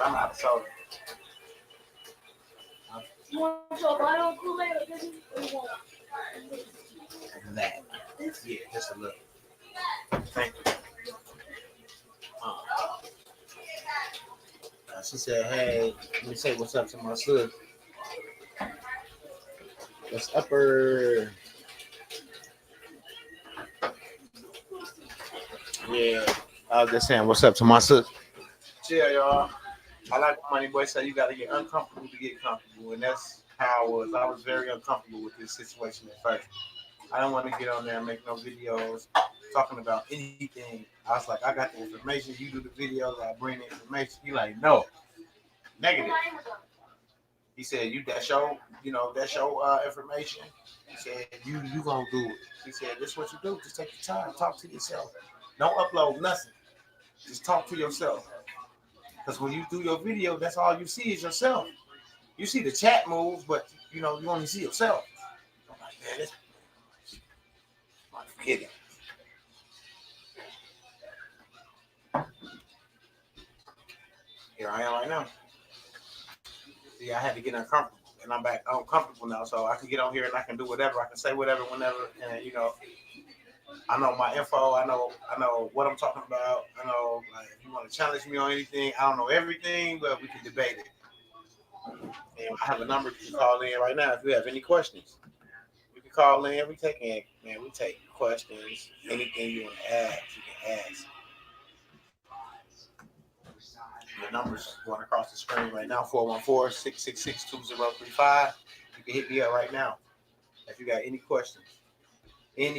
I'm out of soda. You want your bottle of Kool-Aid or did you want? That. Yeah, just a little. Thank you. She said, hey, let me say what's up to my sis. What's up her? Yeah, I was just saying what's up to my sis. Chill, y'all. I like what Money Boy said, you got to get uncomfortable to get comfortable. And that's how I was. I was very uncomfortable with this situation at first. I don't want to get on there and make no videos talking about anything. I was like, I got the information. You do the videos. I bring the information. He like, no. Negative. He said, that's your information. He said, you gonna do it. He said, this is what you do. Just take your time. Talk to yourself. Don't upload nothing. Just talk to yourself. Because when you do your video, that's all you see is yourself. You see the chat moves, but you only see yourself. I'm like, man, this forget it. Here I am right now. See, I had to get uncomfortable, and I'm back. I'm comfortable now, so I can get on here and I can do whatever. I can say whatever, whenever, and I know my info. I know what I'm talking about. I know, like, if you want to challenge me on anything, I don't know everything, but we can debate it. And I have a number you can call in right now if you have any questions. You can call in. We take questions. Anything you want to ask, you can ask. The number's going across the screen right now, 414-666-2035. You can hit me up right now if you got any questions. You can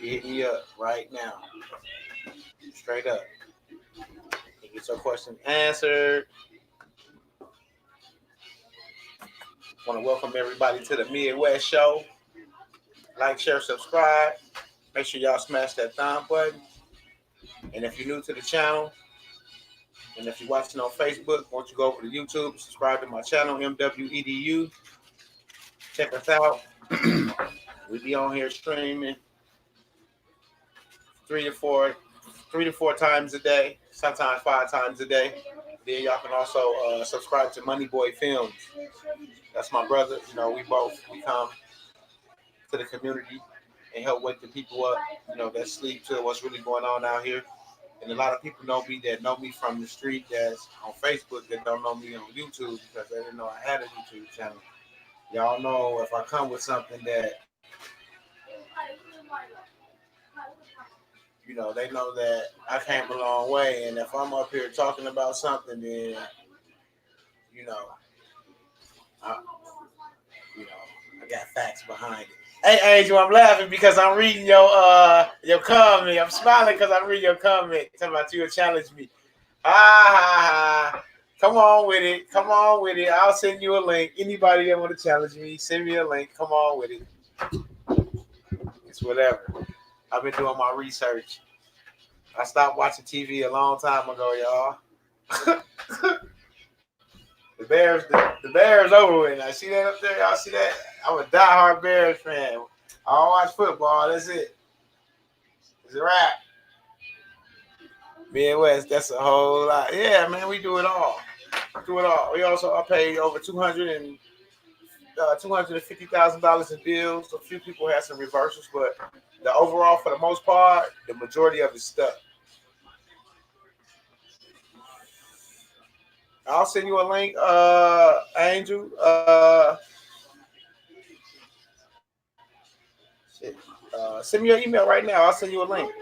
hit me up right now. Straight up. You get your question answered. Want to welcome everybody to the Midwest Show. Like, share, subscribe. Make sure y'all smash that thumb button. And if you're new to the channel, and if you're watching on Facebook, won't you go over to YouTube, subscribe to my channel, MWEDU. Check us out. We be on here streaming 3 to 4 times a day, sometimes 5 times a day. Then y'all can also subscribe to Money Boy Films. That's my brother. We come to the community and help wake the people up, that sleep to what's really going on out here. And a lot of people know me from the street, that's on Facebook, that don't know me on YouTube because they didn't know I had a YouTube channel. Y'all know if I come with something that, they know that I came a long way. And if I'm up here talking about something, then, I got facts behind it. Hey, Angel, I'm laughing because I'm reading your comment. I'm smiling because I'm reading your comment. Talking about you challenge me. Come on with it. I'll send you a link. Anybody that want to challenge me, send me a link. Come on with it. It's whatever. I've been doing my research. I stopped watching TV a long time ago, y'all. The Bears over with. I see that up there. Y'all see that? I'm a diehard Bears fan. I don't watch football. That's it. It's a wrap. Midwest, that's a whole lot. Yeah, man, we do it all. Do it all. We also I paid over $250,000 in bills. A few people had some reversals, but the overall, for the most part, the majority of it stuck. I'll send you a link, Angel. Send me your email right now. I'll send you a link.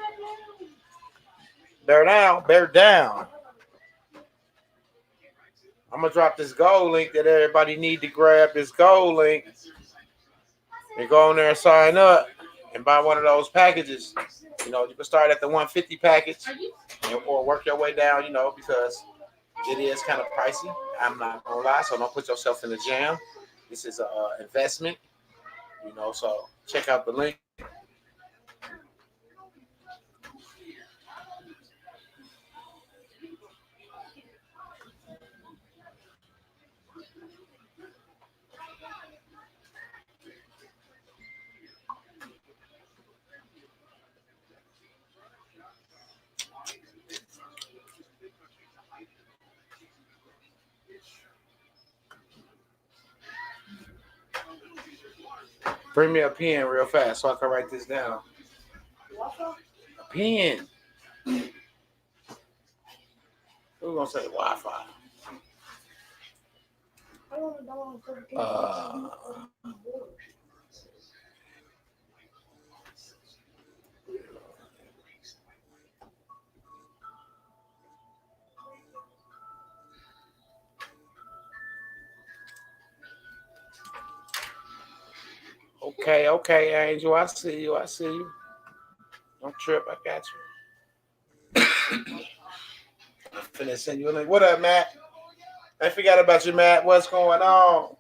Bear down, bear down. I'm gonna drop this gold link that everybody need to grab. This gold link and go on there and sign up and buy one of those packages. You know, you can start at the 150 package or work your way down. You know, because it is kind of pricey. I'm not gonna lie, so don't put yourself in the jam. This is an investment. You know, so check out the link. Bring me a pen real fast so I can write this down. A pen. Who's gonna say Wi-Fi? Okay, Angel. I see you. Don't trip. I got you. I'm finna send you a link. What up, Matt? I forgot about you, Matt. What's going on?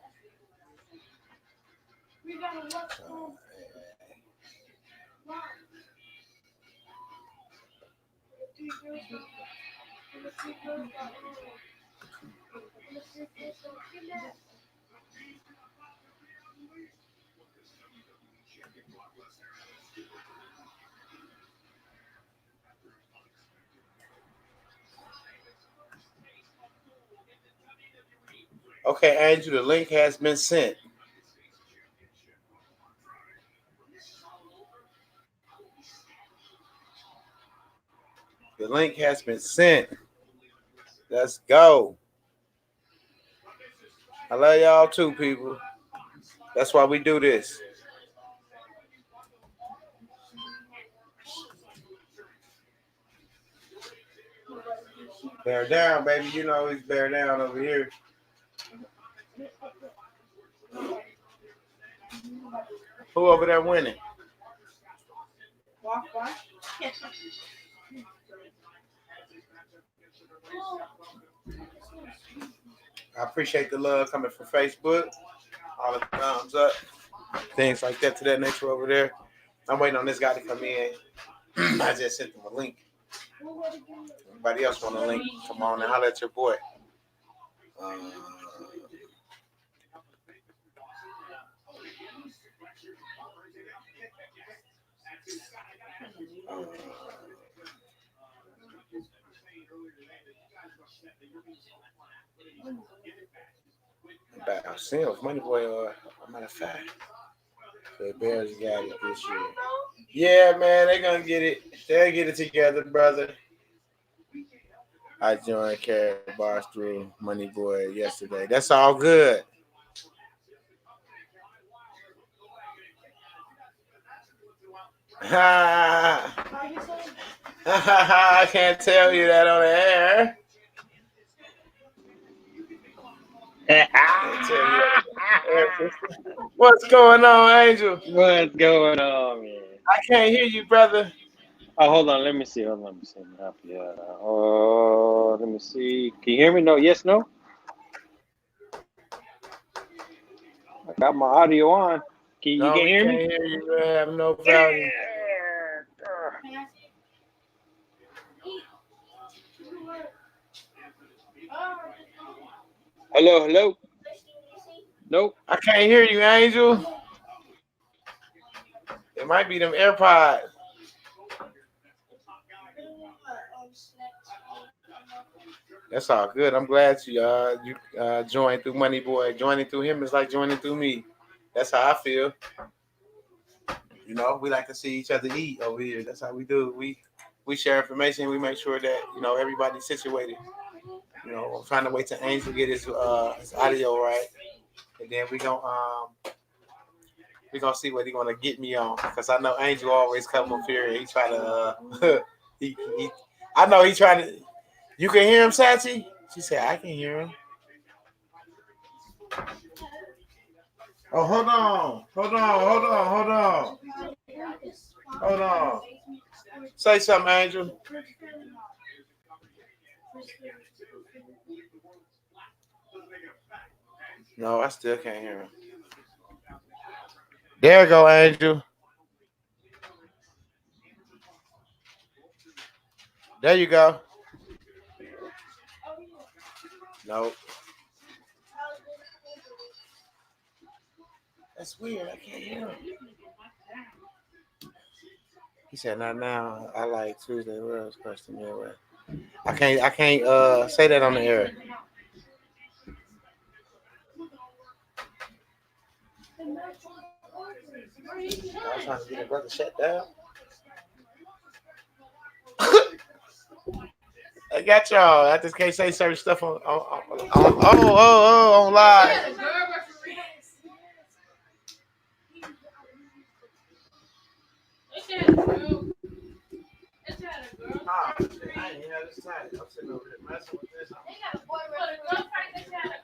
Okay, Andrew, the link has been sent. The link has been sent. Let's go. I love y'all too, people. That's why we do this. Bear down, baby. You know he's bear down over here. Who over there winning? I appreciate the love coming from Facebook. All the thumbs up. Things like that to that nature over there. I'm waiting on this guy to come in. I just sent him a link. Anybody else want a link? Come on and holler at your boy. I'm seeing if Money Boy or a matter of fact, the Bears got it this year. Yeah, man, they're gonna get it. They'll get it together, brother. I joined Carrie Bars through Money Boy yesterday. That's all good. I can't tell you that on the air. What's going on, Angel? What's going on, man? I can't hear you, brother. Oh, hold on. Let me see. Yeah. Oh, let me see. Can you hear me? No. Yes. No. I got my audio on. You can't hear me? Can't hear you. I have no value. Hello, hello. Nope. I can't hear you, Angel. It might be them AirPods. That's all good. I'm glad you joined through Money Boy. Joining through him is like joining through me. That's how I feel. You know, we like to see each other eat over here. That's how we do. We share information. We make sure that everybody's situated. I'm trying to wait till Angel get his audio right, and then we gonna see what he gonna get me on. Because I know Angel always come up here and he try to he I know he trying to. You can hear him, Sachi? She said I can hear him. Oh, hold on. Say something, Angel. No, I still can't hear him. There you go, Angel. There you go. Nope. That's weird. I can't hear him. He said, "Not now. I like Tuesday. Where else question me away? I can't say that on the air." I was trying to get a brother shut down. I got y'all. I just can't say certain stuff on live. I ain't had this time. I'm sitting over here messing with this.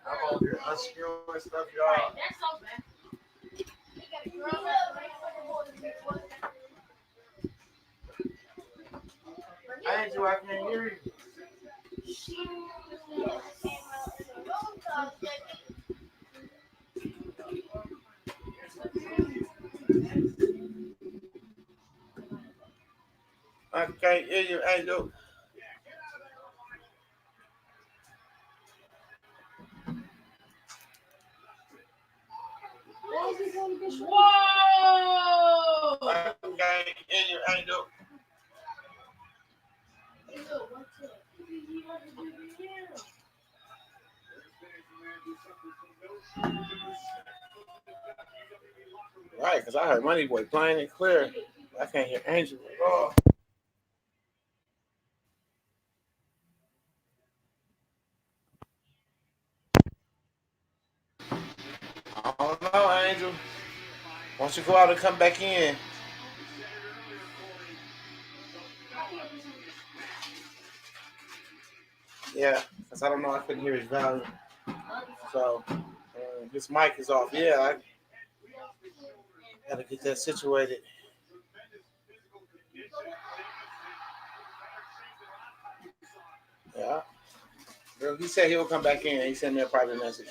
I'm over here unscrewing stuff, y'all. Angel, I can't hear you. I can't hear you, Angel. Whoa! I can't hear you, Angel. Right, because I heard Money Boy playing it clear. I can't hear Angel at all. I don't know, Angel. Why don't you go out and come back in? Yeah, because I don't know. I couldn't hear his volume. So, his mic is off. Yeah, I got to get that situated. Yeah. Girl, he said he will come back in. He sent me a private message.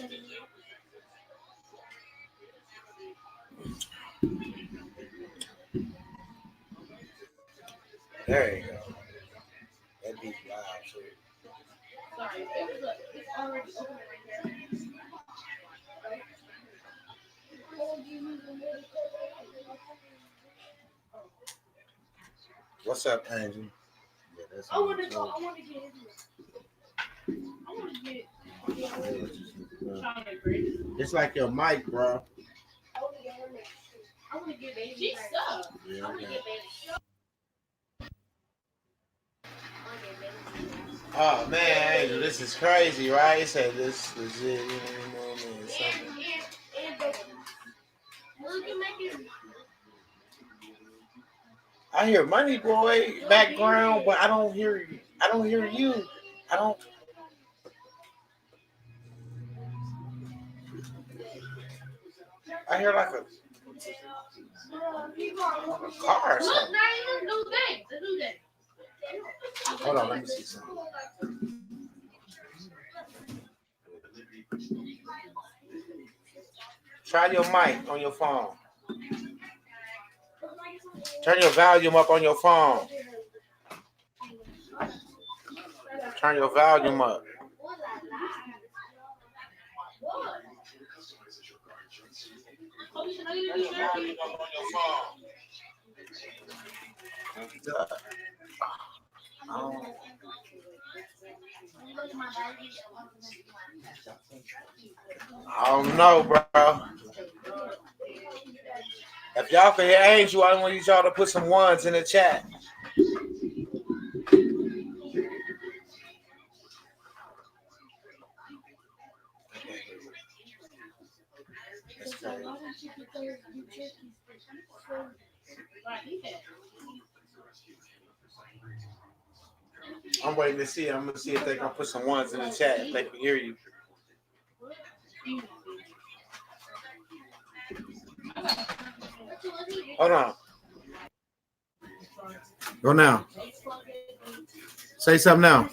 There you go. That beat loud, too. Sorry, it's already open right What's up, Angel? Yeah, that's I want to get it's like your mic, bro. I want to get baby. She's stuck. Yeah, I want to get baby. Oh man, Angel, this is crazy, right? It said this legit, something. I hear Money Boy background, but I don't hear you. I don't hear you. I don't. I hear like a car or something. Hold on, let me see something. Try your mic on your phone. Turn your volume up on your phone. Turn your volume up. I don't know, bro. If y'all can hear Angel, I want y'all to put some ones in the chat. I'm waiting to see. I'm gonna see if they can put some ones in the chat if they can hear you. Hold on. Go now. Say something now.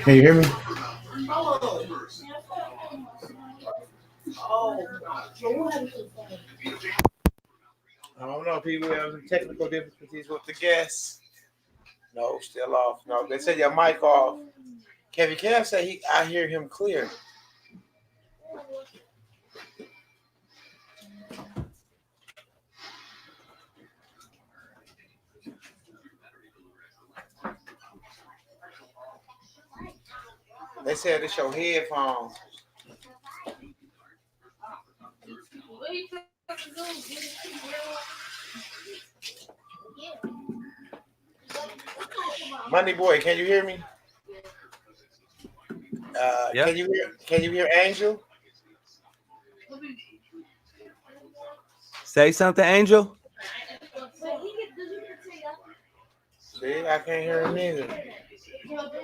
Can you hear me? I don't know. People have some technical difficulties with the guests. No, still off. No, they said your mic off. Kevin Kev said I hear him clear. They said it's your headphones. Money boy, can you hear me? Yeah. Can you hear Angel? Say something, Angel. See, I can't hear him either.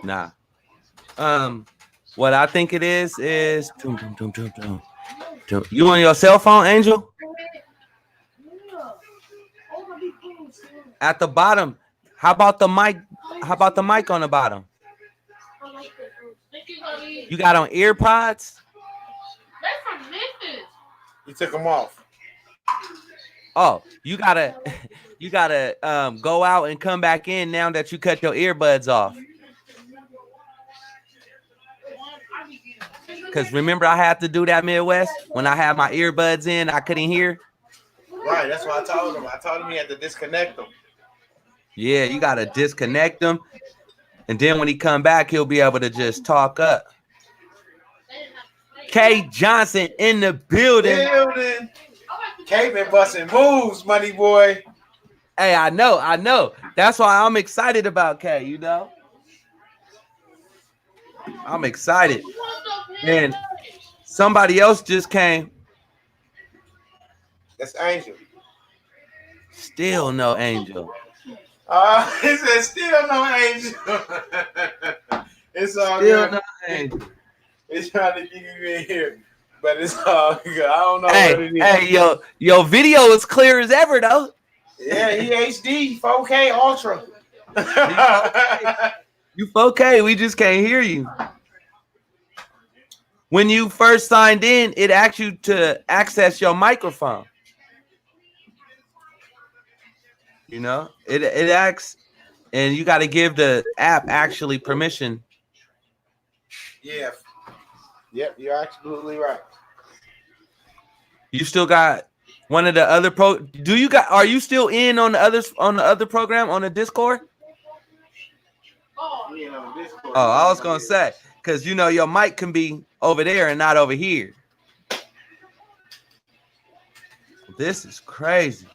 Nah. What I think it is you on your cell phone, Angel? At the bottom. How about the mic? How about the mic on the bottom? You got on ear pods? You took them off. Oh, you gotta go out and come back in now that you cut your earbuds off. Because remember, I had to do that, Midwest, when I had my earbuds in, I couldn't hear. Right, that's what I told him. I told him he had to disconnect them. Yeah, you gotta disconnect them, and then when he come back, he'll be able to just talk up. K Johnson in the building. K been busting moves, money boy. Hey, I know. That's why I'm excited about K. You know, I'm excited. And somebody else just came. That's Angel. Still no Angel. He said still no Angel. It's all Still good. no Angel. It's trying to keep you in here, but it's all good. I don't know Hey, what it is. hey, your video is clear as ever though. Yeah, he HD 4K Ultra. You 4K, we just can't hear you. When you first signed in, it asked you to access your microphone. You know, it asks, and you got to give the app actually permission. Yeah. Yep, you're absolutely right. You still got one of the other are you still in on the other program on the Discord? Oh, I was gonna say, because you know your mic can be over there and not over here. This is crazy.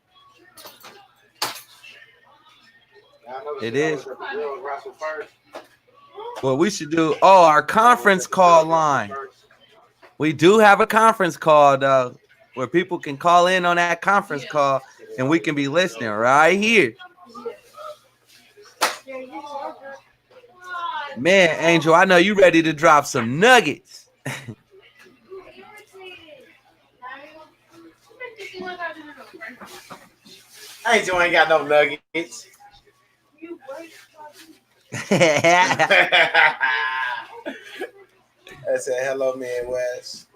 It is. Well, we should do our conference call line. We do have a conference call though, where people can call in on that conference call and we can be listening right here. Man, Angel, I know you ready to drop some nuggets. Angel ain't got no nuggets. I said, hello, Midwest.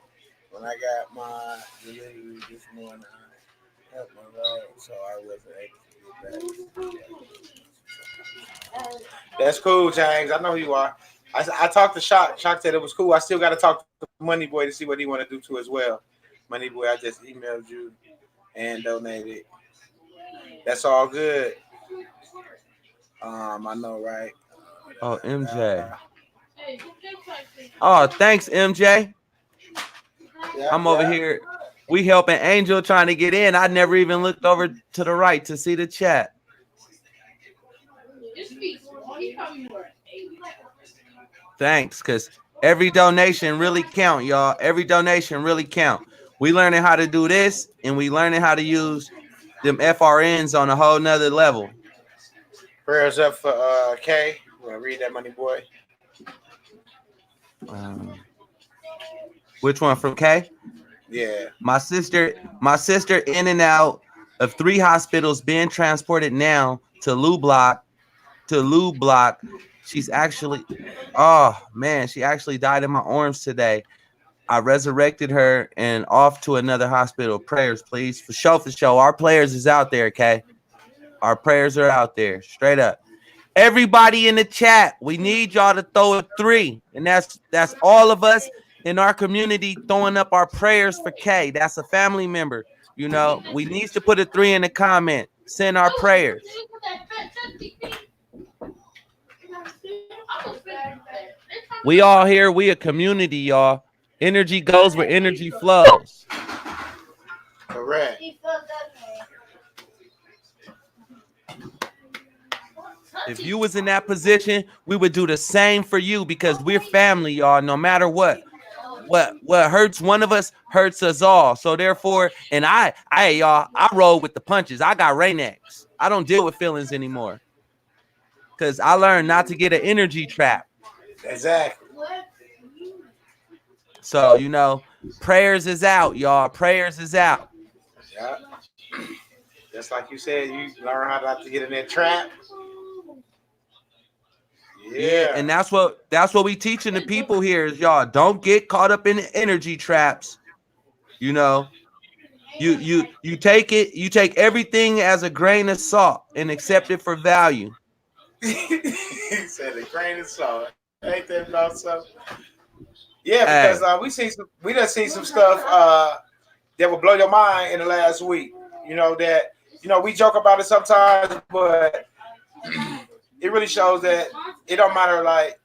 When I got my delivery this morning, I helped my road, so I wasn't able to get back. That's cool, James. I know who you are. I talked to Shock. Shock said it was cool. I still got to talk to Money Boy to see what he want to do too as well. Money Boy, I just emailed you and donated. That's all good. I know, right? Oh, MJ. Oh, thanks, MJ. I'm over here. We helping Angel trying to get in. I never even looked over to the right to see the chat. Thanks, because every donation really count, y'all. Every donation really count. We learning how to do this, and we learning how to use them FRNs on a whole nother level. Prayers up for K. You want to read that, Money Boy? Which one from K? Yeah. My sister in and out of 3 hospitals, being transported now to Lou Block. She's actually, oh man, she actually died in my arms today. I resurrected her and off to another hospital. Prayers, please. For sure. Our players is out there, okay? Our prayers are out there. Straight up. Everybody in the chat, we need y'all to throw a 3. And that's all of us in our community throwing up our prayers for K. That's a family member. You know, we need to put a 3 in the comment. Send our prayers. We all here. We a community, y'all. Energy goes where energy flows. Correct. If you was in that position, we would do the same for you because we're family, y'all. No matter what hurts one of us hurts us all. So therefore, and y'all, I roll with the punches. I got Rain-X. I don't deal with feelings anymore because I learned not to get an energy trap. Exactly. So, you know, prayers is out, y'all. Prayers is out. Yeah. Just like you said, you learn how not to get in that trap. Yeah. And that's what we teaching the people here is, y'all, don't get caught up in the energy traps. You know, you take everything as a grain of salt and accept it for value. He said a grain of salt. Ain't that about something? Yeah, because we done seen some stuff that will blow your mind in the last week. You know that we joke about it sometimes, but it really shows that it don't matter like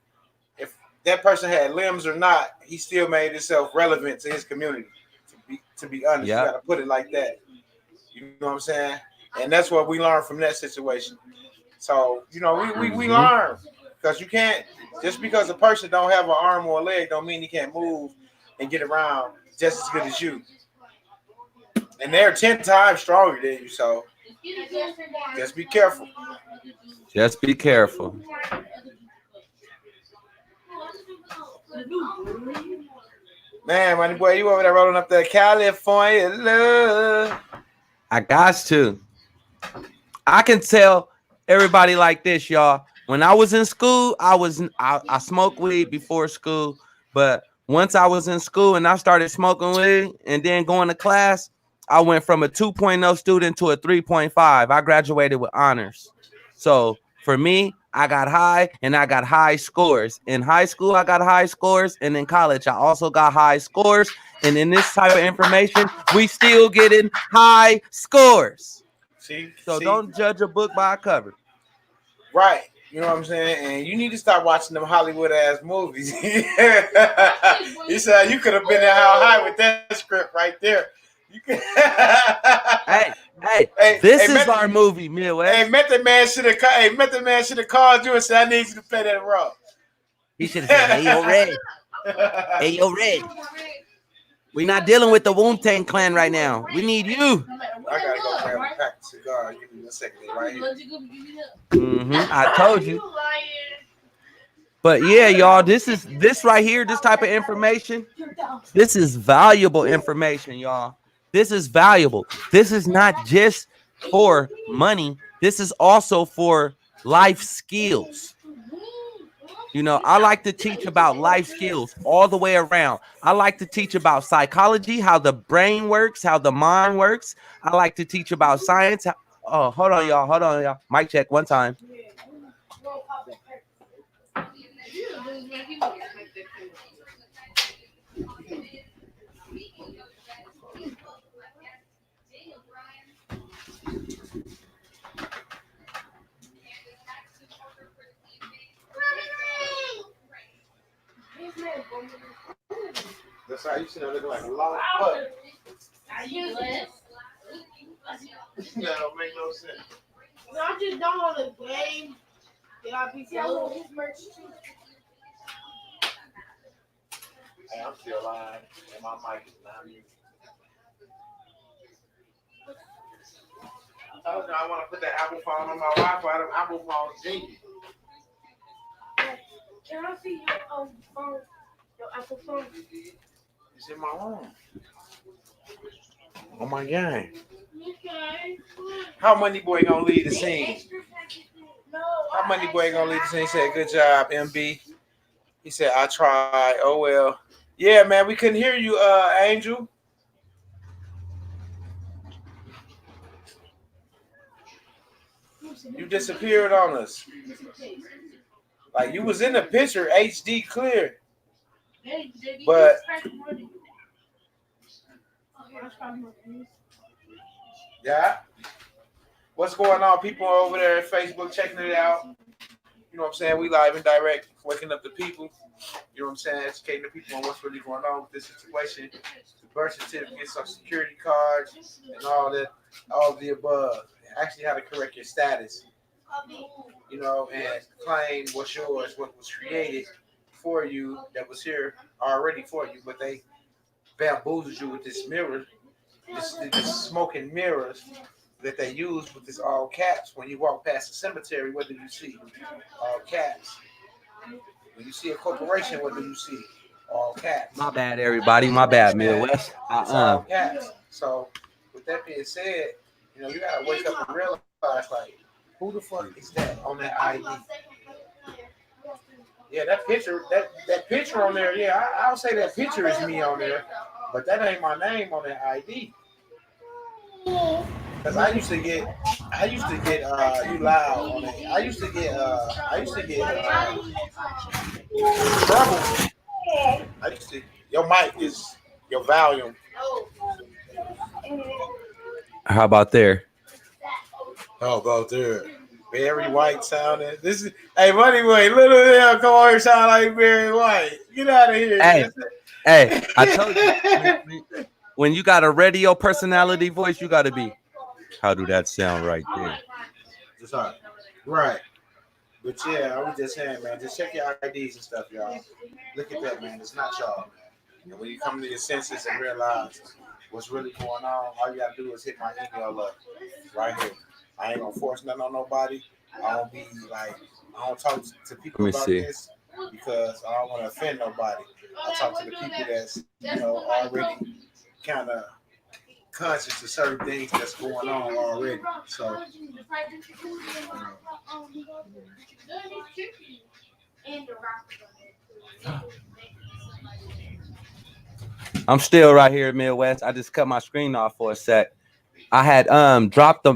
if that person had limbs or not, he still made himself relevant to his community. To be honest, You gotta put it like that. You know what I'm saying? And that's what we learned from that situation. So, we learn because you can't just because a person don't have an arm or a leg don't mean he can't move and get around just as good as you. And they're 10 times stronger than you, so just be careful. Just be careful. Man, Money Boy, you over there rolling up that California love. I got to. I can tell everybody like this, y'all. When I was in school, I smoked weed before school, but once I was in school and I started smoking weed and then going to class, I went from a 2.0 student to a 3.5. I graduated with honors. So for me, I got high and I got high scores. In high school, I got high scores. And in college, I also got high scores. And in this type of information, we still getting high scores. Don't judge a book by a cover. Right. You know what I'm saying? And you need to stop watching them Hollywood ass movies. You said you could have been at How High with that script right there. You could. Hey, this is our movie, Midwest. Hey, Method Man should have called you and said, I need you to play that role. He should have said, hey, yo, Red. Hey, yo, Red. We're not dealing with the Wu-Tang Clan right now. We need you. I gotta go grab a pack of cigars. Give me a second right here. I told you. But yeah, y'all, this right here, this type of information, this is valuable information, y'all. This is valuable. This is not just for money. This is also for life skills. You know, I like to teach about life skills all the way around. I like to teach about psychology, how the brain works, how the mind works. I like to teach about science. Oh, hold on, y'all. Hold on, y'all. Mic check one time. That's how you sit there looking like a long butt. That don't make no sense. No, I just don't want to game. Hey, I'm still live, and my mic is not muted. I told you I want to put that Apple phone on my Wi-Fi. Them Apple phones jinky. Can I see your phone? Your Apple phone? It's in my room. Oh my God. Okay. How Money Boy gonna lead the scene? How Money Boy gonna lead the scene? He said, "Good job, MB." He said, "I tried. Oh well." Yeah, man, we couldn't hear you, Angel. You disappeared on us. Like you was in the picture, HD clear. But yeah. What's going on? People over there at Facebook checking it out. You know what I'm saying? We live and direct, waking up the people. You know what I'm saying? Educating the people on what's really going on with this situation. The birth certificate, social security cards, and all that, all of the above. Actually, how to correct your status. You know, and claim what's yours, what was created for you, that was here already for you, but they bamboozled you with this mirror, this smoking mirrors that they use with this all caps. When you walk past the cemetery, what do you see? All caps. When you see a corporation, what do you see? All caps. My bad, everybody. My bad, Midwest. It's all caps. So, with that being said, you know, you gotta wake up and realize, like, who the fuck is that on that ID? Yeah, that picture on there. Yeah, I'll say that picture is me on there, but that ain't my name on that ID. Cause I used to get you loud on it. I used to get trouble. Your mic is your volume. How about there? How about there? Barry White sounding. This is Money Boy. Little hell, come on here, sound like Barry White. Get out of here. Hey, I told you, when you got a radio personality voice, you got to be. How do that sound right there? Right. But yeah, I was just saying, man, just check your IDs and stuff, y'all. Look at that, man. It's not y'all, man. And when you come to your senses and realize what's really going on, all you got to do is hit my email up right here. I ain't going to force nothing on nobody. I don't be like, I don't talk to people about this because I don't want to offend nobody. I talk to the people that's, you know, already kind of conscious of certain things that's going on already. So, I'm still right here at Midwest. I just cut my screen off for a sec. I had dropped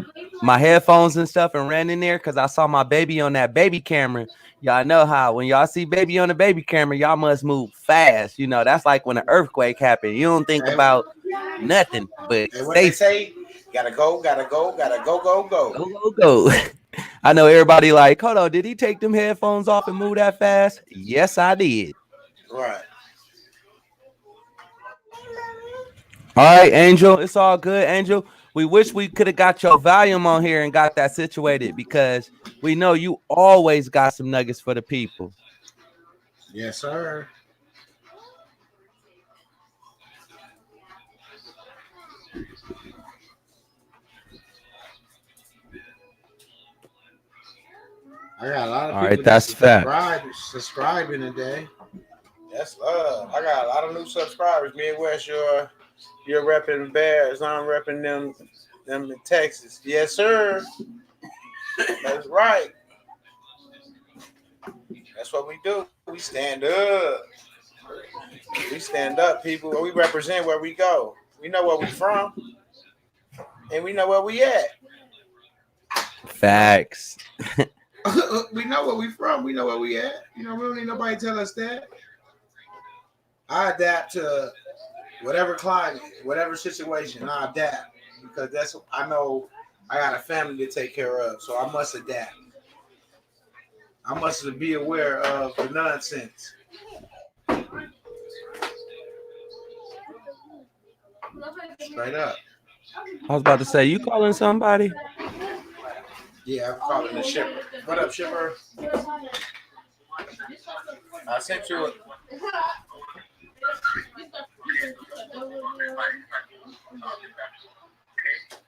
my headphones and stuff and ran in there because I saw my baby on that baby camera. Y'all know how when y'all see baby on the baby camera, y'all must move fast. You know, that's like when an earthquake happened. You don't think about nothing, but they say, gotta go. I know everybody like, hold on, did he take them headphones off and move that fast? Yes, I did. Right. All right, Angel, it's all good, Angel. We wish we could have got your volume on here and got that situated because we know you always got some nuggets for the people. Yes, sir. I got a lot of people that's subscribing today. That's love. I got a lot of new subscribers. Midwest, you're You're repping Bears. I'm repping them in Texas. Yes, sir. That's right. That's what we do. We stand up. We stand up, people. We represent where we go. We know where we from, and we know where we at. Facts. We know where we from. We know where we at. We don't need nobody tell us that. I adapt to whatever climate, whatever situation. I adapt because I know I got a family to take care of, so I must adapt. I must be aware of the nonsense. Straight up. I was about to say, you calling somebody? Yeah, I'm calling the shipper. What up, shipper? I sent you a.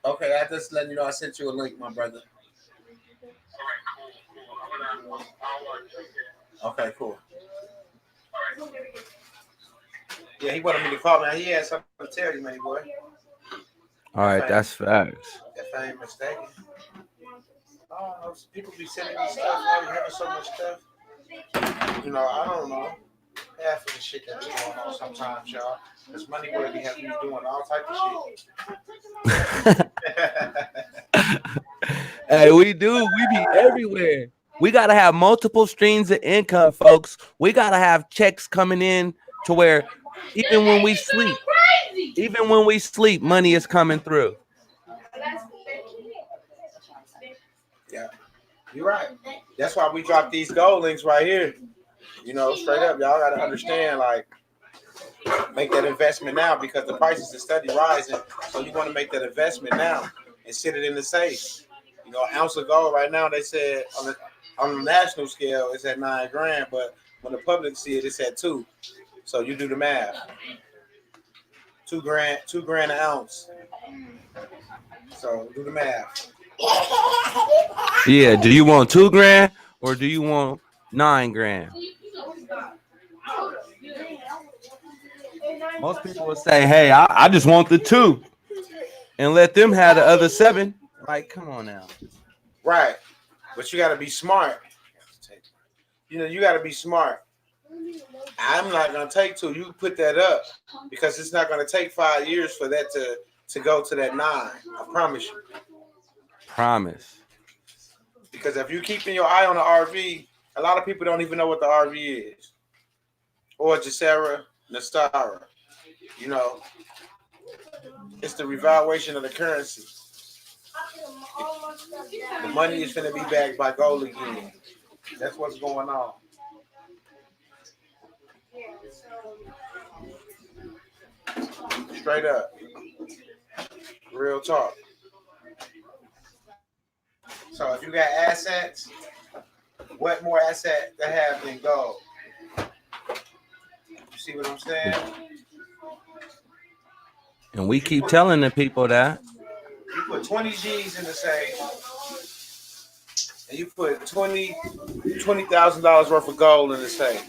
Okay, I just letting you know I sent you a link, my brother. Okay, cool. Yeah, he wanted me to call, man. He had something to tell you, man, boy. All right, that's facts. If I ain't mistaken. Oh, people be sending me stuff. I be having so much stuff. I don't know. Half of the shit that's going on sometimes, y'all. This money worthy has me doing all type of shit. Hey, we be everywhere. We gotta have multiple streams of income, folks. We gotta have checks coming in to where even when we sleep, money is coming through. Yeah, you're right. That's why we drop these gold links right here. Straight up, y'all gotta understand, like, make that investment now because the prices are steady rising. So you want to make that investment now and sit it in the safe. An ounce of gold right now, they said on the national scale, it's at $9,000, but when the public see it, it's at $2,000. So you do the math. $2,000 an ounce. So do the math. Yeah, do you want $2,000 or do you want $9,000? Most people will say, hey, I just want the 2 and let them have the other 7. Like, come on now. Right. But you got to be smart. You got to be smart. I'm not going to take 2. You put that up because it's not going to take 5 years for that to go to that 9. I promise you. Promise. Because if you're keeping your eye on the RV, a lot of people don't even know what the RV is. Or Jacera, Nastara. It's the revaluation of the currency. The money is going to be backed by gold again. That's what's going on. Straight up. Real talk. So if you got assets, what more asset to have than gold? You see what I'm saying? And we keep telling the people that. You put 20 G's in the safe, and you put $20,000 worth of gold in the safe.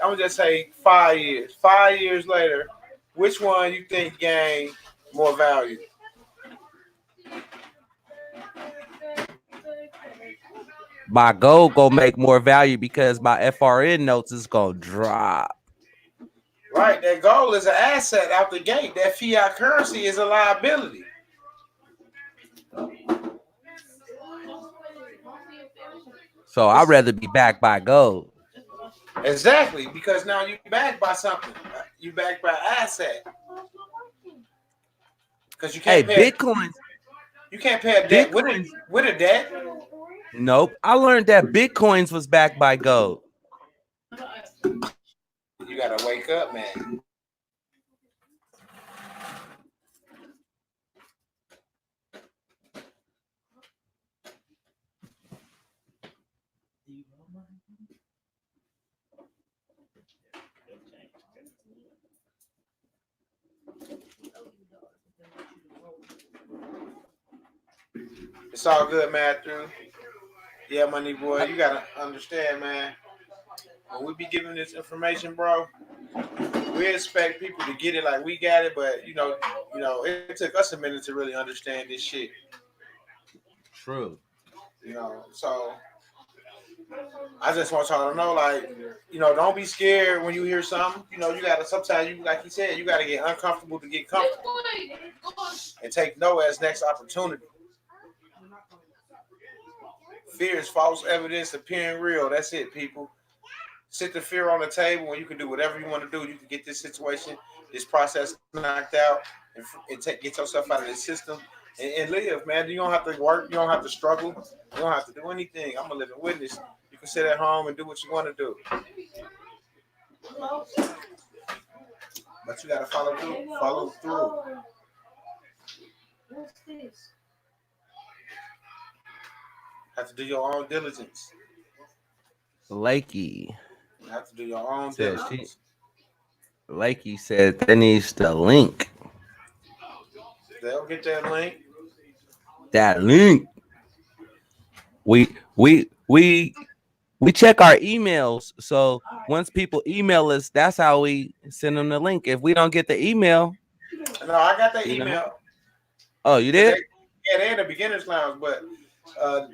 I'm gonna just say 5 years. 5 years later, which one you think gained more value? My gold gonna make more value because my FRN notes is gonna drop. Right, that gold is an asset out the gate. That fiat currency is a liability. So I'd rather be backed by gold. Exactly, because now you're backed by something. You're backed by asset. Because you can't pay Bitcoin. You can't pay a debt with a debt. Nope. I learned that Bitcoins was backed by gold. You gotta wake up, man. It's all good, Matthew. Yeah, money boy, you gotta understand, man. When we be giving this information, bro, we expect people to get it like we got it, but it took us a minute to really understand this shit. True. So I just want y'all to know, like, don't be scared when you hear something. You gotta sometimes like you said, you gotta get uncomfortable to get comfortable, and take no as next opportunity. Fear is false evidence appearing real. That's it, people. Sit the fear on the table when you can do whatever you want to do. You can get this situation, this process knocked out, and get yourself out of the system and live, man. You don't have to work. You don't have to struggle. You don't have to do anything. I'm a living witness. You can sit at home and do what you want to do. But you got to follow through. Follow through. What's this? Have to do your own diligence. Lakey You have to do your own said diligence. Lakey said there needs the link. They'll get that link. That link. We check our emails. So once people email us, that's how we send them the link. If we don't get the email, No, I got that email. Oh, you did? They're in the beginner's lounge, but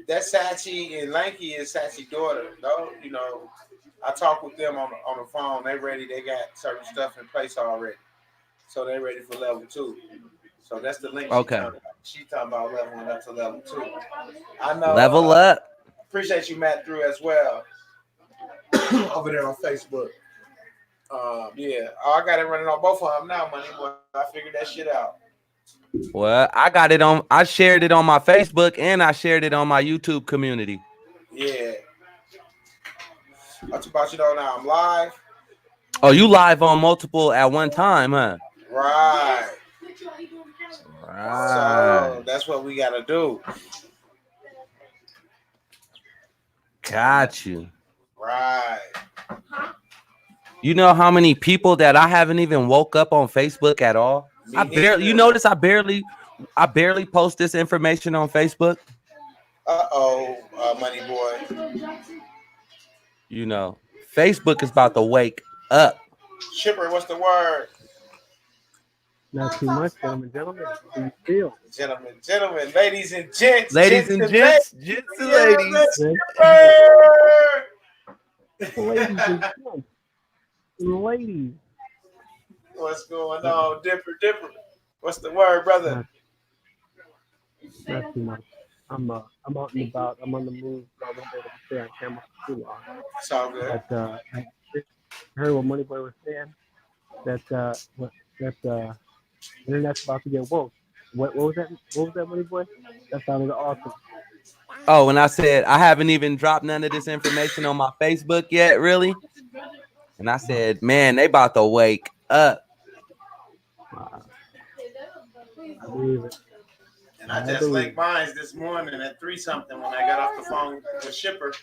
that Sachi and Lanky is Sachi's daughter. Though, I talked with them on the phone. They ready. They got certain stuff in place already, so they ready for level 2. So that's the link. Okay. She talking about leveling up to level 2. I know. Level up. Appreciate you, Matt, through as well over there on Facebook. Yeah, I got it running on both of them now, money boy. I figured that shit out. Well, I shared it on my Facebook and I shared it on my YouTube community. Yeah. That's about now. I'm live. Oh, you live on multiple at one time, huh? Right. Right. So that's what we gotta do. Got you. Right. You know how many people that I haven't even woke up on Facebook at all? I barely. You notice I barely post this information on Facebook. Money boy. Facebook is about to wake up. Shipper, what's the word? Not too much, gentlemen. How you feel? Gentlemen, ladies and gents. Ladies and gents. Gents and ladies. Ladies and gents. Ladies. What's going on? Dipper. What's the word, brother? Not too much. I'm out and about. I'm on the move. I won't be able to stay on camera for too long. It's all good. But I heard what Moneyboy was saying. That internet's about to get woke. What was that? What was that, Moneyboy? That sounded awesome. Oh, and I said I haven't even dropped none of this information on my Facebook yet, really. And I said, man, they about to wake up. I believe it. And I just linked mine this morning at 3-something when I got off the phone with Shipper.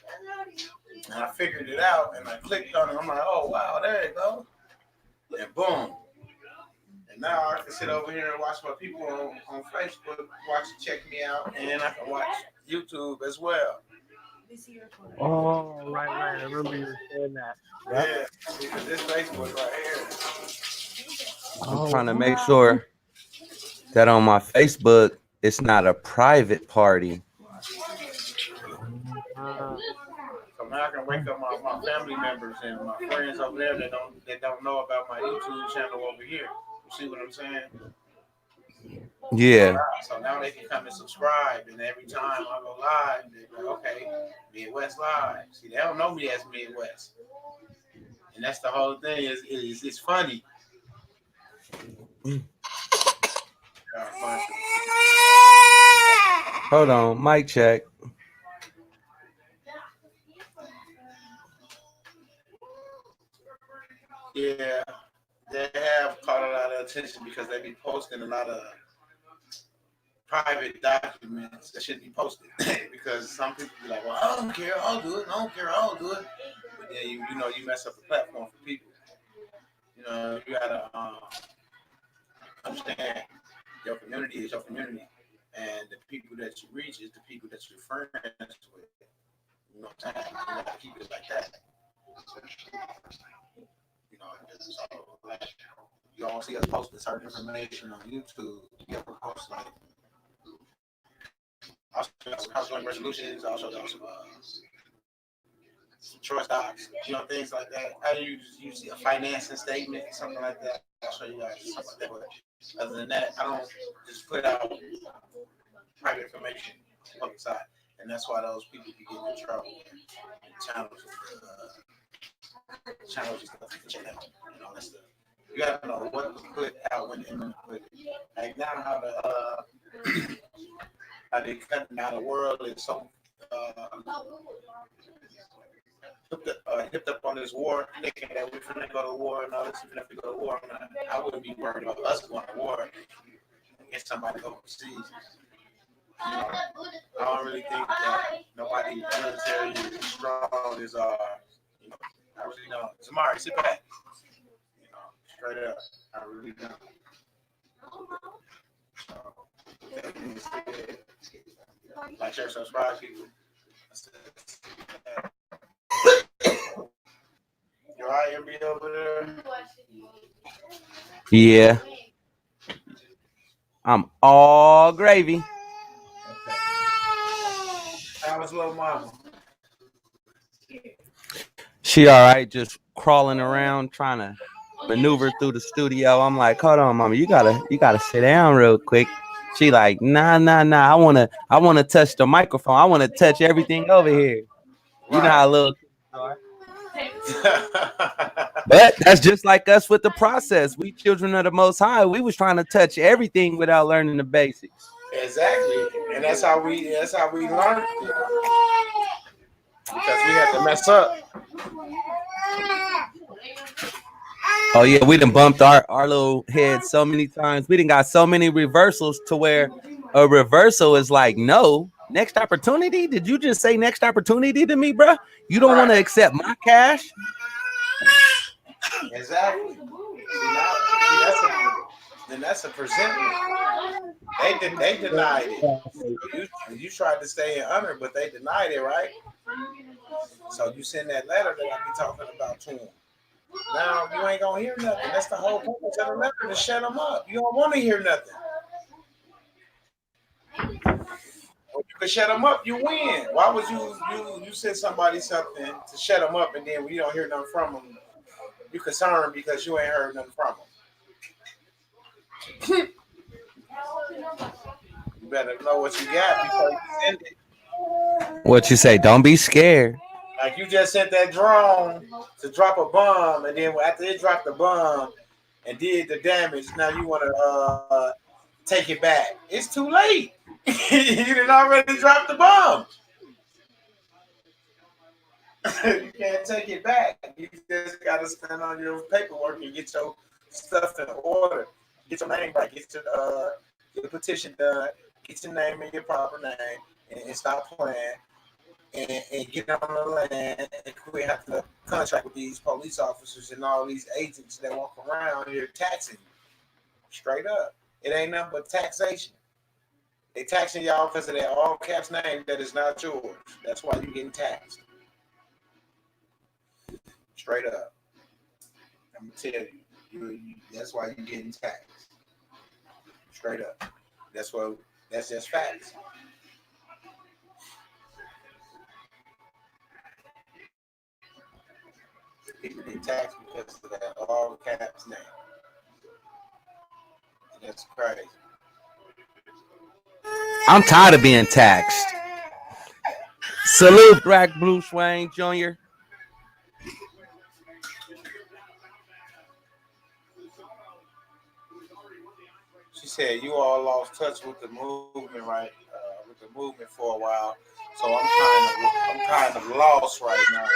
And I figured it out and I clicked on it. I'm like, oh, wow, there you go. And boom. And now I can sit over here and watch my people on Facebook, check me out, and I can watch YouTube as well. Oh, right. I remember you were saying that. Yep. Yeah, because this Facebook right here. I'm trying to make sure that on my Facebook, it's not a private party. So now I can wake up my family members and my friends over there that don't know about my YouTube channel over here. You see what I'm saying? Yeah. So now they can come and subscribe, and every time I go live, they're like, okay, Midwest Live. See, they don't know me as Midwest. And that's the whole thing. It's funny. Hold on, mic check. Yeah, they have caught a lot of attention because they be posting a lot of private documents that shouldn't be posted because some people be like, well, I don't care, I'll do it. I don't care, I'll do it. But then you mess up the platform for people. You gotta understand your community is your community, and the people that you reach is the people that you're friends with. You know what I'm saying? You gotta keep it like that. So like, you don't see us posting certain information on YouTube. You ever post like also got some house joint resolutions, also got some choice docs, things like that. How do you see a financing statement, something like that? I'll show you guys something like that. But other than that, I don't just put out private information on the side. And that's why those people be getting in trouble. Channels and stuff to check out. That's the you gotta know what to put out when to put it. Like now how how they cut now the world is so hipped up on this war, thinking that we're finna go to war and all this, if we go to war. I wouldn't be worried about us going to war against somebody overseas. I don't really think that nobody military is as strong as I really don't. Zamari, sit back. Straight up, I really don't. Like, share, subscribe, people. Your IMB over there. Yeah, I'm all gravy. How was little mama? She all right, just crawling around trying to maneuver through the studio. I'm like, hold on, mama, you gotta sit down real quick. She like, nah. I wanna touch the microphone. I wanna touch everything over here. You know how little kids are. But that's just like us with the process. We children of the Most High. We was trying to touch everything without learning the basics. Exactly, and that's how we learned it. Because we had to mess up. Oh yeah, we done bumped our little head so many times. We done got so many reversals to where a reversal is like, no, next opportunity. Did you just say next opportunity to me, bro? You don't want to accept my cash? Exactly. That's a presentment. They denied it. You tried to stay in honor, but they denied it, right? So you send that letter that I be talking about to them. Now you ain't gonna hear nothing. That's the whole purpose of the letter, to shut them up. You don't want to hear nothing. When you can shut them up, you win. Why would you send somebody something to shut them up, and then when you don't hear nothing from them, you concerned because you ain't heard nothing from them? You better know what you got before you send it. What you say? Don't be scared. Like you just sent that drone to drop a bomb, and then after it dropped the bomb and did the damage, now you want to take it back. It's too late. You did already drop the bomb. You can't take it back. You just got to stand on your paperwork and get your stuff in order. Get your name right. Get your petition done. Get your name and your proper name, and stop playing. And get on the land and quit having to contract with these police officers and all these agents that walk around here taxing. Straight up. It ain't nothing but taxation. They taxing y'all because of that all caps name that is not yours. That's why you're getting taxed. Straight up. I'm going to tell you, that's why you're getting taxed. Straight up. That's just facts. People get taxed because of that all caps name. And that's crazy. I'm tired of being taxed. Salute, Black Bruce Wayne Jr. She said you all lost touch with the movement, right? With the movement for a while, so I'm kind of lost right now.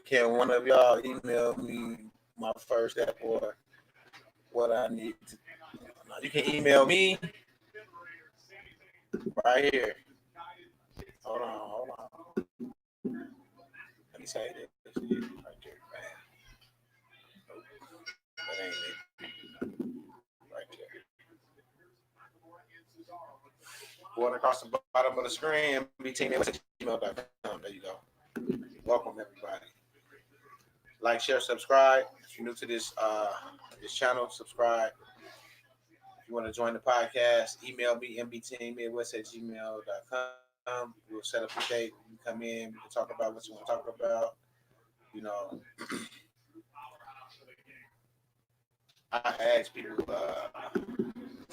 Can one of y'all email me my first step or what I need to? You can email me right here. Hold on. Let me say this right there, man. That ain't it. Right there. Going across the bottom of the screen, mbteam@gmail.com. There you go. Welcome everybody. Like, share, subscribe. If you're new to this channel, subscribe. If you want to join the podcast, email me mbteammidwest@gmail.com. We'll set up a date. You can come in. We can talk about what you want to talk about. You know, I ask people to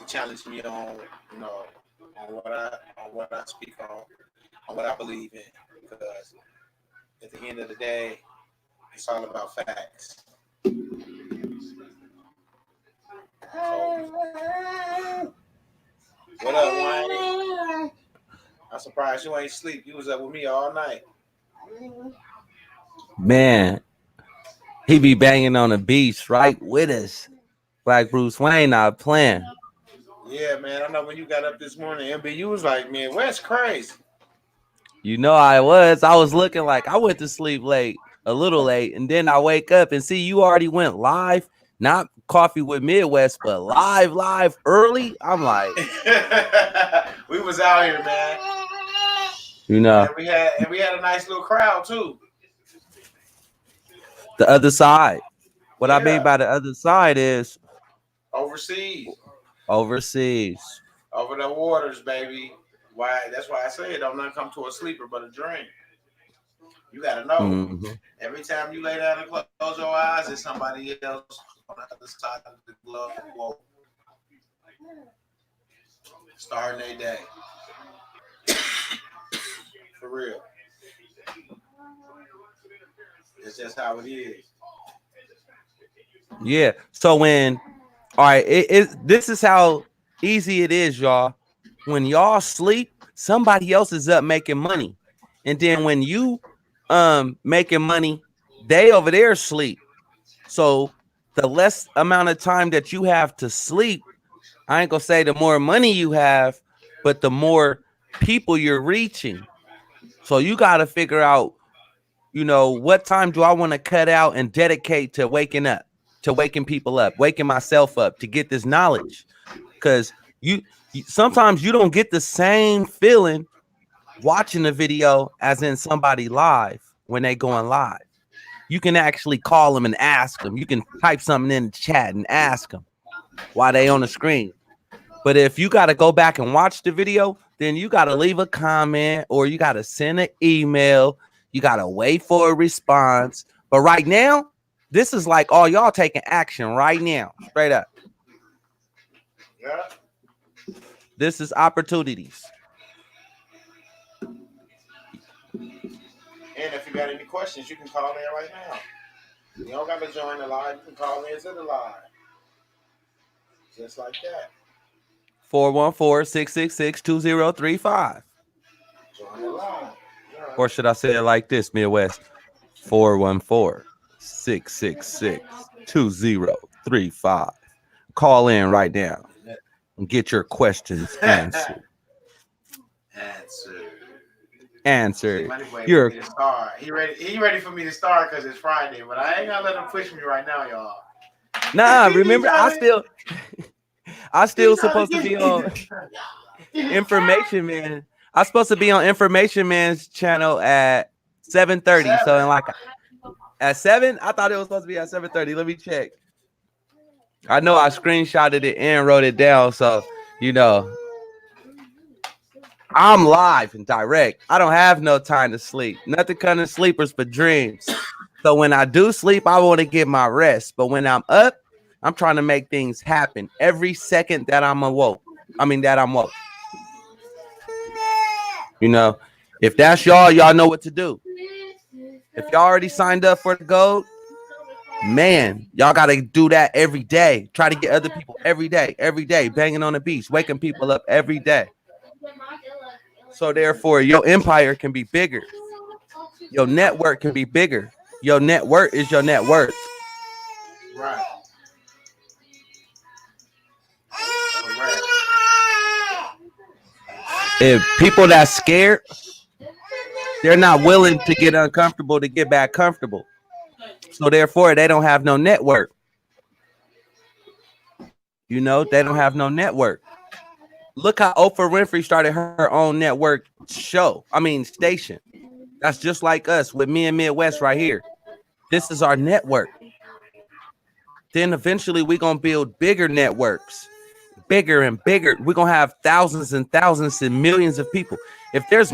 challenge me on, you know, on what I speak on what I believe in, because at the end of the day, it's all about facts. So, what up, Wayne? I'm surprised you ain't sleep. You was up with me all night. Man, he be banging on the beach right with us. Black Bruce Wayne not playing. Yeah, man. I know when you got up this morning, MB, you was like, man, West crazy. You know I was looking like I went to sleep late, a little late, and then I wake up and see you already went live. Not Coffee with Midwest, but live early. I'm like, we was out here, man. you know, And we had a nice little crowd too. the other side. What I Yeah. mean by the other side is Overseas. overseas. Over the waters, baby. Why? That's why I say it don't not come to a sleeper but a dream. You gotta know. Mhm. Every time you lay down and close your eyes, there's somebody else on the other side of the globe starting their day. For real. It's just how it is. Yeah. So when, all right, this is how easy it is, y'all. When y'all sleep, somebody else is up making money, and then when you making money, they over there sleep. So the less amount of time that you have to sleep, I ain't gonna say the more money you have, but the more people you're reaching. So you got to figure out, you know, what time do I want to cut out and dedicate to waking up, to waking people up, waking myself up to get this knowledge. Because you sometimes you don't get the same feeling watching the video as in somebody live when they going live. You can actually call them and ask them. You can type something in the chat and ask them while they on the screen. But if you got to go back and watch the video, then you got to leave a comment or you got to send an email. You got to wait for a response. But right now, this is like all y'all taking action right now. Straight up. Yeah. This is opportunities. And if you got any questions, you can call in right now. You don't got to join the live. You can call in to the live. Just like that. 414-666-2035. Join the live. Yeah. Or should I say it like this, Midwest? 414-666-2035. Call in right now and get your questions answered. Answered. You're He start. He ready for me to start because it's Friday, but I ain't gonna let him push me right now, y'all. nah. Remember, I still supposed to be on Information Man. I'm supposed to be on Information Man's channel at 7:30. So in like at 7, I thought it was supposed to be at 7:30. Let me check. I know I screenshotted it and wrote it down, so you know I'm live and direct. I don't have no time to sleep. Nothing kind of sleepers but dreams. So when I do sleep, I want to get my rest. But when I'm up, I'm trying to make things happen every second that I'm woke. You know, if that's y'all know what to do. If y'all already signed up for the gold, man, y'all got to do that every day. Try to get other people every day, banging on the beach, waking people up every day. So therefore, your empire can be bigger. Your network can be bigger. Your net worth is your net worth. Right. If people that's scared, they're not willing to get uncomfortable to get back comfortable. So therefore, they don't have no network. You know, they don't have no network. Look how Oprah Winfrey started her own network station. That's just like us with me and Midwest right here. This is our network. Then eventually we're going to build bigger networks, bigger and bigger. We're going to have thousands and thousands and millions of people. If there's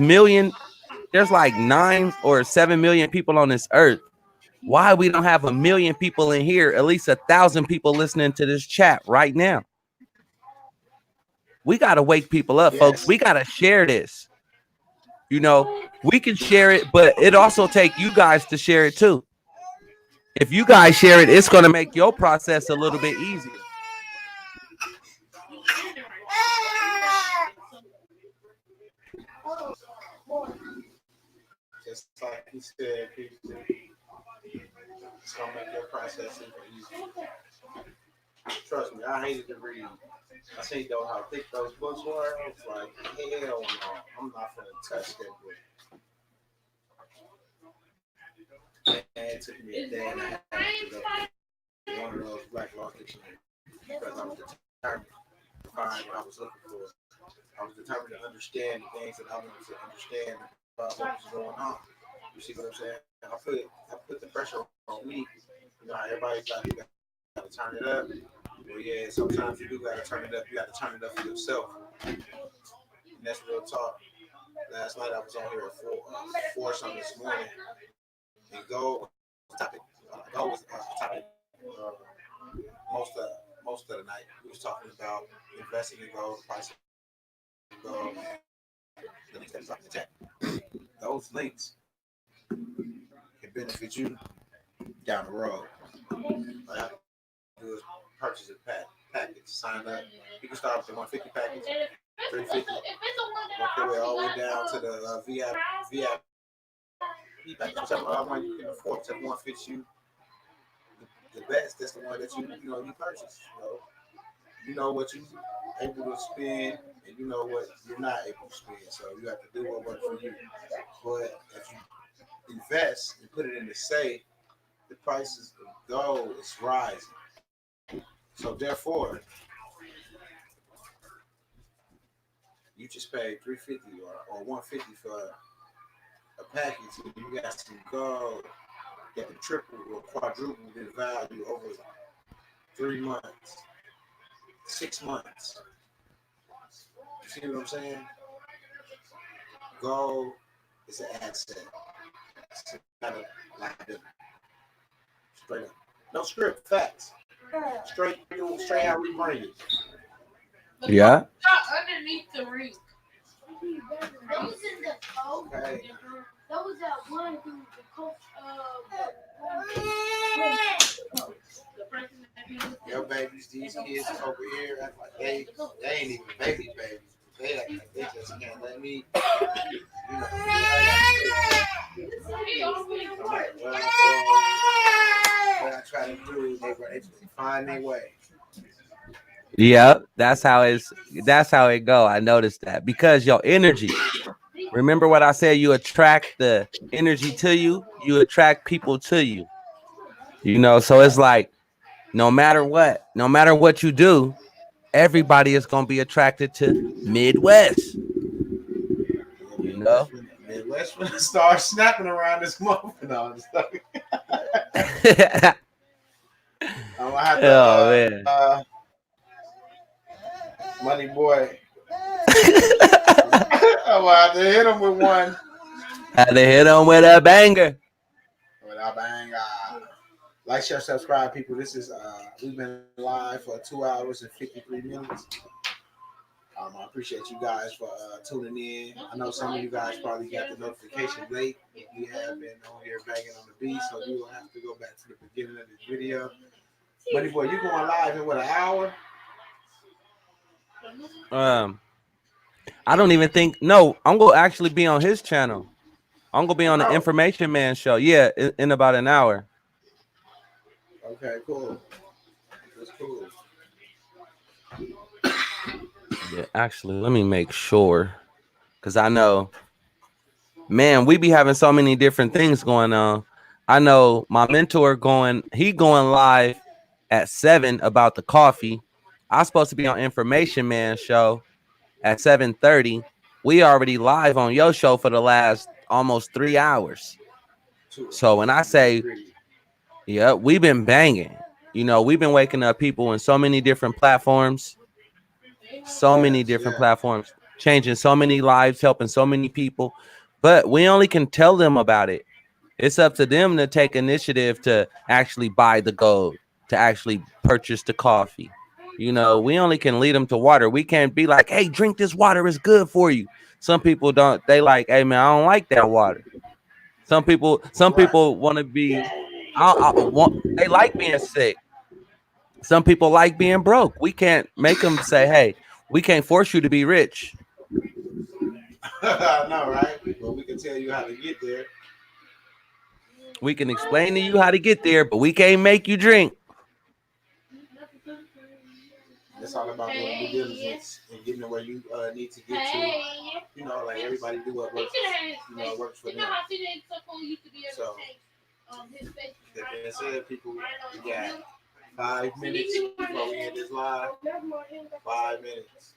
like 9 or 7 million people on this earth, why we don't have 1 million people in here, at least 1,000 people listening to this chat right now? We got to wake people up, folks. We got to share this. You know, we can share it, but it also take you guys to share it too. If you guys share it, it's going to make your process a little bit easier. Just like he said, people, it's gonna make your process super easy. Trust me, I hated to read. I seen though how thick those books were. I was like, hell no, I'm not gonna touch that book. And it took me a day and a half to get up one of those Black Law dictionaries because I was determined to find what I was looking for. I was determined to understand the things that I wanted to understand about what was going on. You see what I'm saying? I put the pressure on me. You know, everybody's like, you got to turn it up. Well, yeah, sometimes you do got to turn it up. You got to turn it up for yourself. And that's real talk. Last night I was on here at 4 something this morning. And gold topic. Gold was topic. Most of the night we was talking about investing in gold, price of gold. The links that is up in the chat. Those links can benefit you down the road. All you have to do is purchase a package, sign up. You can start with the 150 package, 350, work your way all the way down to the VIP package. Whichever one you can afford, whichever one fits you the best. That's the one that you purchase. You know what you able to spend, and you know what you're not able to spend. So you have to do what works for you. But if you invest and put it in the safe, the prices of gold is rising. So therefore, you just paid $350 or $150 for a package, and you got some gold that can triple or quadruple in value over 3 months, 6 months. You see what I'm saying? Gold is an asset. It's not a liability. Straight up. No script, facts. Straight how we bring it. Yeah. Not underneath the rink. Okay. That was that one who the coach Your babies, these kids over here act like they ain't even babies. They act like they just can't let me. I'm like, well, what I try to do, they just find their way. Yep, that's how it go. I noticed that because your energy. Remember what I said? You attract the energy to you. You attract people to you. You know, so it's like no matter what you do, everybody is gonna be attracted to Midwest. You know, Midwest gonna start snapping around this month and all this stuff. I'm gonna have to, man. Money boy. I'm gonna have to hit him with one. Had to hit him with a banger. With a banger. Like, share, subscribe, people. This is we've been live for 2 hours and 53 minutes. I appreciate you guys for tuning in. I know some of you guys probably got the notification late. We have been on here banging on the beat, so we will have to go back to the beginning of this video. Money boy, you going live in what, an hour? I don't even think. No, I'm gonna actually be on his channel. I'm gonna be on the Information Man show. Yeah, in about an hour. Okay, cool. That's cool. Yeah, actually, let me make sure, because I know, man, we be having so many different things going on. I know my mentor going live at 7 about the coffee. I'm supposed to be on Information Man show at 7:30. We already live on your show for the last almost 3 hours. So when I say, yeah, we've been banging. You know, we've been waking up people in so many different platforms, changing so many lives, helping so many people. But we only can tell them about it. It's up to them to take initiative to actually buy the gold, to actually purchase the coffee. You know, we only can lead them to water. We can't be like, hey, drink this water. It's good for you. Some people don't. They like, hey, man, I don't like that water. Some people want to be, they like being sick. Some people like being broke. We can't make them say, hey, we can't force you to be rich. I know, right? But we can tell you how to get there. We can explain to you how to get there, but we can't make you drink. It's all about doing due diligence and getting to where you need to get to. You know, like everybody do what works. You know, works for them. So, that being said, people, we got 5 minutes before we end this live. 5 minutes.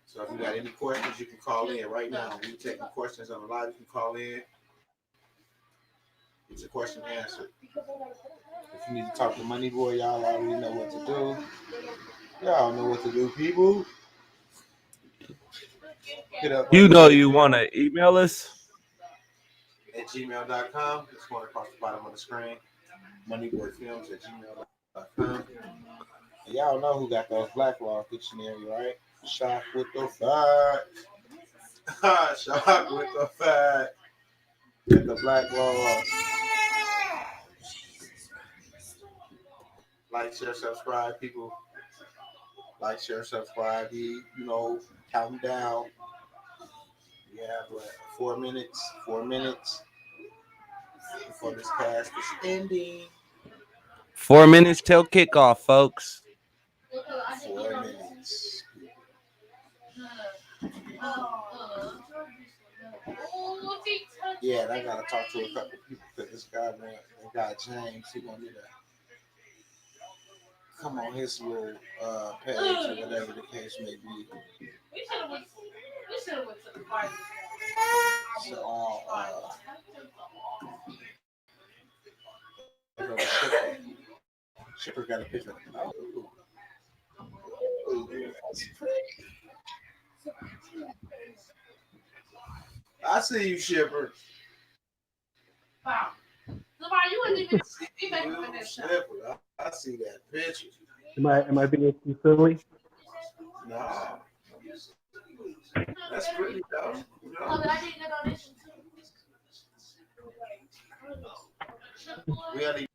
So if you got any questions, you can call in right now. We're taking questions on the live. You can call in. Get your question answered. If you need to talk to Money Boy, y'all already know what to do. Y'all know what to do, people. Hit up You know you want to email us at gmail.com. It's going across the bottom of the screen. Moneyboyfilms at gmail.com. And y'all know who got those Black Law Dictionary, right? Shock with the fact. Shock with the fact. Get the Black Law. Like, share, subscribe, people. Like, share, subscribe. You know, counting down. We have 4 minutes. 4 minutes before this cast is ending. 4 minutes till kickoff, folks. 4 minutes. Yeah, and I gotta talk to a couple people because this guy, man, that guy James, he gonna need to come on his little page or whatever the case may be. So Shipper got a picture. I see you, Shipper. Wow. Somebody, you wouldn't even see back in that shot. Shipper, I see that picture. Am I being too silly? No. That's pretty though. You know? Oh, but I didn't get audition too. We had to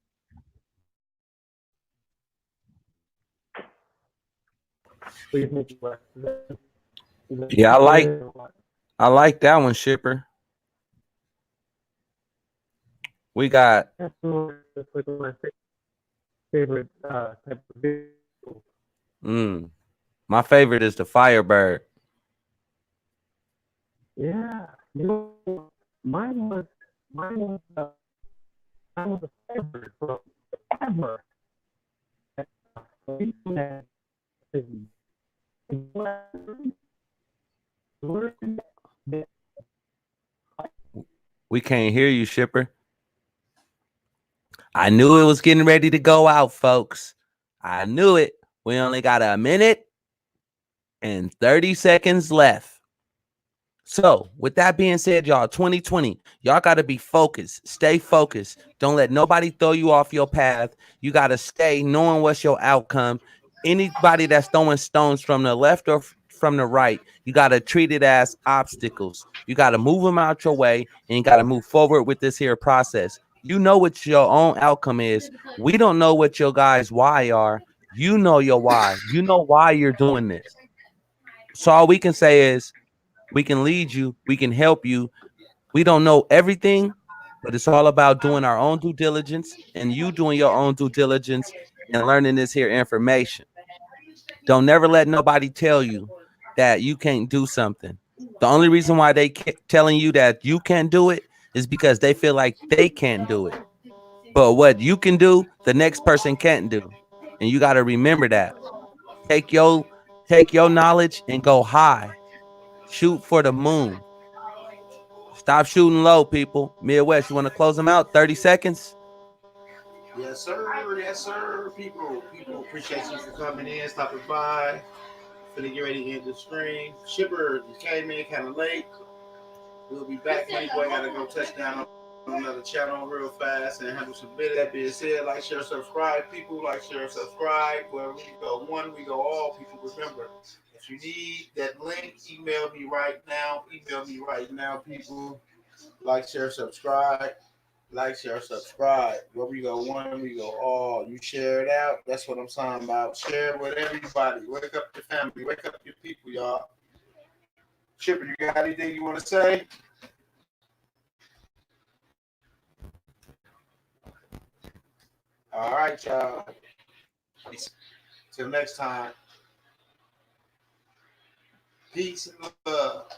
Please make it work. Yeah, I like that one, Shipper. We got That's like my favorite type of vehicle. My favorite is the Firebird. Yeah, you know, mine was a Firebird forever. We can't hear you, Shipper. I knew it was getting ready to go out, folks. I knew it. We only got a minute and 30 seconds left. So, with that being said, y'all, 2020, y'all got to be focused. Stay focused. Don't let nobody throw you off your path. You got to stay knowing what's your outcome. Anybody that's throwing stones from the left or from the right, you got to treat it as obstacles. You got to move them out your way, and you got to move forward with this here process. You know what your own outcome is. We don't know what your guys' why are. You know your why. You know why you're doing this. So all we can say is we can lead you. We can help you. We don't know everything, but it's all about doing our own due diligence and you doing your own due diligence and learning this here information. Don't never let nobody tell you that you can't do something. The only reason why they keep telling you that you can't do it is because they feel like they can't do it. But what you can do, the next person can't do. And you got to remember that. Take your Take your knowledge and go high. Shoot for the moon. Stop shooting low, people. Midwest, you want to close them out? 30 seconds. Yes, sir. Yes, sir. People appreciate you for coming in, stopping by. Finna get ready to end the stream. Shipper came in kind of late. We'll be back. Boy, gotta go touch down on another channel real fast and handle some business. That being said, like, share, subscribe. People like, share, subscribe. Where we go one, we go all. People, remember, if you need that link, email me right now. Email me right now, people. Like, share, subscribe. Like, share, subscribe. Where we go one, we go all. You share it out. That's what I'm talking about. Share it with everybody. Wake up your family. Wake up your people, y'all. Chipper, you got anything you want to say? All right, y'all. Till next time. Peace and love.